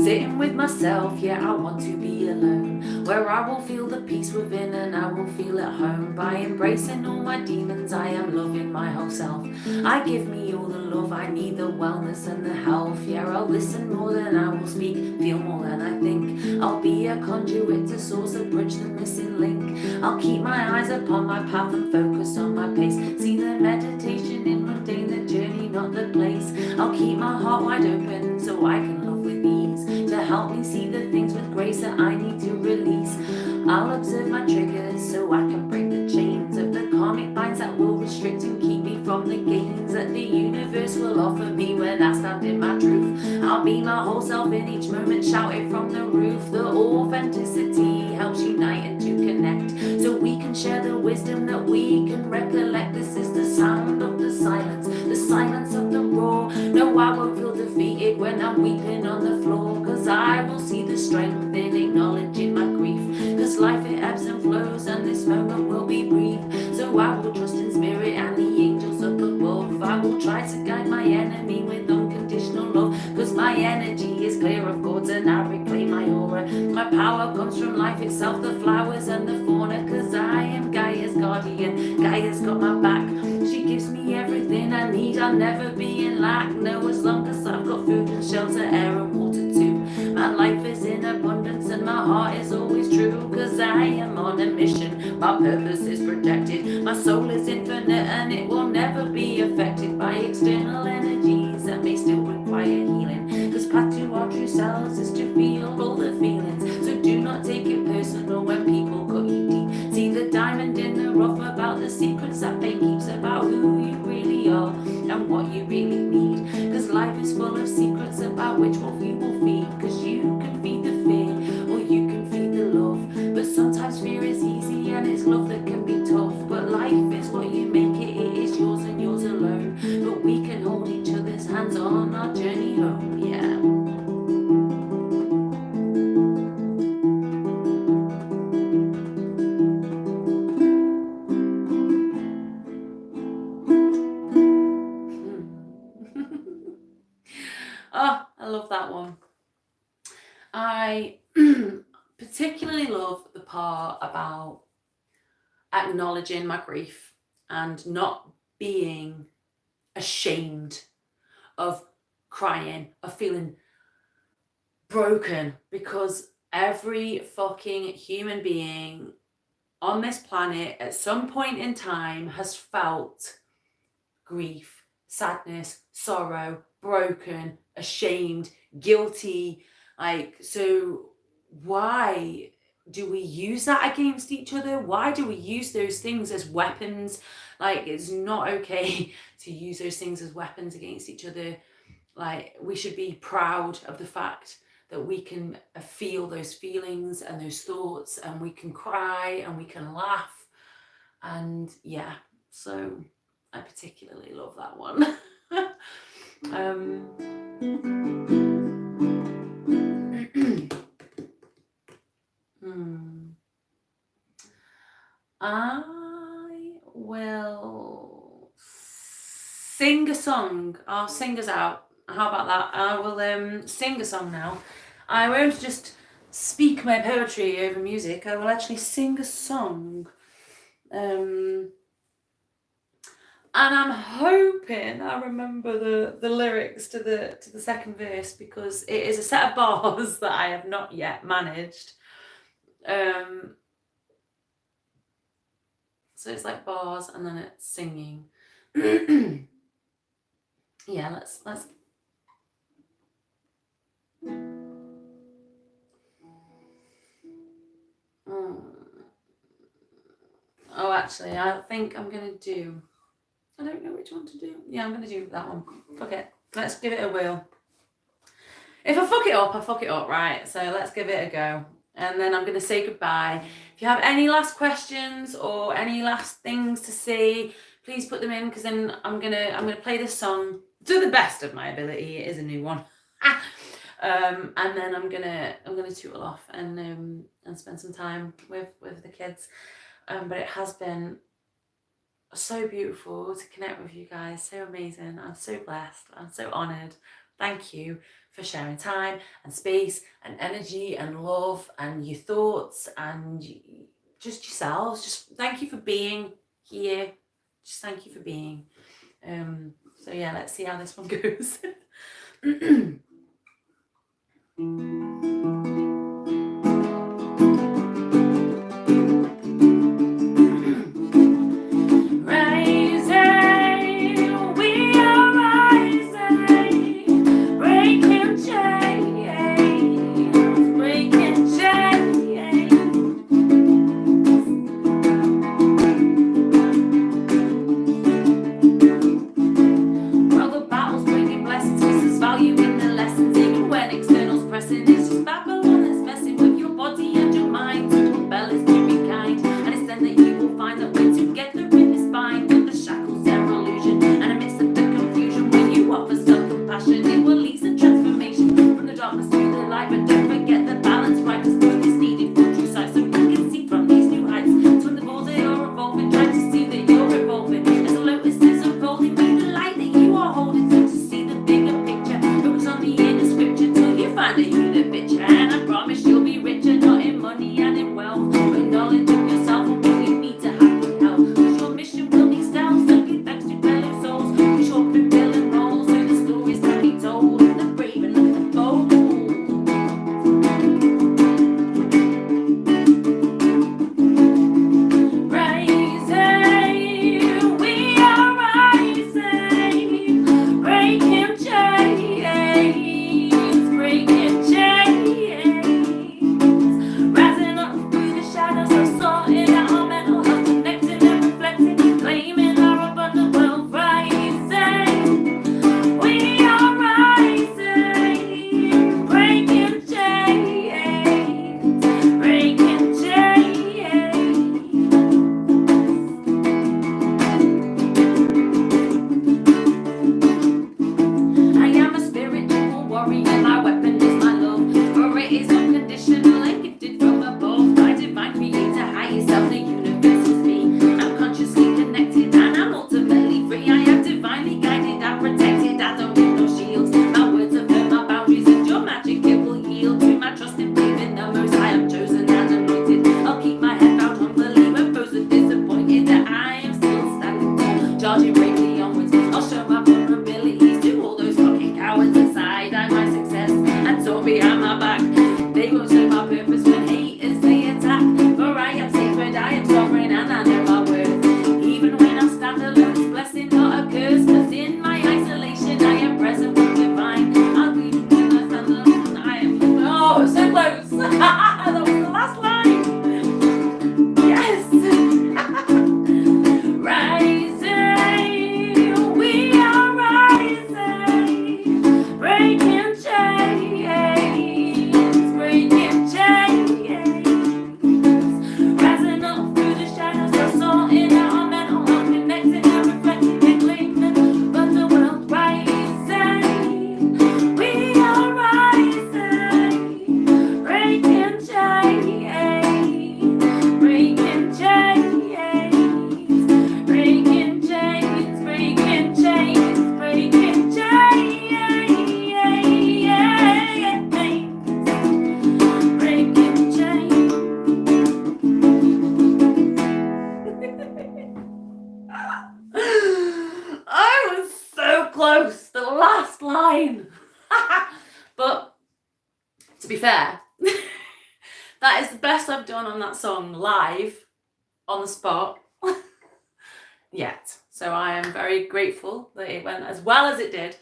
Sitting with myself, yeah, I want to be alone, where I will feel the peace within and I will feel at home. By embracing all my demons, I am loving my whole self. I give me all the love, I need the wellness and the health. Yeah, I'll listen more than I will speak, feel more than I think. I'll be a conduit to source, a bridge, the missing link. I'll keep my eyes upon my path and focus on my pace. See the meditation in mundane, the journey, not the place. I'll keep my heart wide open so I can love with ease, to help me see the things with grace that I need to release. I'll observe my triggers so I can break the chains of the karmic binds that will restrict and keep me from the gains that the universe will offer me when I stand in my truth. I'll be my whole self in each moment, shout it from the roof. The authenticity helps unite and to connect, so we can share the wisdom that we can recollect. This is the sound of the silence of the roar. No, I won't feel defeated when I'm weeping on the floor, cause I will see the strength in acknowledging my grief. Cause life, it ebbs and flows, and this moment will be brief, so I will trust in spirit and the angels up above. I will try to guide my enemy with unconditional love, cause my energy is clear of gods and I reclaim my aura. My power comes from life itself, the flowers and the fauna, cause I am Gaia's guardian. Gaia's got my back, she gives me everything I need. I'll never be in lack, no, as long as I've got food and shelter, air and water too. My life is in abundance and my heart is always true, cause I am on a mission, my purpose is protected. My soul is infinite and it will never be affected by external energies that may still require healing, cause path to our true selves is to feel all the feelings. So do not take it personal when people cut you deep. See the diamond in the rough about the secrets that fate keeps, about who you really are and what you really need, cause life is full of secrets about which wolf you will feed. Cause you can feed the fear or you can feed the love, but sometimes fear is easy and it's love that can be tough. But life is what you make it, it is yours and yours alone. But we can hold each other's hands on our journey home, yeah. Oh, I love that one. I particularly love the part about acknowledging my grief and not being ashamed of crying, of feeling broken, because every fucking human being on this planet at some point in time has felt grief, sadness, sorrow, broken, ashamed, guilty. Like, so why do we use that against each other? Why do we use those things as weapons? Like, it's not okay to use those things as weapons against each other. Like, we should be proud of the fact that we can feel those feelings and those thoughts, and we can cry and we can laugh. And yeah, so I particularly love that one. I will sing a song. I'll sing us out. How about that? I will sing a song now. I won't just speak my poetry over music. I will actually sing a song. And I'm hoping I remember the lyrics to the second verse, because it is a set of bars that I have not yet managed. So it's like bars and then it's singing. Yeah, let's Oh, actually, I think I'm gonna do, I don't know which one to do. Yeah, I'm gonna do that one. Fuck it. Let's give it a whirl. If I fuck it up, I fuck it up, right? So let's give it a go. And then I'm gonna say goodbye. If you have any last questions or any last things to say, please put them in, because then I'm gonna play this song to the best of my ability. It is a new one. And then I'm gonna tootle off and spend some time with the kids. But it has been so beautiful to connect with you guys. So amazing. I'm so blessed. I'm so honored. Thank you for sharing time and space and energy and love and your thoughts and just yourselves. Just thank you for being here. Just thank you for being. So yeah, let's see how this one goes. Well, the battle's bringing blessings, 'cause there's value in the lessons, even when externals pressing. It's just close. The last line. But to be fair, that is the best I've done on that song live, on the spot, yet. So I am very grateful that it went as well as it did.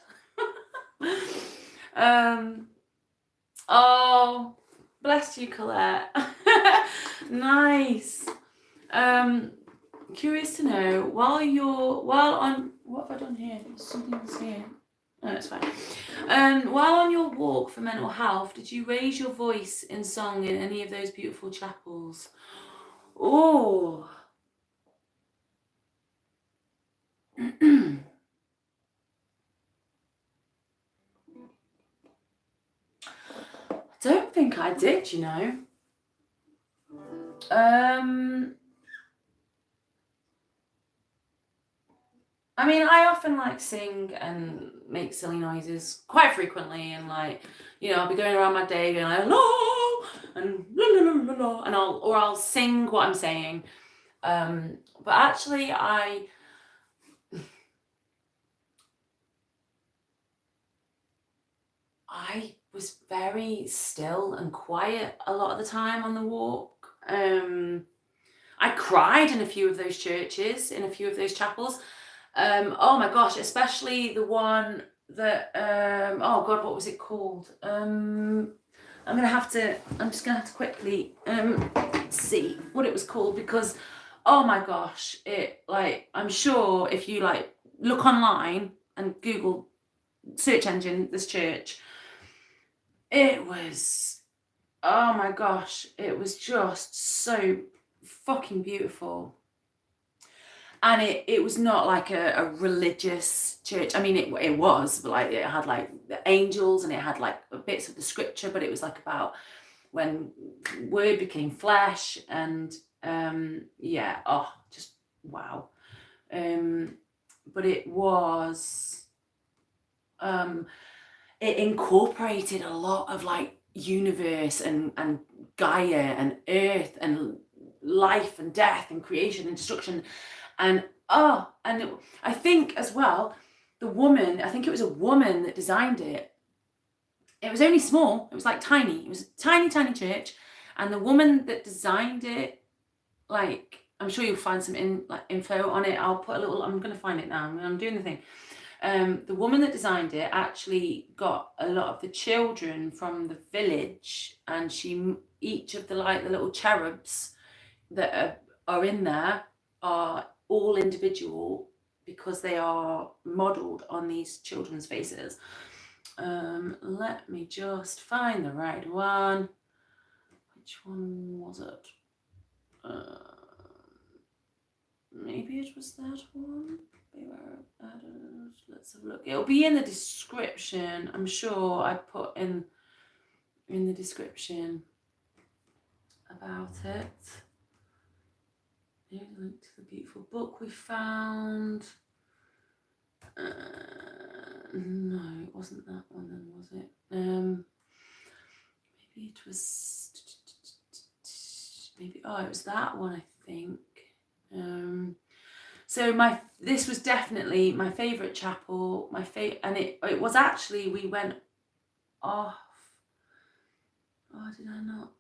Oh, bless you, Colette. Nice. Curious to know, while on, what have I done here? There's something else here. No, it's fine. While on your walk for mental health, did you raise your voice in song in any of those beautiful chapels? Oh. I don't think I did, you know. I mean, I often like sing and make silly noises quite frequently, and like, you know, I'll be going around my day going like, la, and la la la la la, and I'll sing what I'm saying. But actually, I was very still and quiet a lot of the time on the walk. I cried in a few of those churches, in a few of those chapels. Oh my gosh, especially the one that oh god, what was it called? I'm just gonna have to quickly see what it was called, because oh my gosh, it, like, I'm sure if you like look online and Google search engine this church, it was, oh my gosh, it was just so fucking beautiful. And it was not like a religious church. I mean, it was, but like it had like the angels and it had like bits of the scripture, but it was like about when word became flesh, and yeah, oh, just wow. But it was, it incorporated a lot of like universe and Gaia and earth and life and death and creation and destruction. And I think as well, I think it was a woman that designed it. It was only small, it was like tiny. It was a tiny, tiny church. And the woman that designed it, like, I'm sure you'll find some info on it. I'll put a little, I'm going to find it now. I'm doing the thing. The woman that designed it actually got a lot of the children from the village, and each of the little cherubs that are in there are all individual, because they are modeled on these children's faces. Let me just find the right one. Which one was it? Maybe it was that one. Let's have a look. It'll be in the description. I'm sure I put in the description about it. Here's a link to the beautiful book we found. No, it wasn't that one then, was it? Maybe it was, it was that one, I think. So this was definitely my favourite chapel, and it was actually, we went off. Oh, did I not?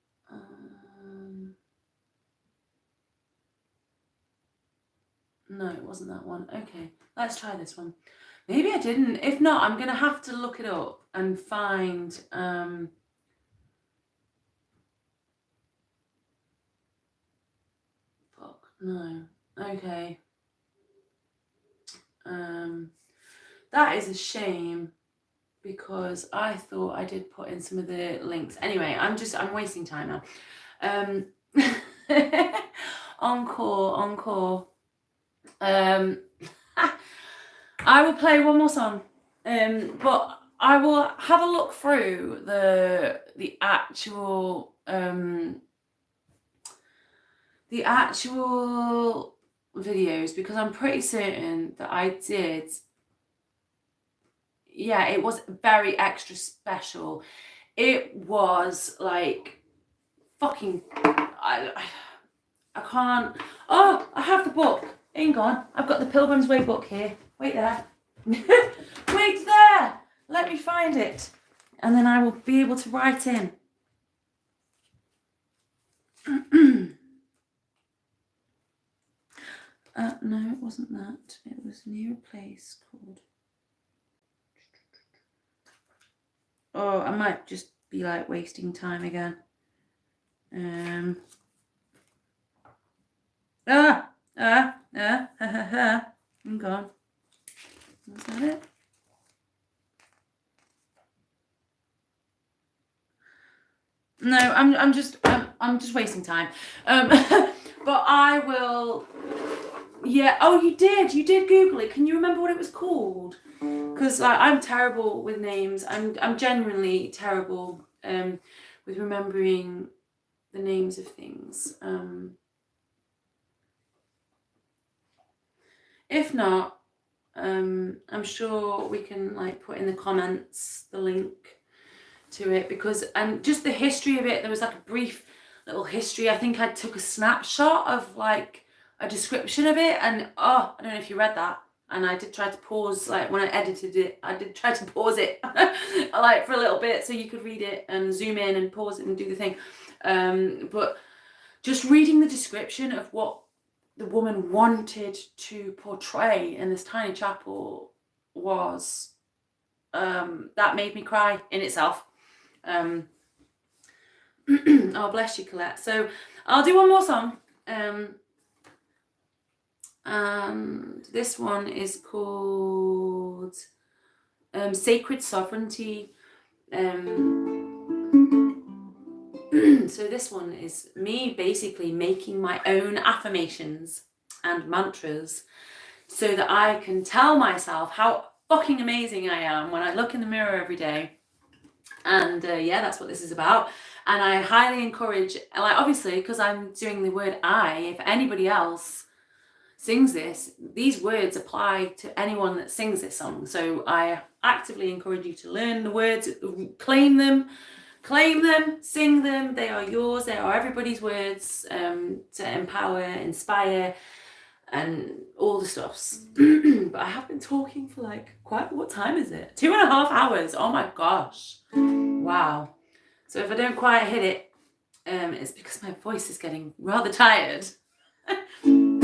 No, it wasn't that one. Okay, let's try this one. Maybe I didn't. If not, I'm gonna have to look it up and find. Fuck, no. Okay. That is a shame, because I thought I did put in some of the links. Anyway, I'm wasting time now. Encore. I will play one more song, but I will have a look through the actual videos, because I'm pretty certain that I did. Yeah, it was very extra special. It was like fucking, I can't. Oh, I have the book. Hang on, I've got the Pilgrim's Way book here. Wait there. Wait there. Let me find it. And then I will be able to write in. No, it wasn't that. It was near a place called... Oh, I might just be like wasting time again. Hang on. Was that it? No, I'm just wasting time. But I will. Yeah. Oh, you did Google it. Can you remember what it was called? Because I'm terrible with names. I'm genuinely terrible with remembering the names of things. If not, I'm sure we can like put in the comments the link to it, because and just the history of it. There was like a brief little history. I think I took a snapshot of like a description of it, and I don't know if you read that. And I did try to pause, like when I edited it, I did try to pause it like for a little bit so you could read it and zoom in and pause it and do the thing. But just reading the description of what the woman wanted to portray in this tiny chapel was, that made me cry in itself. Oh, bless you, Colette. So I'll do one more song. And this one is called Sacred Sovereignty. So this one is me basically making my own affirmations and mantras so that I can tell myself how fucking amazing I am when I look in the mirror every day. And yeah, that's what this is about. And I highly encourage, like obviously because I'm doing the word I, if anybody else sings this, these words apply to anyone that sings this song. So I actively encourage you to learn the words, claim them, sing them. They are yours. They are everybody's words, to empower, inspire, and all the stuffs. But I have been talking for like what time is it? 2.5 hours. Oh my gosh. Wow. So if I don't quite hit it, it's because my voice is getting rather tired. From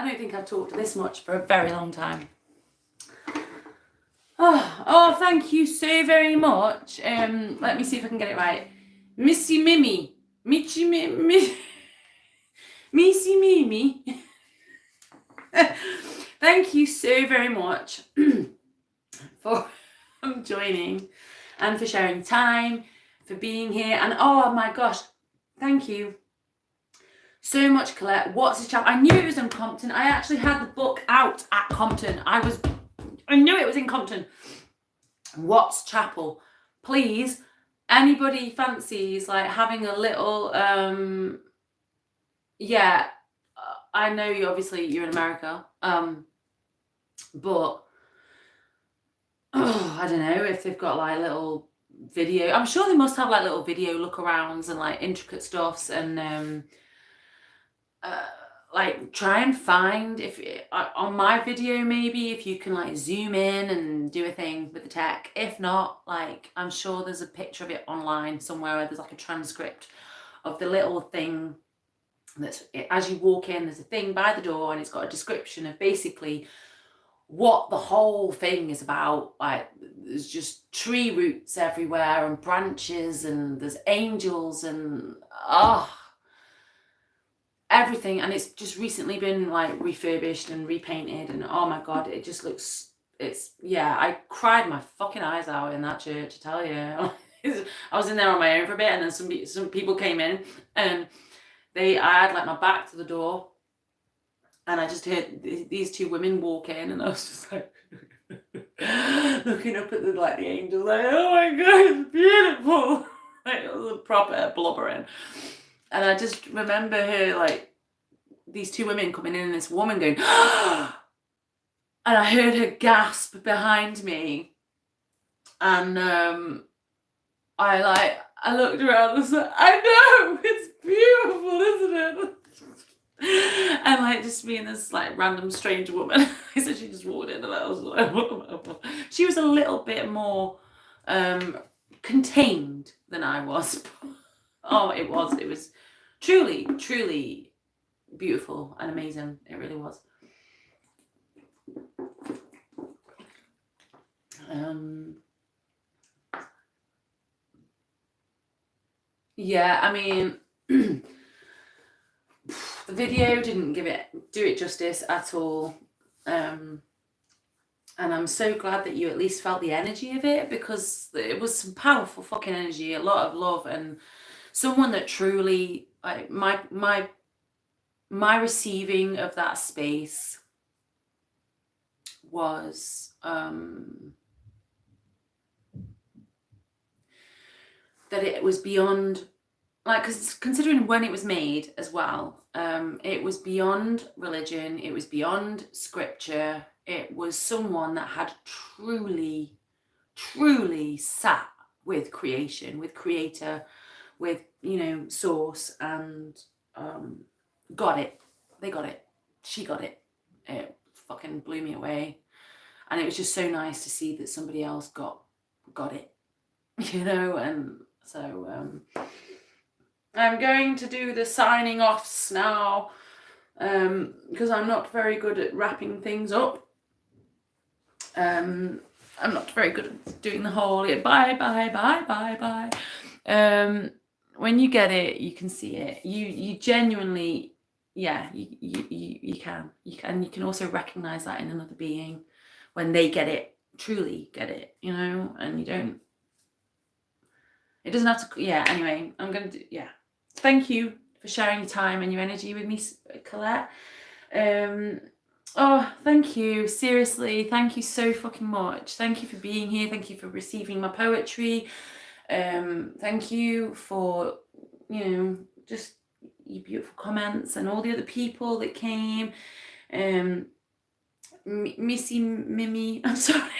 I don't think I've talked this much for a very long time. Oh, thank you so very much. Let me see if I can get it right. Missy Mimi. Missy Mimi. Missy Mimi. Thank you so very much for joining and for sharing time, for being here. And oh my gosh, thank you so much, Colette. What's the chapel? I knew it was in Compton. I actually had the book out at Compton. I knew it was in Compton. What's Chapel? Please, anybody fancies like having a little yeah, I know you obviously you're in America, but I don't know if they've got like little video. I'm sure they must have like little video look arounds and like intricate stuffs, and like try and find if on my video maybe if you can like zoom in and do a thing with the tech. If not, like I'm sure there's a picture of it online somewhere where there's like a transcript of the little thing that's, as you walk in, there's a thing by the door and it's got a description of basically what the whole thing is about. Like there's just tree roots everywhere and branches and there's angels and everything, and it's just recently been like refurbished and repainted, and oh my god, it just looks, I cried my fucking eyes out in that church, I tell you. I was in there on my own for a bit, and then some people came in, and I had like my back to the door, and I just heard these two women walk in, and I was just like looking up at the angels, like, oh my god, it's beautiful. Like it was a proper blubbering. And I just remember her, like, these two women coming in and this woman going, and I heard her gasp behind me. And I looked around and was like, I know, it's beautiful, isn't it? And like just being this like random strange woman. So she just walked in and I was like, she was a little bit more contained than I was. Oh, it was truly, truly beautiful and amazing. It really was. Yeah, I mean, the video didn't do it justice at all. And I'm so glad that you at least felt the energy of it, because it was some powerful fucking energy, a lot of love, and someone that truly, like, my receiving of that space was that it was beyond, like, because considering when it was made as well, it was beyond religion, it was beyond scripture, it was someone that had truly, truly sat with creation, with creator, with, source, and got it. They got it. She got it. It fucking blew me away. And it was just so nice to see that somebody else got it, and so I'm going to do the signing offs now, because I'm not very good at wrapping things up. I'm not very good at doing the whole bye. When you get it, you can see it. You genuinely, you can also recognize that in another being when they get it, truly get it, and you don't. It doesn't have to. Yeah. Anyway, I'm gonna do. Yeah. Thank you for sharing your time and your energy with me, Colette. Oh, thank you. Seriously, thank you so fucking much. Thank you for being here. Thank you for receiving my poetry. Thank you for, just your beautiful comments and all the other people that came. Missy Mimi, I'm sorry,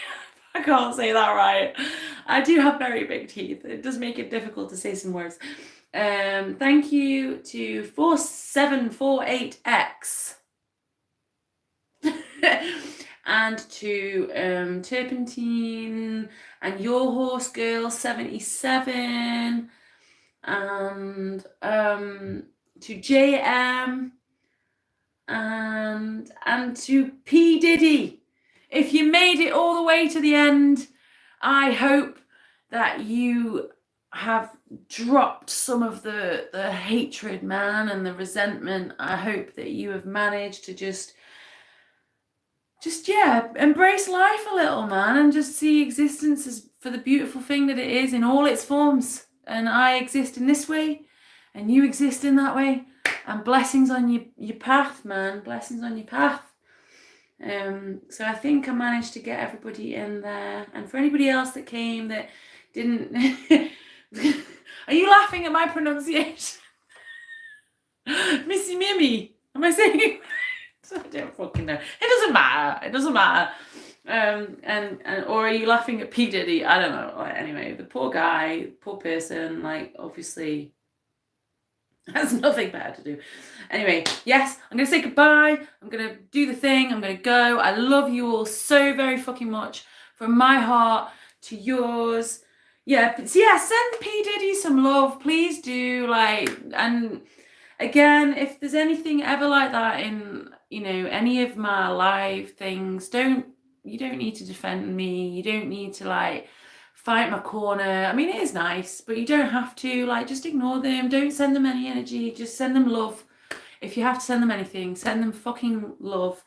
I can't say that right. I do have very big teeth. It does make it difficult to say some words. Thank you to 4748X. And to Turpentine and Your Horse Girl 77, and to JM, and and to P. Diddy. If you made it all the way to the end, I hope that you have dropped some of the hatred, man, and the resentment. I hope that you have managed to just embrace life a little, man, and just see existence as for the beautiful thing that it is in all its forms. And I exist in this way, and you exist in that way. And blessings on your path, man. Blessings on your path. So I think I managed to get everybody in there. And for anybody else that came that didn't... Are you laughing at my pronunciation? Missy Mimi. Am I saying it right? I don't fucking know. It doesn't matter. And or are you laughing at P. Diddy? I don't know. Like, anyway, the poor guy, poor person, like, obviously has nothing better to do. Anyway, yes, I'm going to say goodbye. I'm going to do the thing. I'm going to go. I love you all so very fucking much. From my heart to yours. Yeah, but yeah, send P. Diddy some love. Please do. Like, and again, if there's anything ever like that in, you know, any of my live things, you don't need to defend me. You don't need to, like, fight my corner. I mean, it is nice, but you don't have to. Like, just ignore them. Don't send them any energy. Just send them love. If you have to send them anything, send them fucking love.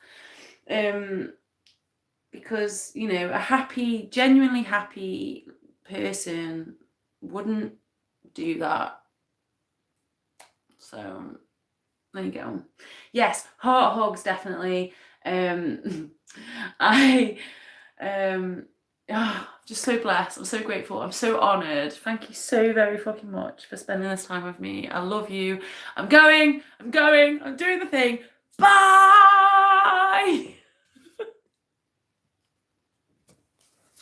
Because, you know, a happy, genuinely happy person wouldn't do that. So there you go. Yes, heart hugs, definitely. Just so blessed. I'm so grateful. I'm so honoured. Thank you so very fucking much for spending this time with me. I love you. I'm doing the thing. Bye.